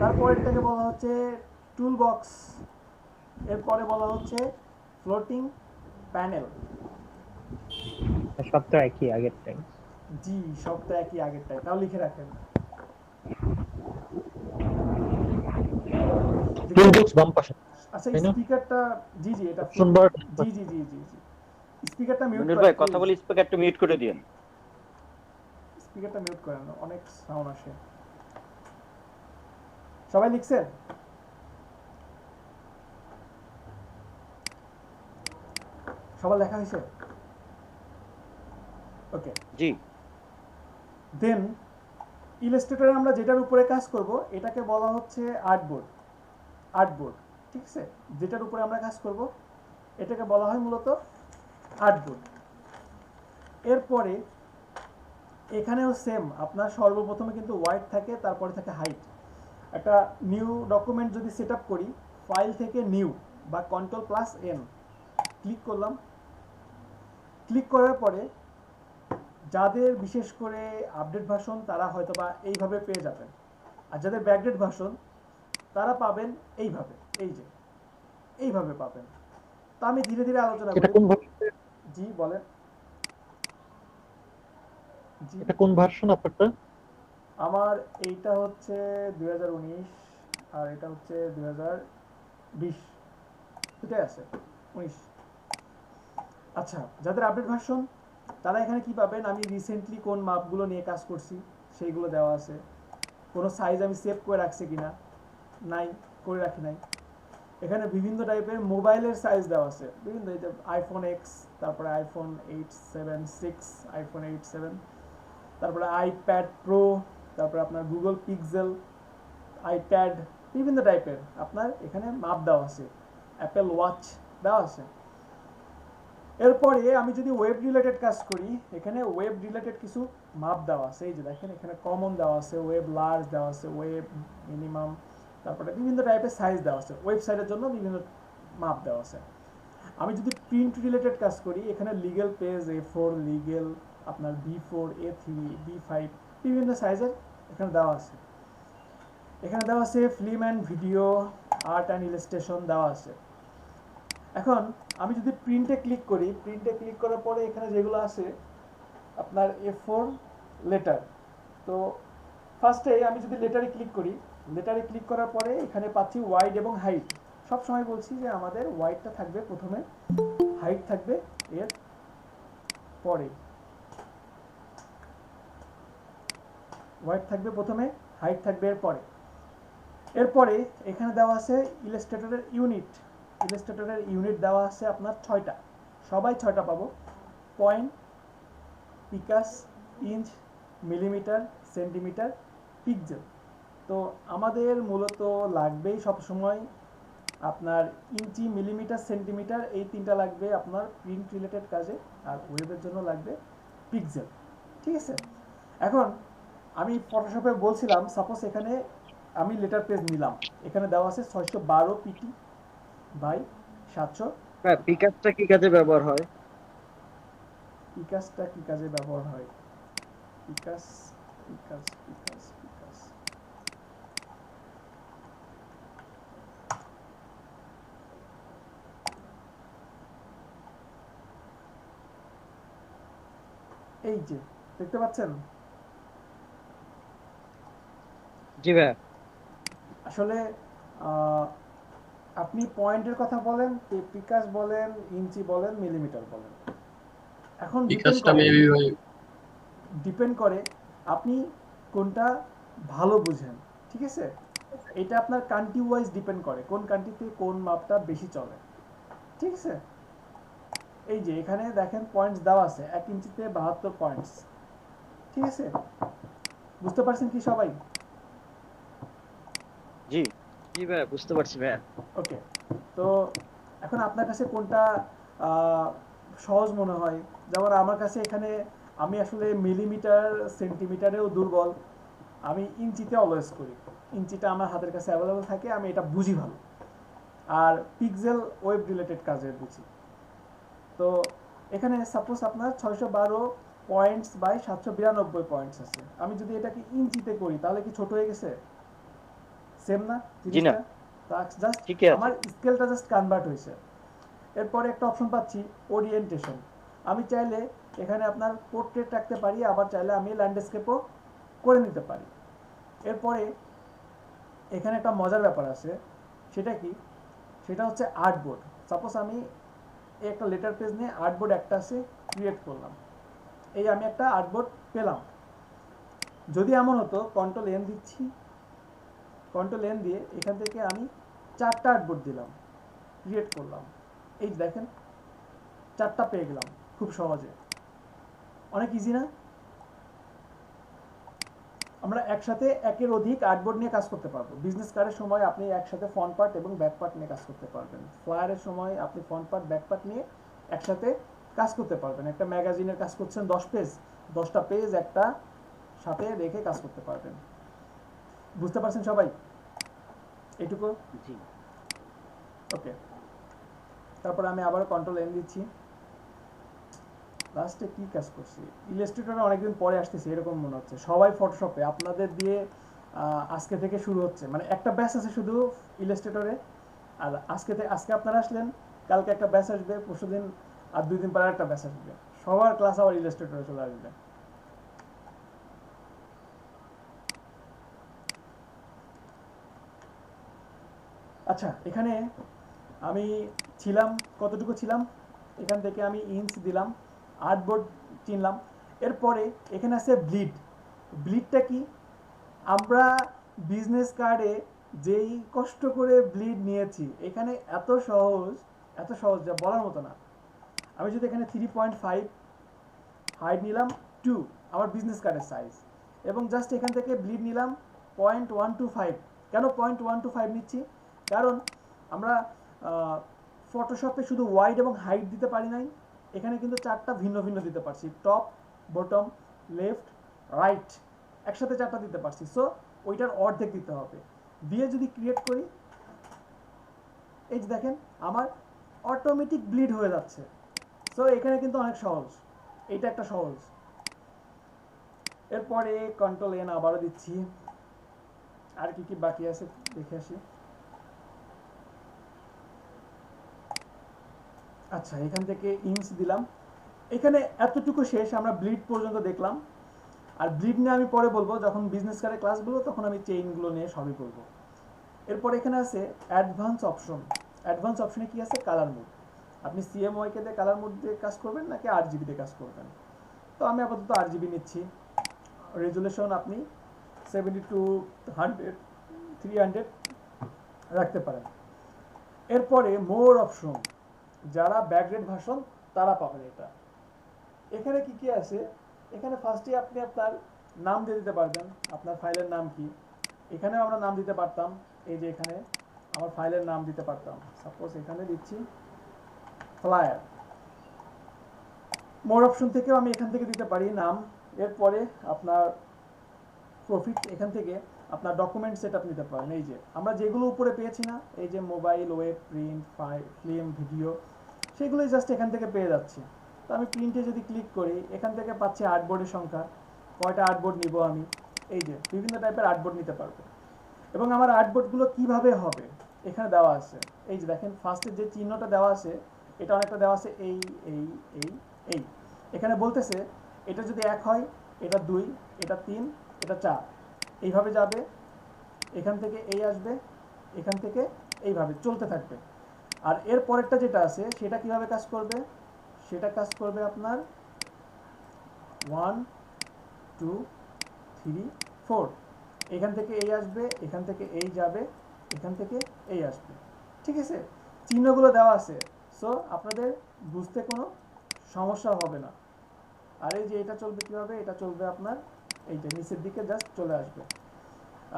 [SPEAKER 3] তারপরেরটাকে বলা হচ্ছে টুল বক্স, এরপরে বলা হচ্ছে ফ্লোটিং প্যানেল।
[SPEAKER 5] সব তো একই আগেরটাই।
[SPEAKER 3] জি সব তো একই আগেরটাই, তাও লিখে রাখেন।
[SPEAKER 4] টুলবক্স বাম পাশে।
[SPEAKER 3] আচ্ছা
[SPEAKER 4] তাই না?
[SPEAKER 3] স্পিকারটা, জি জি এটা
[SPEAKER 4] অপশন বার।
[SPEAKER 3] জি জি জি জি জি স্পিকারটা মিউট
[SPEAKER 1] মনির
[SPEAKER 3] করেন
[SPEAKER 1] ভাই কথা বলি, স্পিকারটা মিউট করে দিন।
[SPEAKER 3] স্পিকারটা মিউট করেন, অনেক সাউন্ড আসে। সবাই লিখছেন? সবার লেখা হয়েছে? ওকে
[SPEAKER 1] জি।
[SPEAKER 3] দেন ইলাস্ট্রেটরে আমরা যেটার উপরে কাজ করব এটাকে বলা হচ্ছে আর্টবোর্ড। আর্টবোর্ড, ঠিক আছে? যেটার উপরে আমরা কাজ করব এটাকে বলা হয় মূলত আর্টবোর্ড। এরপরে এখানেও সেম, আপনার সর্বপ্রথমে কিন্তু ওয়াইড থাকে, তারপরে থাকে হাইট। একটা নিউ ডকুমেন্ট যদি সেট আপ করি, ফাইল থেকে নিউ বা কন্ট্রোল প্লাস এন ক্লিক করলাম, ক্লিক করার পরে যাদের বিশেষ করে আপডেট ভার্সন তারা হয়তোবা এইভাবে পেয়ে যাবেন, আর যাদের ব্যাকডেট ভার্সন তারা পাবেন এইভাবে, এই যে এইভাবে পাবেন। তো আমি ধীরে ধীরে আলোচনা
[SPEAKER 4] এটা
[SPEAKER 3] করি।
[SPEAKER 4] কোন
[SPEAKER 3] জি বলেন। জি
[SPEAKER 4] এটা কোন ভার্সন আপনারটা?
[SPEAKER 3] আমার এইটা হচ্ছে 2019 আর এটা হচ্ছে 2020, দুটাই আছে 19। আচ্ছা, যাদের আপডেট ভার্সন তারা এখানে কি পাবেন, আমি রিসেন্টলি কোন মাপগুলো নিয়ে কাজ করছি সেইগুলো দেওয়া আছে, কোনো সাইজ আমি সেভ করে রাখছি কিনা, নাই, করে রাখি নাই। এখানে বিভিন্ন টাইপের মোবাইলের সাইজ দেওয়া আছে, বিভিন্ন এই যে আইফোন এক্স, তারপরে আইফোন 8 7 6, আইফোন 8 7, তারপরে আইপ্যাড প্রো, তারপরে আপনার গুগল পিক্সেল, আইপ্যাড, বিভিন্ন টাইপের আপনার এখানে মাপ দেওয়া আছে, অ্যাপেল ওয়াচ দেওয়া আছে। এরপরে আমি যদি ওয়েব রিলেটেড কাজ করি, এখানে ওয়েব রিলেটেড কিছু মাপ দেওয়া আছে, এই যে দেখেন এখানে কমন দেওয়া আছে, ওয়েব লার্জ দেওয়া আছে, ওয়েব মিনিমাম, তারপরে বিভিন্ন টাইপের সাইজ দেওয়া আছে, ওয়েবসাইটের জন্য বিভিন্ন মাপ দেওয়া আছে। আমি যদি প্রিন্ট রিলেটেড কাজ করি, এখানে লিগেল পেজ A4, লিগেল আপনার B4, A3, B5, বিভিন্ন সাইজের এখানে দেওয়া আছে। এখানে দেওয়া আছে film and video, art and illustration দেওয়া আছে। এখন আমি যদি প্রিন্টে ক্লিক করি, প্রিন্টে ক্লিক করার পরে এখানে যেগুলো আছে আপনার A4 লেটার, তো ফার্স্টে আমি যদি লেটারে ক্লিক করি, লেটারে ক্লিক করার পরে এখানে পাচ্ছি ওয়াইড এবং হাইট। সব সময় বলছি যে আমাদের ওয়াইডটা থাকবে প্রথমে, হাইট থাকবে এর পরে, ওয়াইড থাকবে প্রথমে, হাইট থাকবে এর পরে। এরপরে এখানে দেওয়া আছে ইলাস্ট্রেটরের ইউনিট, ইলাস্ট্রেটরের ইউনিট দেওয়া আছে আপনার 6টা, সবাই 6টা পাবো, point, picas, inch, millimetre, centimetre, pixel. তো আমাদের মূলত লাগবেই সবসময় আপনার ইঞ্চি, মিলিমিটার, সেন্টিমিটার, এই তিনটা লাগবে আপনার প্রিন্ট রিলেটেড কাজে, আর ওয়েবের জন্য লাগবে পিক্সেল। ঠিক আছে, এখন আমি ফটোশপে বলছিলাম, সাপোজ এখানে আমি লেটার পেজ নিলাম, এখানে দেওয়া আছে 612 পিটি বাই 700।
[SPEAKER 8] হ্যাঁ, পিকআপটা কি কাজে ব্যবহার হয়?
[SPEAKER 3] পিকাসটা কি কাজে ব্যবহার হয়? পিকাস পিকাস পিকাস পিকাস এই যে দেখতে পাচ্ছেন,
[SPEAKER 8] জি ভাই।
[SPEAKER 3] আসলে আপনি পয়েন্টের কথা বলেন, পিকাস বলেন, ইঞ্চি বলেন, মিলিমিটার বলেন, এখন ডিপেন্ড করে আপনি কোনটা ভালো বুঝেন। ঠিক আছে, এটা আপনার কান্ট্রি ওয়াইজ ডিপেন্ড করে, কোন কান্ট্রিতে কোন মাপটা বেশি চলে। ঠিক আছে, এই যে এখানে দেখেন পয়েন্টস দেওয়া আছে, 1 ইঞ্চিতে 72 পয়েন্টস। ঠিক আছে, বুঝতে পারছেন কি সবাই?
[SPEAKER 1] জি
[SPEAKER 8] জি ভাই, বুঝতে পারছি ভাই।
[SPEAKER 3] ওকে, তো এখন আপনার কাছে কোনটা সহজ মনে হয়? যেমন আমার কাছে এখানে আমি আসলে মিলিমিটার সেন্টিমিটারেও দুর্বল, আমি ইঞ্চিতে অলওয়েজ করি, ইঞ্চিটা আমার হাতের কাছে অ্যাভেলেবল থাকে, আমি এটা বুঝি ভালো, আর পিক্সেল ওয়েব রিলেটেড কাজের বুঝি। তো এখানে সাপোজ আপনার 612 পয়েন্টস বাই 792 পয়েন্টস আছে, আমি যদি এটাকে ইঞ্চিতে করি তাহলে কি ছোট হয়ে গেছে? সেম না
[SPEAKER 1] জি না,
[SPEAKER 3] জিনিসটা? জাস্ট
[SPEAKER 1] ঠিকই আছে।
[SPEAKER 3] আমার স্কেলটা জাস্ট কনভার্ট হয়েছে। এরপরে একটা অপশন পাচ্ছি ওরিয়েন্টেশন, আমি চাইলে এখানে আপনার পোর্ট্রেট রাখতে পারি, আবার চাইলে আমি ল্যান্ডস্কেপও করে নিতে পারি। এরপরে এখানে একটা মজার ব্যাপার আছে, সেটা কি? সেটা হচ্ছে আর্টবোর্ড। সাপোজ আমি একটা লেটার পেজ নিয়ে আর্টবোর্ড একটা আছে ক্রিয়েট করলাম, এই আমি একটা আর্টবোর্ড পেলাম। যদি এমন হতো কন্ট্রোল এন দিচ্ছি, কন্ট্রোল এন দিয়ে এখান থেকে আমি 4টা আর্টবোর্ড দিলাম, ক্রিয়েট করলাম, এই দেখেন 4টা পেয়ে গেলাম খুব সহজে। অনেক ইজি না? আমরা একসাথে একের অধিক আর্টবোর্ড নিয়ে কাজ করতে পারবো। বিজনেস কার্ডের সময় আপনি একসাথে ফ্রন্ট পার্ট এবং ব্যাক পার্ট নিয়ে কাজ করতে পারবেন, ফ্লায়ারের সময় আপনি ফ্রন্ট পার্ট ব্যাক পার্ট নিয়ে একসাথে কাজ করতে পারবেন। একটা ম্যাগাজিনের কাজ করছেন 10 পেজ, 10টা পেজ একটা সাথে রেখে কাজ করতে পারবেন। বুঝতে পারছেন সবাই এইটুকু?
[SPEAKER 1] জি
[SPEAKER 3] ওকে, তারপর আমি আবার কন্ট্রোল এন দিচ্ছি, লাস্টে কি কাজ করছি, ইলাস্ট্রেটরে অনেকদিন পরে আসতেছি এরকম মনে হচ্ছে। সবাই ফটোশপে আপনাদের দিয়ে আজকে থেকে শুরু হচ্ছে, মানে একটা ব্যাচ আছে শুধু ইলাস্ট্রেটরে। আর আজকে আপনারা আসলেন, কালকে একটা ব্যাচ আসবে, পরশুদিন আর 2 দিন পরে একটা ব্যাচ আসবে। সবার ক্লাস আবার ইলাস্ট্রেটরে চলে আসবে। আচ্ছা, এখানে আমি ছিলাম, কতটুকু ছিলাম, এখান থেকে আমি ইঞ্চ দিলাম, আর্টবোর্ড চিনলাম। এরপরে এখানে আছে ব্লিড। ব্লিডটা কি? আমরা বিজনেস কার্ডে যেই কষ্ট করে ব্লিড নিয়েছি, এখানে এত সহজ যা বলার মতো না। আমি যদি এখানে 3.5 হাইট নিলাম 2 আমার বিজনেস কার্ডের সাইজ, এবং জাস্ট এখান থেকে ব্লিড নিলাম 0.125। কেন 0.125 নিচ্ছি? কারণ আমরা ফটোশপে শুধু ওয়াইড এবং হাইট দিতে পারি নাই, এখানে কিন্তু 4টা ভিন্ন ভিন্ন দিতে পারছি, টপ, বটম, লেফট, রাইট, একসাথে 4টা দিতে পারছি। সো ওইটার অর্ধেক দিতে হবে। দিয়ে যদি ক্রিয়েট করি, এই যে দেখেন আমার অটোমেটিক ব্লিড হয়ে যাচ্ছে। সো এখানে কিন্তু অনেক সহজ, এইটা একটা সহজ। এরপরে কন্ট্রোল এন আবারও দিচ্ছি। আর কি কি বাকি আছে দেখে আসি। আচ্ছা, এখান থেকে ইঞ্চ দিলাম। এখানে এতটুকু শেষ, আমরা ব্লিড পর্যন্ত দেখলাম। আর ব্লিড নিয়ে আমি পরে বলবো, যখন বিজনেস কার্ডের ক্লাসগুলো তখন আমি চেইনগুলো নিয়ে সবই বলবো। এরপর এখানে আছে অ্যাডভান্স অপশন। অ্যাডভান্স অপশনে কি আছে? Colour mode. আপনি সিএমওয়াইকে দিয়ে কালার মোড দিয়ে কাজ করবেন নাকি আরজিবি দিয়ে কাজ করবেন? তো আমি আপাতত আরজিবি নিচ্ছি। রেজুলেশন আপনি 7200 300 রাখতে পারেন। এরপরে মোর অপশন, যারা ব্যাকগ্রেড ভার্সন তারা পাবেন এটা। এখানে কি কি আছে? এখানে ফার্স্টে আপনি আপনার নাম দিয়ে দিতে পারবেন, আপনার ফাইলের নাম কি। এখানেও আমরা নাম দিতে পারতাম, এই যে এখানে আমার ফাইলের নাম দিতে পারতাম। সাপোজ এখানে দিচ্ছি ফ্লায়ার। মোর অপশন থেকেও আমি এখান থেকে দিতে পারি নাম। এরপরে আপনার প্রফিট, এখান থেকে আপনার ডকুমেন্ট সেট আপ নিতে পারেন। এই যে আমরা যেগুলো উপরে পেয়েছি না, এই যে mobile, web, print, film, video, সেগুলোই জাস্ট এখান থেকে পেয়ে যাচ্ছি। তো আমি প্রিন্টে যদি ক্লিক করি, এখান থেকে পাচ্ছি আর্টবোর্ডের সংখ্যা, কয়টা আর্টবোর্ড নিব আমি। এই যে বিভিন্ন টাইপের আর্টবোর্ড নিতে পারবো। এবং আমার আর্টবোর্ডগুলো কিভাবে হবে এখানে দেওয়া আছে। এই যে দেখেন ফার্স্টে যে চিহ্নটা দেওয়া আছে, এটা অনেকটা দেওয়া আছে এই এই এই এই। এখানে বলতেছে এটা যদি 1 হয়, এটা 2, এটা 3, এটা 4, এইভাবে যাবে। এখান থেকে এই আসবে, এখান থেকে এইভাবে চলতে থাকবে। আর এর পরেরটা যেটা আছে সেটা কিভাবে কাজ করবে? সেটা কাজ করবে আপনার 1 2 3 4, এখান থেকে এই আসবে, এখান থেকে এই যাবে, এখান থেকে এই আসবে। ঠিক আছে, চিহ্নগুলো দেওয়া আছে। সো আপনাদের বুঝতে কোনো সমস্যা হবে না। আর এই যে এটা চলবে কিভাবে? এটা চলবে আপনার এই যে নিচের দিকে জাস্ট চলে আসবে,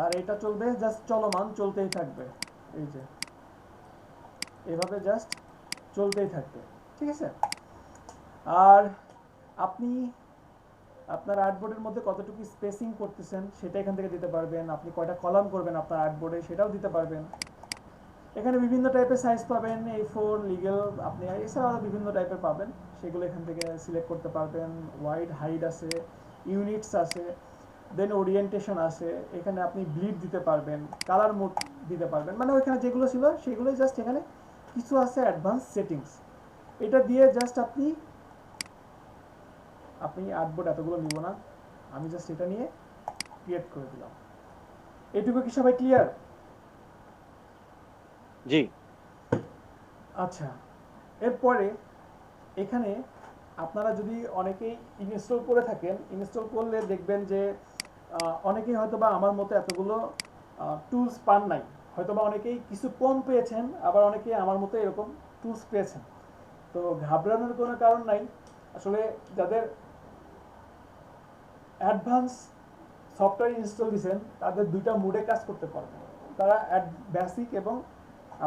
[SPEAKER 3] আর এটা চলবে জাস্ট চলমান, চলতেই থাকবে। এই যে এভাবে জাস্ট চলতেই থাকবে। ঠিক আছে। আর আপনি আপনার আর্টবোর্ডের মধ্যে কতটুকু স্পেসিং করতেছেন সেটা এখান থেকে দিতে পারবেন। আপনি কয়টা কলাম করবেন আপনার আর্টবোর্ডে সেটাও দিতে পারবেন। এখানে বিভিন্ন টাইপের সাইজ পাবেন, A4, লিগ্যাল, আপনি এছাড়াও বিভিন্ন টাইপের পাবেন, সেগুলো এখান থেকে সিলেক্ট করতে পারবেন। ওয়াইড, হাইট আছে, ইউনিটস আছে, দেন ওরিয়েন্টেশন আছে। এখানে আপনি ব্লিড দিতে পারবেন, কালার মোড দিতে পারবেন। মানে ওইখানে যেগুলো ছিল সেগুলোই জাস্ট এখানে কিছু আছে অ্যাডভান্স সেটিংস। এটা দিয়ে জাস্ট আপনি আর্টবোর্ড এতগুলো নিব না, আমি জাস্ট এটা নিয়ে ক্রিয়েট করে দিলাম। এটুকু কি সবাই ক্লিয়ার?
[SPEAKER 1] জি।
[SPEAKER 3] আচ্ছা, এরপরে এখানে আপনারা যদি অনেকেই ইনস্টল করে থাকেন, ইনস্টল করলে দেখবেন যে অনেকেই হয়তোবা আমার মতো এতগুলো টুলস পান নাই। হয়তোবা অনেকেই কিছু কম পেয়েছেন, আবার অনেকেই আমার মতো এরকম টুলস পেয়েছেন। তো ঘাবড়ানোর কোনো কারণ নাই। আসলে যাদের অ্যাডভান্স সফটওয়্যার ইনস্টল দিয়েছেন তাদের 2টা মোডে কাজ করতে পারবেন। তারা বেসিক এবং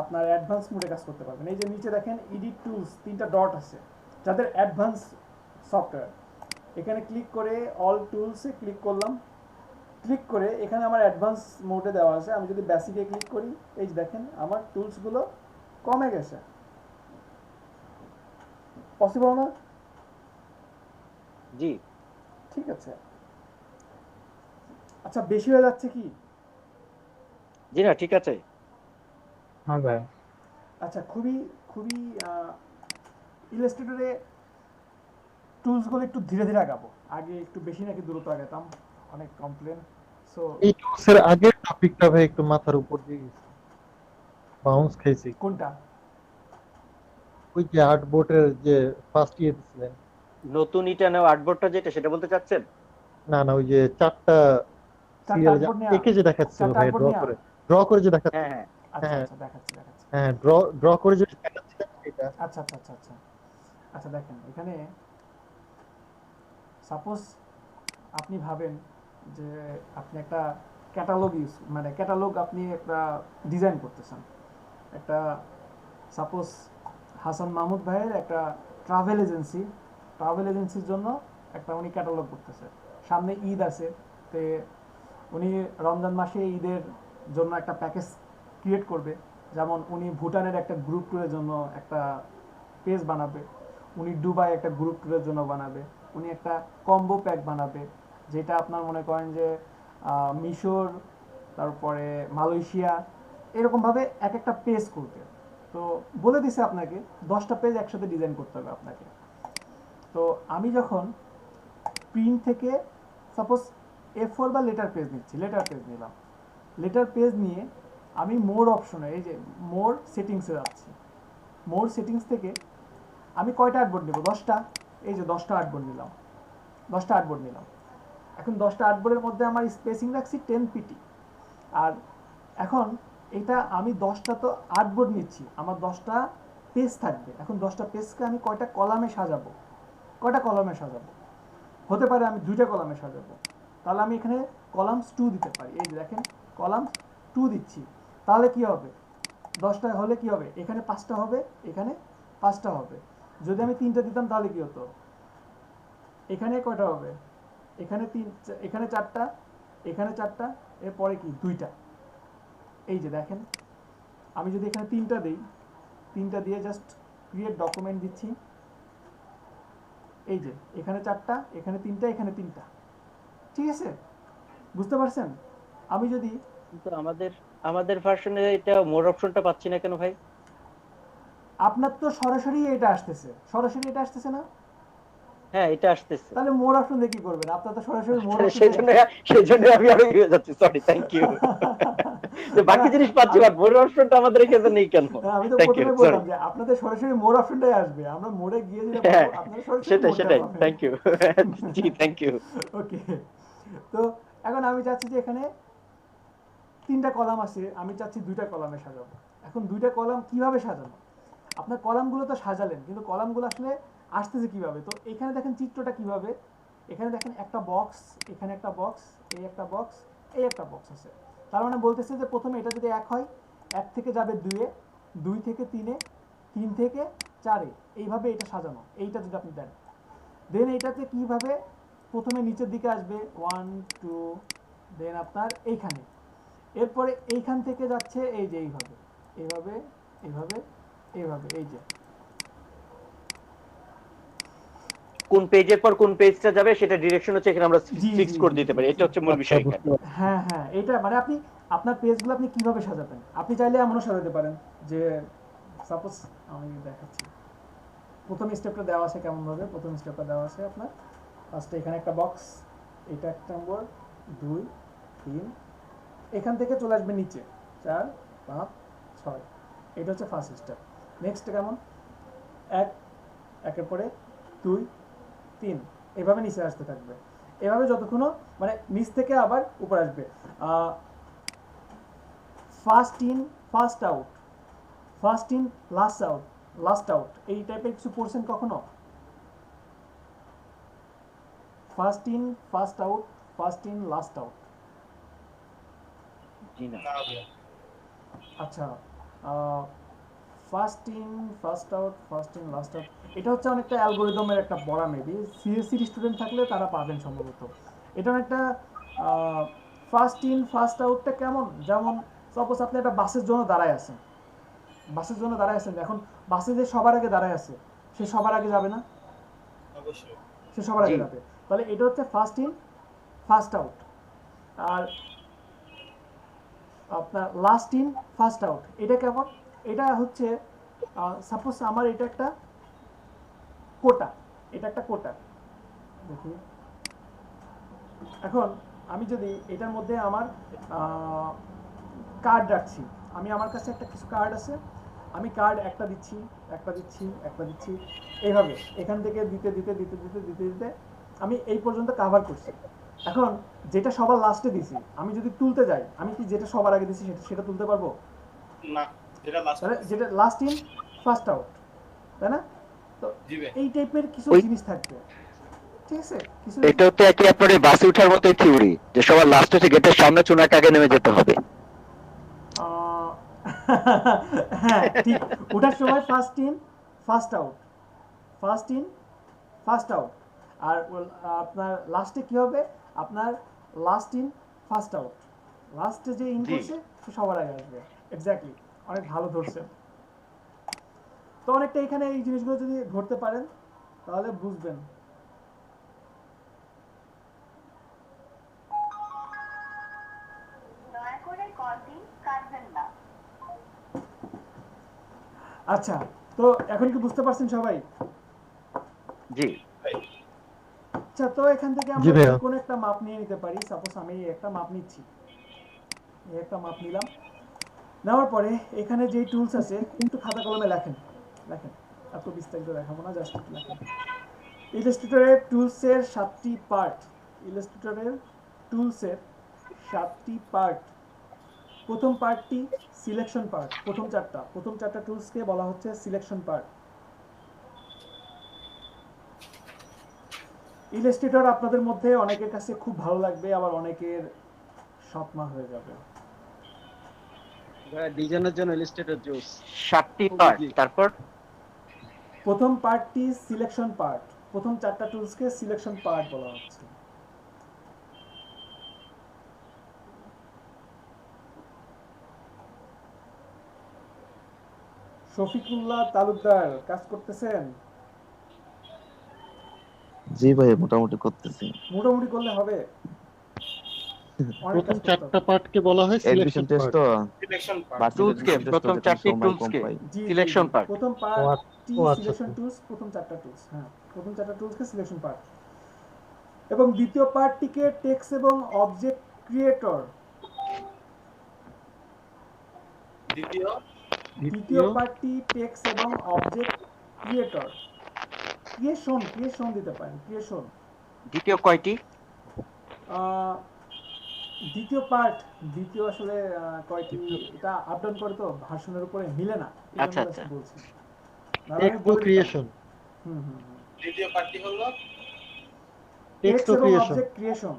[SPEAKER 3] আপনার অ্যাডভান্স মোডে কাজ করতে পারবেন। এই যে নিচে দেখেন এডিট টুলস 3টা ডট আছে, যাদের অ্যাডভান্স সফটওয়্যার, এখানে ক্লিক করে অল টুলসে ক্লিক করলাম। ক্লিক করে এখানে আমার অ্যাডভান্স মোডে দেওয়া আছে। আমি যদি বেসিকে ক্লিক করি, এই যে দেখেন আমার টুলসগুলো কমে গেছে। পসিবল না?
[SPEAKER 1] জি
[SPEAKER 3] ঠিক আছে। আচ্ছা বেশি হয়ে যাচ্ছে কি?
[SPEAKER 1] জি না ঠিক আছে।
[SPEAKER 5] হ্যাঁ ভাই।
[SPEAKER 3] আচ্ছা খুবই খুবই ইলাস্ট্রেটরে টুলসগুলো একটু ধীরে ধীরে আগাবো, আগে একটু বেশি নাকি দ্রুত আগাতাম, অনেক কমপ্লেন। সো
[SPEAKER 4] এই কোর্সের আগের টপিকটা ভাই একটু মাথার উপর দিয়ে গেছে, বাউন্স খাইছি।
[SPEAKER 3] কোনটা?
[SPEAKER 4] ওই যে আর্ট বোর্ডের যে ফার্স্ট ইয়ে দিছিলেন।
[SPEAKER 1] নতুন ইটা নেওয়া আর্টবোর্ডটা যেটা সেটা বলতে চাচ্ছেন?
[SPEAKER 4] না না, ওই যে চারটা
[SPEAKER 3] চারটা
[SPEAKER 4] সিরিয়াল
[SPEAKER 3] আর্টবোর্ড নেওয়া,
[SPEAKER 4] একে যে দেখাচ্ছিল
[SPEAKER 3] চারটা
[SPEAKER 4] ভাই,
[SPEAKER 3] আর্টবোর্ড নেওয়া।
[SPEAKER 4] ড্র করে যে দেখাচ্ছিল।
[SPEAKER 1] হ্যাঁ হ্যাঁ
[SPEAKER 3] আচ্ছা
[SPEAKER 4] হ্যাঁ
[SPEAKER 3] আচ্ছা দেখাচ্ছি দেখাচ্ছি।
[SPEAKER 4] হ্যাঁ, ড্র করে যে দেখাচ্ছিল এটা।
[SPEAKER 3] আচ্ছা আচ্ছা আচ্ছা আচ্ছা আচ্ছা দেখেন এখানে সাপোজ আপনি ভাবেন যে আপনি একটা ক্যাটালগ মানে ক্যাটালগ আপনি একটা ডিজাইন করতেছেন, একটা সাপোজ হাসান মাহমুদ ভাইয়ের একটা ট্রাভেল এজেন্সির জন্য একটা উনি ক্যাটালগ করতেছে। সামনে ঈদ আছে, তো উনি রমজান মাসে ঈদের জন্য একটা প্যাকেজ ক্রিয়েট করবে। যেমন উনি ভুটানের একটা গ্রুপ ট্যুরের জন্য একটা পেজ বানাবে, উনি দুবাই একটা গ্রুপ ট্যুরের জন্য বানাবে, উনি একটা কম্বো প্যাক বানাবে যেটা আপনার মনে করেন যে মিশর, তারপরে মালয়েশিয়া, এরকমভাবে এক একটা পেজ করবে। তো বলে দিছে আপনাকে 10টা পেজ একসাথে ডিজাইন করতে হবে আপনাকে। তো আমি যখন প্রিন্ট থেকে সাপোজ A4 বা লেটার পেজ নিচ্ছি, লেটার পেজ নিলাম, লেটার পেজ নিয়ে আমি মোর অপশনে, এই যে মোর সেটিংসে যাচ্ছি, মোর সেটিংস থেকে আমি কয়টা আর্টবোর্ড নেব? 10টা। এই যে 10টা আর্টবোর্ড নিলাম, 10টা আর্টবোর্ড নিলাম। এখন 10টা আর্টবোর্ডের মধ্যে আমার স্পেসিং রাখছি 10 পিটি। আর এখন এটা আমি 10টা তো আর্টবোর্ড নিচ্ছি, আমার 10টা পেজ থাকবে। এখন 10টা পেজকে আমি কয়টা কলামে সাজাবো? কয়টা কলামে সাজাবো? হতে পারে আমি 2টা কলামে সাজাবো, তাহলে আমি এখানে কলামস 2 দিতে পারি। এই যে দেখেন কলামস 2 দিচ্ছি, তাহলে কি হবে? 10টা হলে কি হবে? এখানে 5টা হবে, এখানে 5টা হবে। যদি আমি 3টা দিতাম তাহলে কি হতো? এখানে কয়টা হবে? এখানে 3, এখানে 4টা, এখানে 4টা, এরপরে কি 2টা। এই যে দেখেন আমি যদি এখানে 3টা দিই, 3টা দিয়ে জাস্ট ক্রিয়েট ডকুমেন্ট দিচ্ছি, এই যে এখানে 4টা, এখানে 3টা, এখানে 3টা। ঠিক আছে, বুঝতে পারছেন? আমি যদি
[SPEAKER 1] কিন্তু আমাদের আমাদের ভার্সনে এটা মোর অপশনটা পাচ্ছি না কেন ভাই?
[SPEAKER 3] আপনার তো সরাসরি এটা আসতেছে, সরাসরি এটা আসতেছে না,
[SPEAKER 1] হ্যাঁ এটা আসতেছে।
[SPEAKER 3] তাহলে মোর অপশন দিয়ে কি করবেন? আপনার তো সরাসরি মোর অপশন
[SPEAKER 1] সেজন্য আমি আরো হয়ে যাচ্ছি, সরি, থ্যাংক ইউ। বাকি জিনিস পাচ্ছি বাট মোর অপশনটা আমাদের এখানে নেই কেন?
[SPEAKER 3] আমি তো
[SPEAKER 1] থ্যাংক ইউ,
[SPEAKER 3] প্রথমে
[SPEAKER 1] সরি।
[SPEAKER 3] বললাম যে আপনাদের সরাসরি মোর অপশনটাই আসবে, আমরা মোড়ে গিয়ে যেটা
[SPEAKER 1] হ্যাঁ
[SPEAKER 3] পাবো আপনারা সরাসরি
[SPEAKER 1] সেটাই
[SPEAKER 3] মোরটা
[SPEAKER 1] সেটাই,
[SPEAKER 3] পাবেন।
[SPEAKER 1] Thank you. জি থ্যাংক ইউ।
[SPEAKER 3] ওকে, তো এখন আমি চাচ্ছি যে এখানে 3টা কলাম আছে, আমি চাচ্ছি 2টা কলামে সাজাবো। এখন 2টা কলাম কিভাবে সাজাবো? আপনার কলামগুলো তো সাজালেন, কিন্তু কলামগুলো আসলে আসতেছে কিভাবে? তো এখানে দেখেন চিত্রটা কিভাবে, এখানে দেখেন একটা বক্স, এখানে একটা বক্স, এই একটা বক্স, এই একটা বক্স আছে। তার মানে বলতেছে যে প্রথমে এটা যদি 1 হয়, 1 থেকে যাবে 2-এ, 2 থেকে 3-এ, 3 থেকে 4-এ, এইভাবে এটা সাজানো। এইটা যদি আপনি দেন, দেন এইটাতে কিভাবে প্রথমে নিচের দিকে আসবে 1 2, দেন আপনার এইখানে, এরপরে এইখান থেকে যাচ্ছে এই যে এইভাবে, এইভাবে, এইভাবে, এইভাবে, এই যে
[SPEAKER 1] কোন পেজের পর কোন পেজটা যাবে সেটা ডিরেকশন হচ্ছে এখানে আমরা
[SPEAKER 3] জি
[SPEAKER 1] ফিক্স
[SPEAKER 3] জি
[SPEAKER 1] করে
[SPEAKER 3] জি
[SPEAKER 1] দিতে
[SPEAKER 3] জি
[SPEAKER 1] পারি,
[SPEAKER 3] জি।
[SPEAKER 1] এটা হচ্ছে মূল
[SPEAKER 4] আচ্ছা,
[SPEAKER 1] বিষয়
[SPEAKER 4] বুঝতে
[SPEAKER 1] এখানে।
[SPEAKER 4] পারছি।
[SPEAKER 3] হ্যাঁ হ্যাঁ, এটা মানে আপনি আপনার পেজগুলো আপনি কিভাবে সাজাবেন? আপনি চাইলে এমনও সাজাতে পারেন যে সাপোজ আমি দেখাচ্ছি, প্রথম স্টেপটা দেওয়া আছে কেমন ভাবে। প্রথম স্টেপটা দেওয়া আছে আপনার ফার্স্টে এখানে একটা বক্স, এটা 1 নম্বর, 2 3, এখান থেকে চলে আসবে নিচে 4 5 6, এটা হচ্ছে ফার্স্ট স্টেপ। নেক্সট কেমন? 1, একের পরে 2 3, এভাবে নিচে আসতে থাকবে, এভাবে যতক্ষণ মানে নিচ থেকে আবার উপর আসবে। First in first out, first in last out, last out, এই টাইপের কিছু পড়ছেন কখনো? First in first out, first in last out.
[SPEAKER 1] জি না।
[SPEAKER 3] আচ্ছা, first in first out, first in last out, এটা হচ্ছে অনেকটা অ্যালগোরিদমের একটা বড়া, মেবি সিএসসি স্টুডেন্ট থাকলে তারা পাবেন সম্ভবত। এটা একটা ফার্স্ট ইন ফার্স্ট আউটটা কেমন? যেমন সাপোজ আপনি একটা বাসের জন্য দাঁড়ায় আছেন, বাসের জন্য দাঁড়ায় আছেন, এখন বাসে যে সবার আগে দাঁড়ায় আছে সে সবার আগে যাবে না?
[SPEAKER 2] অবশ্যই।
[SPEAKER 3] সে সবার আগে
[SPEAKER 1] জি।
[SPEAKER 3] যাবে। তাহলে এটা হচ্ছে ফার্স্ট ইন ফার্স্ট আউট। আর আপনার লাস্ট ইন ফার্স্ট আউট এটা কেমন? এটা হচ্ছে সাপোজ আমার এটা একটা কোটা, এটা একটা কোটা দেখি। এখন আমি যদি এটার মধ্যে আমার কার্ড রাখছি, আমি আমার কাছে একটা কিছু কার্ড আছে, আমি কার্ড একটা দিচ্ছি, একটা দিচ্ছি, একটা দিচ্ছি, এইভাবে এখান থেকে দিতে দিতে দিতে দিতে দিতে দিতে আমি এই পর্যন্ত কাভার করছি। এখন যেটা সবার লাস্টে দিছি আমি যদি তুলতে যাই, আমি কি যেটা সবার আগে দিছি সেটা তুলতে পারবো
[SPEAKER 2] না, যেটা লাস্ট
[SPEAKER 3] তাহলে? যেটা লাস্ট ইন ফার্স্ট আউট, তাই না? তো
[SPEAKER 2] জি ভাই।
[SPEAKER 3] এই টাইপের কিছু
[SPEAKER 1] ওই-
[SPEAKER 3] জিনিস থাকবে, ঠিক আছে? কিছু
[SPEAKER 1] এটা হচ্ছে একই আপনার বাসে ওঠার মতোই থিওরি, যে সবার লাস্ট হচ্ছে গেটের সামনে চুনাটা আগে নেমে যেতে হবে।
[SPEAKER 3] আহ, হ্যাঁ ঠিক, ওঠার সময় first in first out, first in first out. আর আপনার লাস্টে কি হবে? আপনার লাস্ট ইন ফার্স্ট আউট, লাস্টে যে ইন
[SPEAKER 1] জি।
[SPEAKER 3] করছে সে সবার আগে আসবে। এক্স্যাক্টলি, অনেক ভালো ধরছেন। তো অনেকটা এখানে এই জিনিসগুলো যদি ধরতে পারেন তাহলে বুঝবেন।
[SPEAKER 9] দয়া করে কলটি কাটবেন না।
[SPEAKER 3] আচ্ছা, তো এখন কি বুঝতে পারছেন সবাই?
[SPEAKER 1] জি।
[SPEAKER 3] আচ্ছা, তো এখান থেকে
[SPEAKER 4] জি
[SPEAKER 3] আমরা
[SPEAKER 4] ভাইয়া।
[SPEAKER 3] কোন একটা মাপ নিয়ে নিতে পারি। সাপোজ আমি এই একটা মাপ নিচ্ছি, এই একটা মাপ নিলাম। নেওয়ার পরে এখানে যেই টুলস আছে একটু খাতা কলমে লেখেন, লেখেন, এত বিস্তারিত দেখাবো না, জাস্ট একটু লেখেন। ইলাস্ট্রেটরের টুলসের 7টি পার্ট, ইলাস্ট্রেটরের টুলসের 7টি পার্ট। প্রথম পার্টটি সিলেকশন পার্ট, প্রথম চারটা টুলসকে বলা হচ্ছে সিলেকশন পার্ট। ইলাস্ট্রেটর আপনাদের মধ্যে অনেকের কাছে খুব ভালো লাগবে, আবার অনেকের স্বপ্ন হয়ে যাবে।
[SPEAKER 8] ডিজাইনের জন্য ইলাস্ট্রেটর জোস।
[SPEAKER 1] 7টি পার্ট, তারপর
[SPEAKER 3] প্রথম পার্টটি সিলেকশন পার্ট, প্রথম চারটা টুলসকে সিলেকশন পার্ট বলা হচ্ছে। শফিকুল্লাহ তালুকদার কাজ করতেছেন?
[SPEAKER 10] জি ভাই, মোটামুটি করতেছি।
[SPEAKER 3] মোটামুটি করলে হবে, অনেক
[SPEAKER 4] প্রথম
[SPEAKER 3] কাজ করতে
[SPEAKER 4] চারটা
[SPEAKER 3] হবে।
[SPEAKER 4] পার্টকে বলা হয়
[SPEAKER 10] এডমিশন
[SPEAKER 4] সিলেকশন
[SPEAKER 10] টেস্ট
[SPEAKER 4] পার্ট।
[SPEAKER 10] তো
[SPEAKER 2] সিলেকশন পার্ট।
[SPEAKER 10] বার্ষিক
[SPEAKER 1] টুলসকে,
[SPEAKER 10] admission test
[SPEAKER 1] প্রথম
[SPEAKER 10] তো
[SPEAKER 1] চারটি
[SPEAKER 10] সময় কম
[SPEAKER 1] টুলসকে
[SPEAKER 10] পাই।
[SPEAKER 3] জি,
[SPEAKER 1] সিলেকশন পার্ট।
[SPEAKER 3] প্রথম
[SPEAKER 4] ও
[SPEAKER 3] পার্টটি
[SPEAKER 4] আচ্ছা,
[SPEAKER 3] সিলেকশন
[SPEAKER 4] আচ্ছা।
[SPEAKER 3] টুলস, প্রথম চারটা টুলস, হ্যাঁ প্রথম চারটা টুলসকে সিলেকশন পার্ট। এবং দ্বিতীয় পার্টটিকে টেক্সট এবং অবজেক্ট ক্রিয়েটর, দ্বিতীয় পার্টটি টেক্সট এবং অবজেক্ট ক্রিয়েটর, ক্রিয়েশন দিতে পারেন, ক্রিয়েশন।
[SPEAKER 1] দ্বিতীয় কয়টি?
[SPEAKER 3] দ্বিতীয় আসলে কয়টি এটা আপ ডাউন করে, তো ভার্সনের উপরে মিলে না, এই জন্য
[SPEAKER 1] আচ্ছা,
[SPEAKER 3] just
[SPEAKER 1] আচ্ছা।
[SPEAKER 3] বলছি। নাহলে আমি
[SPEAKER 4] টেক্সট ও
[SPEAKER 3] বলে দিতাম।
[SPEAKER 4] ক্রিয়েশন,
[SPEAKER 3] হুম হুম হুম।
[SPEAKER 2] দ্বিতীয় পার্টটি হলো
[SPEAKER 4] টেক্সট
[SPEAKER 3] টেক্সট
[SPEAKER 4] ও
[SPEAKER 3] এবং
[SPEAKER 4] ক্রিয়েশন,
[SPEAKER 3] অবজেক্ট ক্রিয়েশন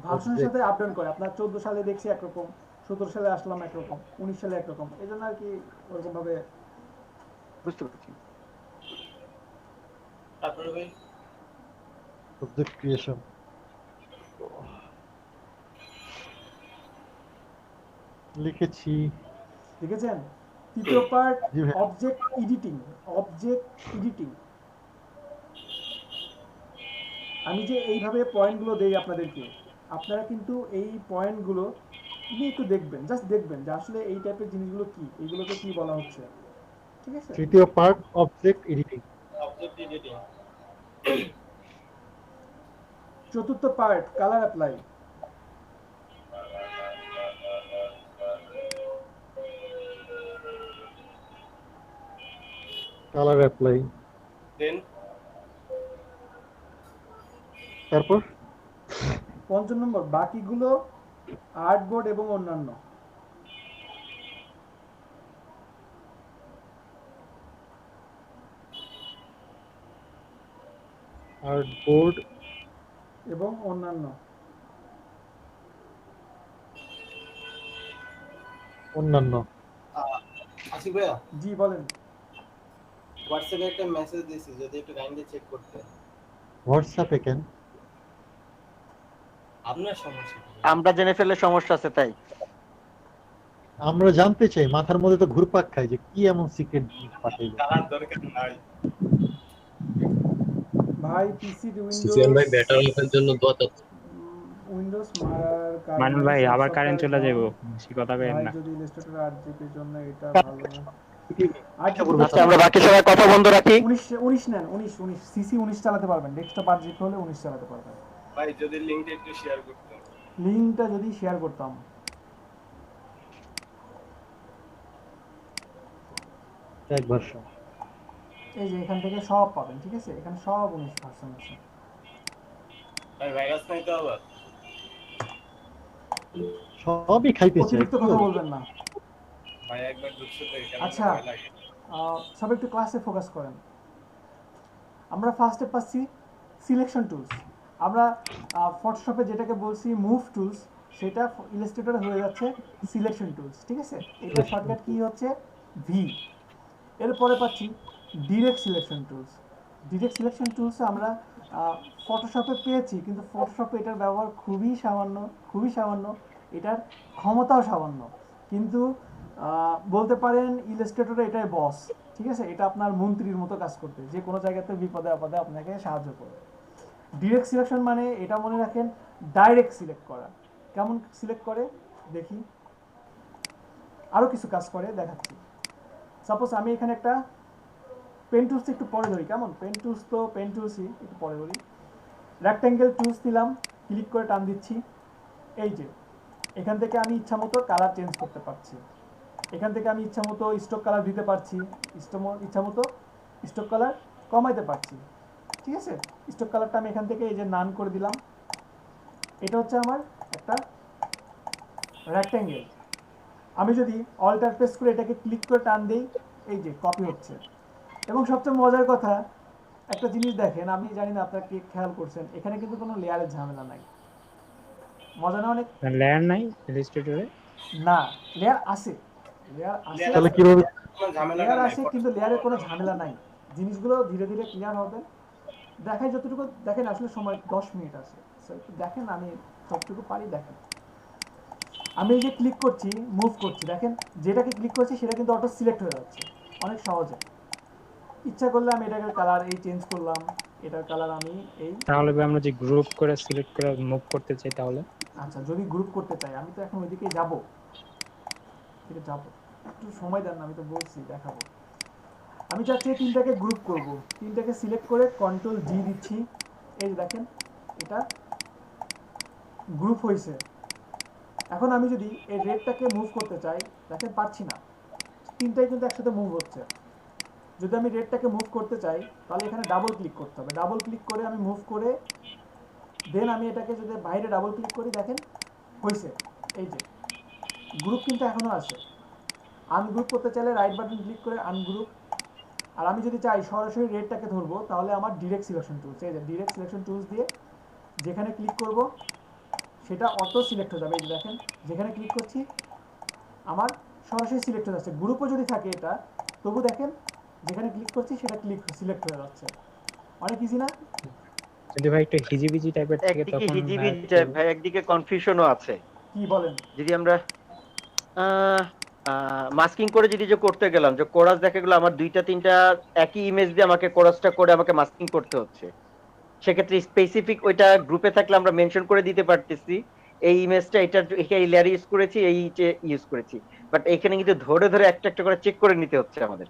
[SPEAKER 3] ভার্সনের সাথে আপ ডাউন করে। আপনার 14 সালে দেখছি একরকম, 17 সালে আসলাম একরকম, 19 সালে একরকম, এই জন্য আর কি ওরকম ভাবে।
[SPEAKER 1] বুঝতে পারছি।
[SPEAKER 2] তারপরে ভাই
[SPEAKER 4] অবজেক্ট ক্রিয়েশন। লিখেছি।
[SPEAKER 3] দেখেছেন? তৃতীয় পার্ট
[SPEAKER 4] জি ভাই।
[SPEAKER 3] অবজেক্ট এডিটিং, আমি যে এইভাবে পয়েন্টগুলো দেই আপনাদেরকে, আপনারা কিন্তু এই পয়েন্টগুলো নিয়ে একটু দেখবেন, জাস্ট দেখবেন যে আসলে এই টাইপের জিনিসগুলো কি, এইগুলোকে কি বলা হচ্ছে, ঠিক আছে?
[SPEAKER 4] তৃতীয় part object editing.
[SPEAKER 2] Object editing.
[SPEAKER 3] চতুর্থ part colour apply,
[SPEAKER 4] colour apply.
[SPEAKER 2] Then
[SPEAKER 4] তারপর
[SPEAKER 3] পঞ্চম নম্বর বাকিগুলো আর্টবোর্ড এবং অন্যান্য।
[SPEAKER 4] আর্টবোর্ড
[SPEAKER 3] এবং অন্যান্য।
[SPEAKER 4] অন্যান্য।
[SPEAKER 2] আসিফ ভাইয়া,
[SPEAKER 3] জি বলেন।
[SPEAKER 2] হোয়াটসঅ্যাপে একটা মেসেজ দিয়েছি, যদি একটু কাইন্ডলি চেক করতে।
[SPEAKER 4] হোয়াটসঅ্যাপে কেন?
[SPEAKER 2] আপনার সমস্যা কি?
[SPEAKER 1] আমরা জেনে ফেললে সমস্যা আছে তাই।
[SPEAKER 4] আমরা জানতে চাই, মাথার মধ্যে তো ঘুরপাক খাই যে কি এমন সিক্রেট জিনিস পাঠাইলো।
[SPEAKER 2] জানার দরকার নাই।
[SPEAKER 3] ভাই পিসি
[SPEAKER 11] সুফিয়ান ভাই
[SPEAKER 3] উইন্ডোজ
[SPEAKER 11] ব্যাটার লাইফের জন্য দোয়া চাচ্ছি।
[SPEAKER 3] উইন্ডোজ মারার কারণ
[SPEAKER 5] মানুষ ভাই
[SPEAKER 3] সব
[SPEAKER 5] আবার কারেন্ট
[SPEAKER 3] সফটওয়্যার
[SPEAKER 5] চলে যাবো,
[SPEAKER 3] ডাউন।
[SPEAKER 5] বেশি কথা কইেন
[SPEAKER 3] ভাই
[SPEAKER 5] না।
[SPEAKER 3] যদি ইলাস্ট্রেটর 8 জিবির জন্য এটা ভালো না।
[SPEAKER 1] আচ্ছা আমরা বাকি সবাই কথা বন্ধ রাখি।
[SPEAKER 3] 19 নেন, 19 সিসি 19 চালাতে পারবেন, ডেস্কটপ 8 জিবি হলে 19 চালাতে পারবেন।
[SPEAKER 2] ভাই যদি লিংকটা একটু শেয়ার করতেন।
[SPEAKER 3] লিংকটা যদি শেয়ার করতাম,
[SPEAKER 4] এক ভার্সন
[SPEAKER 3] এই যে এখান থেকে সব পাবেন, ঠিক আছে? এখানে সব 19 ভার্সন আছে।
[SPEAKER 2] ভাই ভাইরাস নাই তো আবার?
[SPEAKER 4] সবই খাইতেছে।
[SPEAKER 3] অতিরিক্ত কথা বলবেন না
[SPEAKER 2] ভাই একবার ঢুকছে তো এখানে
[SPEAKER 3] আচ্ছা,
[SPEAKER 2] ভয় লাগে।
[SPEAKER 3] সব একটু ক্লাসে ফোকাস করেন। আমরা ফার্স্টে পাচ্ছি সিলেকশন টুলস। আমরা ফটোশপে যেটাকে বলছি মুভ টুলস, সেটা ইলাস্ট্রেটরে হয়ে যাচ্ছে সিলেকশন টুলস, ঠিক আছে? এটা শর্টকাট কি হচ্ছে ভি। এরপরে পাচ্ছি direct selection tools. Direct selection tools আমরা ফটোশপে পেয়েছি, কিন্তু ফটোশপে এটার ব্যবহার খুবই সামান্য, এটার ক্ষমতাও সামান্য। কিন্তু বলতে পারেন ইলাস্ট্রেটরে এটাই বস, ঠিক আছে? এটা আপনার মন্ত্রীর মতো কাজ করতে, যে কোনো জায়গাতে বিপদে আপদে আপনাকে সাহায্য করবে। ডিরেক্ট সিলেকশন মানে এটা মনে রাখেন ডাইরেক্ট সিলেক্ট করা। কেমন সিলেক্ট করে দেখি, আরও কিছু কাজ করে দেখাচ্ছি। সাপোজ আমি এখানে একটা পেন টুলস একটু পরে ধরি, কেমন? পেন টুলসই একটু পরে ধরি। রেক্ট্যাঙ্গেল টুলস নিলাম, ক্লিক করে টান দিচ্ছি। এই যে এখান থেকে আমি ইচ্ছা মতো কালার চেঞ্জ করতে পারছি। এখান থেকে আমি ইচ্ছা মতো স্টক কালার দিতে পারছি, ইচ্ছা মতো স্টক কালার কমাইতে পারছি, ঠিক আছে? স্টক কালারটা আমি এখান থেকে এই যে নান করে দিলাম। এটা হচ্ছে আমার একটা রেক্ট্যাঙ্গেল। আমি যদি অল্টার প্রেস করে এটাকে ক্লিক করে টান দিই, এই যে কপি হচ্ছে। এবং সবচেয়ে মজার কথা একটা জিনিস দেখেন, আমি জানি না আপনারা কি খেয়াল করছেন, এখানে কিন্তু কোনো লেয়ারের ঝামেলা নাই। মজা না অনেক?
[SPEAKER 5] লেয়ার নাই ইলাস্ট্রেটরে?
[SPEAKER 3] না, লেয়ার আছে,
[SPEAKER 4] তাহলে কিভাবে
[SPEAKER 3] লেয়ার আছে, কিন্তু লেয়ারের কোনো ঝামেলা নাই। জিনিসগুলো ধীরে ধীরে ক্লিয়ার হবে। দেখাই যতটুকু দেখেন, আসলে সময় 10 মিনিট আছে, একটু দেখেন, আমি যতটুকু পারি দেখেন। আমি এই যে ক্লিক করছি, মুভ করছি, দেখেন যেটাকে ক্লিক করছি সেটা কিন্তু অটো সিলেক্ট হয়ে যাচ্ছে অনেক সহজে। ইচ্ছা করলে আমি এটাকে কালার এই চেঞ্জ করলাম, এটার কালার আমি এই।
[SPEAKER 5] তাহলে আমরা যে গ্রুপ করে সিলেক্ট করে মুভ করতে চাই তাহলে?
[SPEAKER 3] আচ্ছা, যদি গ্রুপ করতে চাই, আমি তো এখন ওইদিকে যাব, ঠিক যাব, একটু সময় দেন না, আমি তো বলছি দেখাবো। আমি চাচ্ছি তিনটাকে গ্রুপ করব, তিনটাকে সিলেক্ট করে কন্ট্রোল জি দিচ্ছি। এই দেখেন এটা গ্রুপ হয়েছে। এখন আমি যদি এই রেডটাকে মুভ করতে চাই, দেখেন পারছি না, তিনটাই কিন্তু একসাথে মুভ হচ্ছে। যদি আমি রেডটাকে মুভ করতে চাই তাহলে এখানে ডাবল ক্লিক করতে হবে। ডাবল ক্লিক করে আমি মুভ করে দেন আমি এটাকে যদি বাইরে ডাবল ক্লিক করি, দেখেন হয়েছে। এই যে গ্রুপ কিন্তু এখনো আছে। আনগ্রুপ করতে চাইলে রাইট বাটন ক্লিক করে আনগ্রুপ। আর আমি যদি চাই সরাসরি রেডটাকে ধরবো, তাহলে আমার ডিরেক্ট সিলেকশন টুলস, এই যে ডিরেক্ট সিলেকশন টুলস দিয়ে যেখানে ক্লিক করব সেটা অটো সিলেক্ট হয়ে যাবে। এই যে দেখেন যেখানে ক্লিক করছি আমার সরাসরি সিলেক্ট হয়ে যাচ্ছে। গ্রুপও যদি থাকে এটা, তবু দেখেন যেখানে ক্লিক করছি সেটা সিলেক্ট হয়ে যাচ্ছে। অনেক ইজি না?
[SPEAKER 5] যদি ভাই একটু হিজিবিজি টাইপের থাকে
[SPEAKER 1] একদিকে
[SPEAKER 5] তখন
[SPEAKER 1] হিজিবিজি ভাই, একদিকে কনফিউশনও আছে।
[SPEAKER 3] কি বলেন?
[SPEAKER 1] যদি আমরা মাস্কিং করে যদি যে করতে গেলাম, যে কোরাস দেখা গেল আমার দুইটা তিনটা একই ইমেজ দিয়ে আমাকে কোরাসটা করে আমাকে মাস্কিং করতে হচ্ছে, সেক্ষেত্রে স্পেসিফিক ওইটা গ্রুপে থাকলে আমরা মেনশন করে দিতে পারতেছি এই ইমেজটা এটা এই লেয়ার ইউজ করেছি, এই ইউজ করেছি। বাট এখানে কিন্তু ধরে ধরে একটা একটা করে চেক করে নিতে হচ্ছে আমাদের।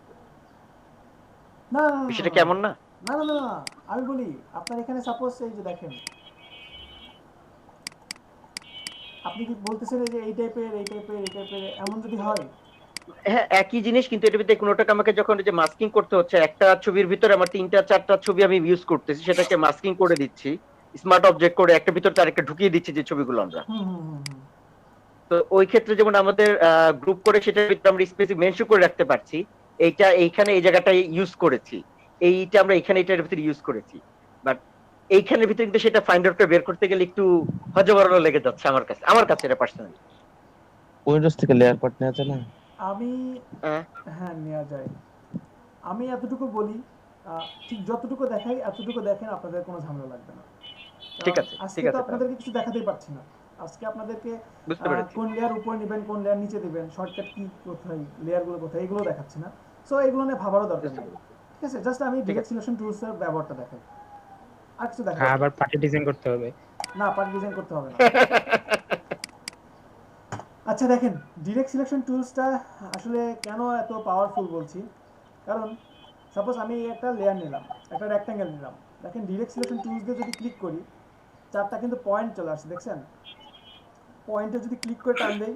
[SPEAKER 3] না
[SPEAKER 1] বিষয়টা কেমন না?
[SPEAKER 3] না না না, আমি বলি আপনার এখানে সাপোজ এই যে দেখেন, আপনি কি বলতেছেন যে এই টাইপের এমন যদি হয়?
[SPEAKER 1] হ্যাঁ, একই জিনিস, কিন্তু এটার ভিতরে কোনোটাকে আমাকে যখন যে মাস্কিং করতে হচ্ছে, একটা ছবির ভিতরে আমার তিনটা চারটা ছবি আমি ইউজ করতেছি, সেটাকে মাস্কিং করে দিচ্ছি স্মার্ট অবজেক্ট করে, একটা ভিতর আরেকটা ঢুকিয়ে দিচ্ছি যে ছবিগুলো আমরা। তো ওই ক্ষেত্রে যেমন আমাদের গ্রুপ করে সেটার ভিতরে আমরা স্পেসিফিক মেনশন করে রাখতে পারছি, এইটা এইখানে এই জায়গাটায় ইউজ করেছি, এইটা আমরা এখানে এটার ভিতরে ইউজ করেছি। বাট এইখানের ভিতরে কিন্তু সেটা ফাইন্ড আউটটা বের করতে গেলে একটু হজবরল লেগে যাচ্ছে আমার কাছে এটা পার্সোনালি।
[SPEAKER 10] উইন্ডোজ থেকে লেয়ার পার্ট নেওয়া যায় না?
[SPEAKER 3] আমি হ্যাঁ নেওয়া যায়। আমি এতটুকু বলি, ঠিক যতটুকু দেখাই এতটুকু দেখেন, আপনাদের কোনো ঝামেলা লাগবে না।
[SPEAKER 1] ঠিক আছে,
[SPEAKER 3] আজকে তো আপনাদেরকে কিছু দেখাতেই পারছি না। আজকে আপনাদেরকে কোন লেয়ার উপরে নেবেন, কোন লেয়ার নিচে দিবেন, শর্টকাট কি কোথায়, লেয়ারগুলো কোথায়, এগুলো দেখাচ্ছি না। সো এগুলো নিয়ে ভাবারও দরকার নেই, ঠিক আছে? জাস্ট আমি ডিরেক্ট সিলেকশন টুলস এর ব্যবহারটা দেখাই। আর কিছু দেখা
[SPEAKER 5] হ্যাঁ,
[SPEAKER 3] যাবে
[SPEAKER 5] আবার পার্টি ডিজাইন করতে হবে।
[SPEAKER 3] না, পার্ট ডিজাইন করতে হবে না। আচ্ছা দেখেন, ডিরেক্ট সিলেকশন টুলসটা আসলে কেন এত পাওয়ারফুল বলছি, কারণ সাপোজ আমি একটা লেয়ার নিলাম, একটা রেক্ট্যাঙ্গেল নিলাম, দেখেন ডিরেক্ট সিলেকশন টুলস দিয়ে যদি ক্লিক করি, চারটা কিন্তু পয়েন্ট চলে আসছে, দেখছেন? পয়েন্টে যদি ক্লিক করে টান দেই,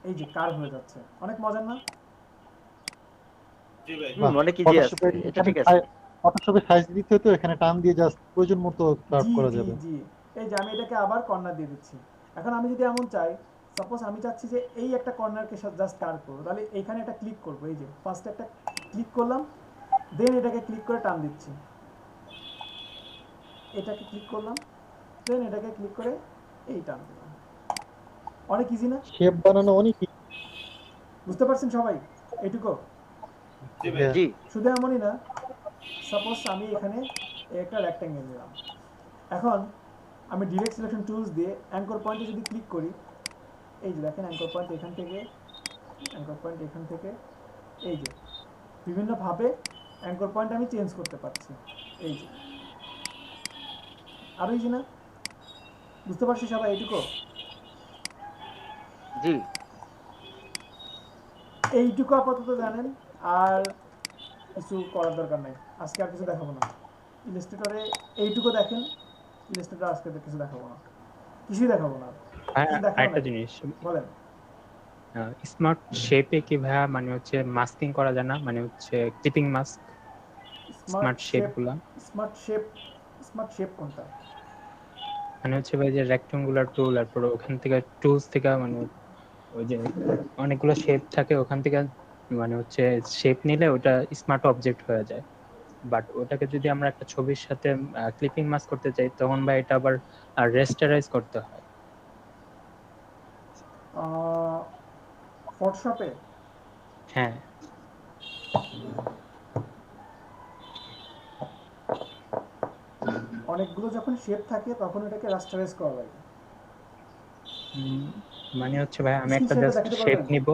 [SPEAKER 3] এই যে কার্ভ হয়ে যাচ্ছে, অনেক মজার না?
[SPEAKER 2] জি ভাই।
[SPEAKER 1] অনেক ইজি আছে, এটা ঠিক আছে।
[SPEAKER 4] ফটোশপে সাইজ দিতে হতো, এখানে টান দিয়ে জাস্ট প্রয়োজন মতো কার্ভ
[SPEAKER 3] জি
[SPEAKER 4] করা
[SPEAKER 3] জি
[SPEAKER 4] যাবে।
[SPEAKER 3] জি, এই যে আমি এটাকে আবার কর্নার দিয়ে দিচ্ছি। এখন আমি যদি এমন চাই, সাপোজ আমি চাচ্ছি যে এই একটা কর্নারকে জাস্ট কার্ভ করবো, তাহলে এইখানে একটা ক্লিক করবো, এই যে ফার্স্ট একটা ক্লিক করলাম, দেন এটাকে ক্লিক করে টান দিচ্ছি, এটাকে ক্লিক করলাম, দেন এটাকে ক্লিক করে এই টান দিলাম। অনেক ইজি না?
[SPEAKER 4] শেপ বানানো অনেক
[SPEAKER 3] বুঝতে পারছেন সবাই এইটুকু?
[SPEAKER 2] জি ভাই।
[SPEAKER 1] জি
[SPEAKER 3] শুধু এমনই না, সাপোজ আমি এখানে একটা রেক্ট্যাঙ্গেল নিলাম, এখন আমি ডিরেক্ট সিলেকশন টুলস দিয়ে অ্যাঙ্কর পয়েন্টে যদি ক্লিক করি, এই যে দেখেন অ্যাঙ্কর পয়েন্ট এখান থেকে, অ্যাঙ্কর পয়েন্ট এখান থেকে, এই যে বিভিন্নভাবে অ্যাঙ্কর পয়েন্ট আমি চেঞ্জ করতে পারছি, এই যে আরো ইজি না? বুঝতে পারছি সবাই এইটুকু?
[SPEAKER 1] জি
[SPEAKER 3] এইটুকু আপাতত জানেন, আর কিছু করার দরকার নাই, আজকে আর কিছু দেখাবো না। ইলাস্ট্রেটরে এইটুকু দেখেন, ইলাস্ট্রেটর আজকে কিছু দেখাবো না, কিছুই দেখাবো না।
[SPEAKER 5] হ্যাঁ,
[SPEAKER 3] কিছু দেখাবো
[SPEAKER 5] আরেকটা
[SPEAKER 3] না,
[SPEAKER 5] জিনিস,
[SPEAKER 3] বলেন।
[SPEAKER 5] স্মার্ট শেপে কি ভাইয়া মানে হচ্ছে মাস্কিং করা যায় না, মানে হচ্ছে ক্লিপিং মাস্ক স্মার্ট শেপ গুলা?
[SPEAKER 3] স্মার্ট শেপ, স্মার্ট শেপ কোনটা?
[SPEAKER 5] মানে হচ্ছে ভাই যে রেক্ট্যাঙ্গুলার টুল, তারপর ওখান থেকে টুলস থেকে মানে ওই যে অনেকগুলো শেপ থাকে, ওখান থেকে মানে হচ্ছে শেপ নিলে ওটা স্মার্ট অবজেক্ট হয়ে যায়। বাট ওটাকে যদি আমরা একটা ছবির সাথে ক্লিপিং মাস্ক করতে চাই, তখন ভাই এটা আবার রেস্টারাইজ করতে হয়।
[SPEAKER 3] ফটোশপে?
[SPEAKER 5] হ্যাঁ,
[SPEAKER 3] অনেকগুলো যখন শেপ থাকে তখন এটাকে রাস্টারাইজ করা লাগে।
[SPEAKER 5] মানে হচ্ছে ভাই আমি
[SPEAKER 3] স্ক্রিন
[SPEAKER 5] একটা
[SPEAKER 3] শেয়ার
[SPEAKER 5] জাস্ট
[SPEAKER 3] দেখাতে
[SPEAKER 5] শেপ
[SPEAKER 3] পারবেন?
[SPEAKER 5] নিব।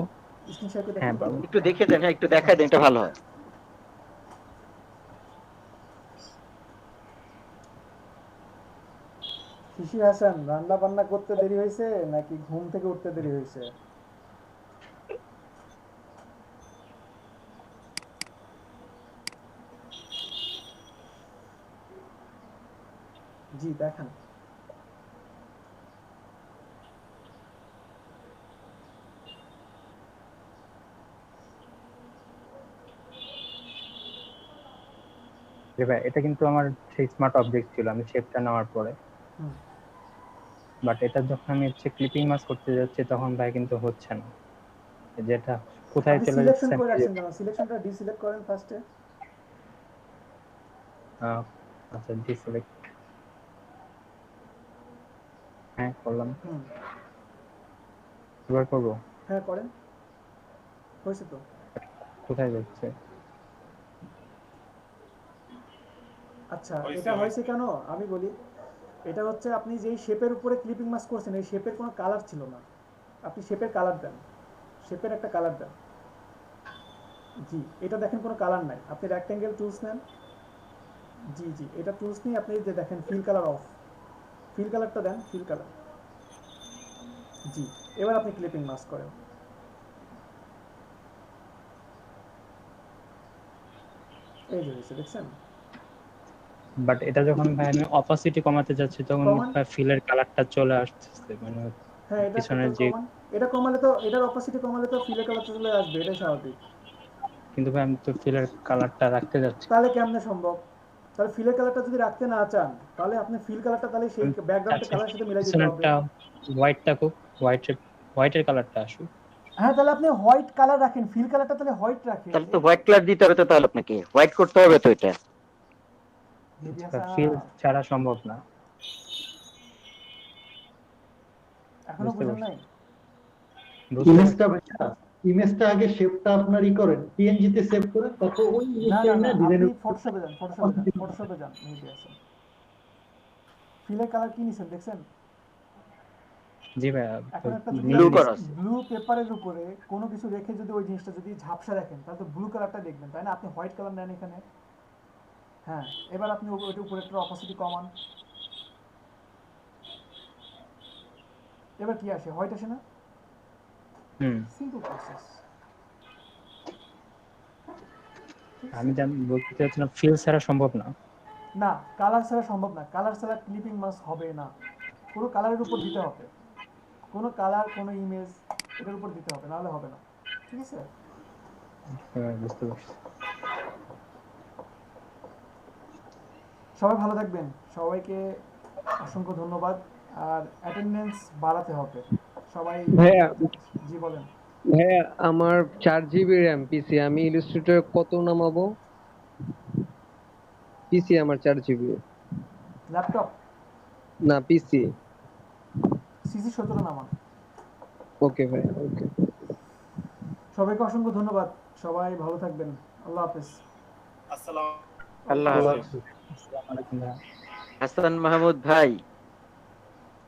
[SPEAKER 3] স্ক্রিন শেয়ার করে
[SPEAKER 5] হ্যাঁ
[SPEAKER 3] দেখাতে পারবেন?
[SPEAKER 1] একটু দেখে দেন, হ্যাঁ একটু দেখায় দেন, এটা ভালো হয়।
[SPEAKER 3] শিশির হাসান, রান্না বান্না করতে দেরি হয়েছে নাকি ঘুম থেকে উঠতে দেরি হয়েছে? জি দেখান।
[SPEAKER 5] যে ভাই এটা কিন্তু আমার সেই স্মার্ট অবজেক্ট ছিল আমি শেপটা নেওয়ার পরে,
[SPEAKER 3] হুম।
[SPEAKER 5] বাট এটা যখন আমি হচ্ছে ক্লিপিং মাস্ক করতে যাচ্ছি তখন ভাই কিন্তু হচ্ছে না, যেটা কোথায়
[SPEAKER 3] আপনি
[SPEAKER 5] চলে
[SPEAKER 3] সিলেকশন
[SPEAKER 5] যাচ্ছে
[SPEAKER 3] করে রাখছেন কেন? সিলেকশনটা ডিসিলেক্ট করেন ফার্স্টে।
[SPEAKER 5] আচ্ছা ডিসেলেক্ট, হ্যাঁ করলাম,
[SPEAKER 3] হুম,
[SPEAKER 5] এবার করবো,
[SPEAKER 3] হ্যাঁ করেন, হয়েছে তো।
[SPEAKER 5] কোথায় যাচ্ছে?
[SPEAKER 3] আচ্ছা
[SPEAKER 2] হয়েছে,
[SPEAKER 3] এটা হয়েছে কেন আমি বলি, এটা হচ্ছে আপনি যেই শেপের উপরে ক্লিপিং মাস্ক করছেন, এই শেপের কোনো কালার ছিল না, আপনি শেপের কালার দেন, শেপের একটা কালার দেন। জি এটা দেখেন কোনো কালার নাই, আপনি রেক্ট্যাঙ্গেল টুলস নেন, জি জি এটা টুলস নিয়ে আপনি যে দেখেন ফিল কালার অফ, ফিল কালারটা দেন, ফিল কালার। জি এবার আপনি ক্লিপিং মাস্ক করেন, এই যে হয়েছে দেখছেন?
[SPEAKER 5] বাট এটা যখন ভাই আমি অপাসিটি কমাতে যাচ্ছি তখন
[SPEAKER 3] কমান,
[SPEAKER 5] ফিলের কালারটা চলে আসতেছে, মানে
[SPEAKER 3] হ্যাঁ এটা
[SPEAKER 5] পিছনের
[SPEAKER 3] এটা
[SPEAKER 5] যে,
[SPEAKER 3] কমান, এটা কমালে তো, এটার অপাসিটি কমালে তো ফিলের কালারটা চলে আসবে, এটাই স্বাভাবিক।
[SPEAKER 5] কিন্তু ভাই আমি তো ফিলের কালারটা রাখতে যাচ্ছি।
[SPEAKER 3] তাহলে কেমনে সম্ভব? তাহলে ফিলের কালারটা যদি রাখতে না চান, তাহলে আপনি ফিল কালারটা তাহলে সেই ব্যাকগ্রাউন্ডের কালারের সাথে মিলাই দিতে হবে।
[SPEAKER 5] পিছনেরটা হোয়াইট থাকুক, হোয়াইটের কালারটা আসুক।
[SPEAKER 3] হ্যাঁ তাহলে আপনি হোয়াইট কালার রাখেন, ফিল কালারটা তাহলে হোয়াইট রাখেন।
[SPEAKER 1] তাহলে তো হোয়াইট কালার দিতে হবে, তো তাহলে আপনাকে হোয়াইট করতে হবে তো, এটা
[SPEAKER 5] ফিল ছাড়া সম্ভব না।
[SPEAKER 3] এখনো বুঝেন নাই?
[SPEAKER 4] ইমেজটা আগে শেপটা আপনার করেন, পিএনজি তে সেভ করেন, তারপর ওই
[SPEAKER 3] না
[SPEAKER 4] ইমেজটা
[SPEAKER 3] না না,
[SPEAKER 4] এনে ডিজাইন
[SPEAKER 3] আপনি ফটোশপে যান, ফটোশপে যান, মিডিয়াসে ফিলের কালার কি নিছেন দেখছেন?
[SPEAKER 5] জি ভাই,
[SPEAKER 3] এখন একটা
[SPEAKER 1] ব্লু করা
[SPEAKER 3] ব্লু পেপারের উপরে কোনো কিছু রেখে যদি ওই জিনিসটা যদি ঝাপসা দেখেন, তাহলে তো ব্লু কালারটা দেখবেন, তাই না? আপনি হোয়াইট কালার নেন এখানে, হ্যাঁ, এবার আপনি ওইটা উপরে একটা অপাসিটি কমান। এবার কি আসে? হোয়াইট আসে না?
[SPEAKER 5] হুম
[SPEAKER 3] সিম্পল প্রসেস।
[SPEAKER 5] আমি বলতে চাচ্ছিলাম ফিল ছাড়া সম্ভব না।
[SPEAKER 3] না, কালার ছাড়া সম্ভব না। কালার ছাড়া ক্লিপিং মাস হবে না। পুরো কালারের উপর দিতে হবে। কোনো কালার, কোনো ইমেজ এটার উপর দিতে হবে, নাহলে হবে না। ঠিক আছে?
[SPEAKER 5] হ্যাঁ, বুঝতে পারছি।
[SPEAKER 3] সবাই ভালো থাকবেন। সবাইকে অসংখ্য ধন্যবাদ। আর অ্যাটেন্ডেন্স বাড়াতে হবে সবাই।
[SPEAKER 11] ভাইয়া
[SPEAKER 3] জি বলেন।
[SPEAKER 11] ভাইয়া আমার 4 GB র্যাম পিসি, আমি ইলাস্ট্রেটর কত নামাবো? পিসি আমার 4 GB।
[SPEAKER 3] ল্যাপটপ
[SPEAKER 11] না পিসি।
[SPEAKER 3] সিসি 17 নামান।
[SPEAKER 11] ওকে ভাই, ওকে।
[SPEAKER 3] সবাইকে অসংখ্য ধন্যবাদ। সবাই ভালো থাকবেন। আল্লাহ হাফেজ।
[SPEAKER 2] আসসালাম।
[SPEAKER 1] আল্লাহ
[SPEAKER 4] আল্লাহ
[SPEAKER 1] হাফেজ।
[SPEAKER 4] হাফেজ।
[SPEAKER 5] আসসালামু আলাইকুম ভাইয়া।
[SPEAKER 1] হাসান মাহমুদ ভাই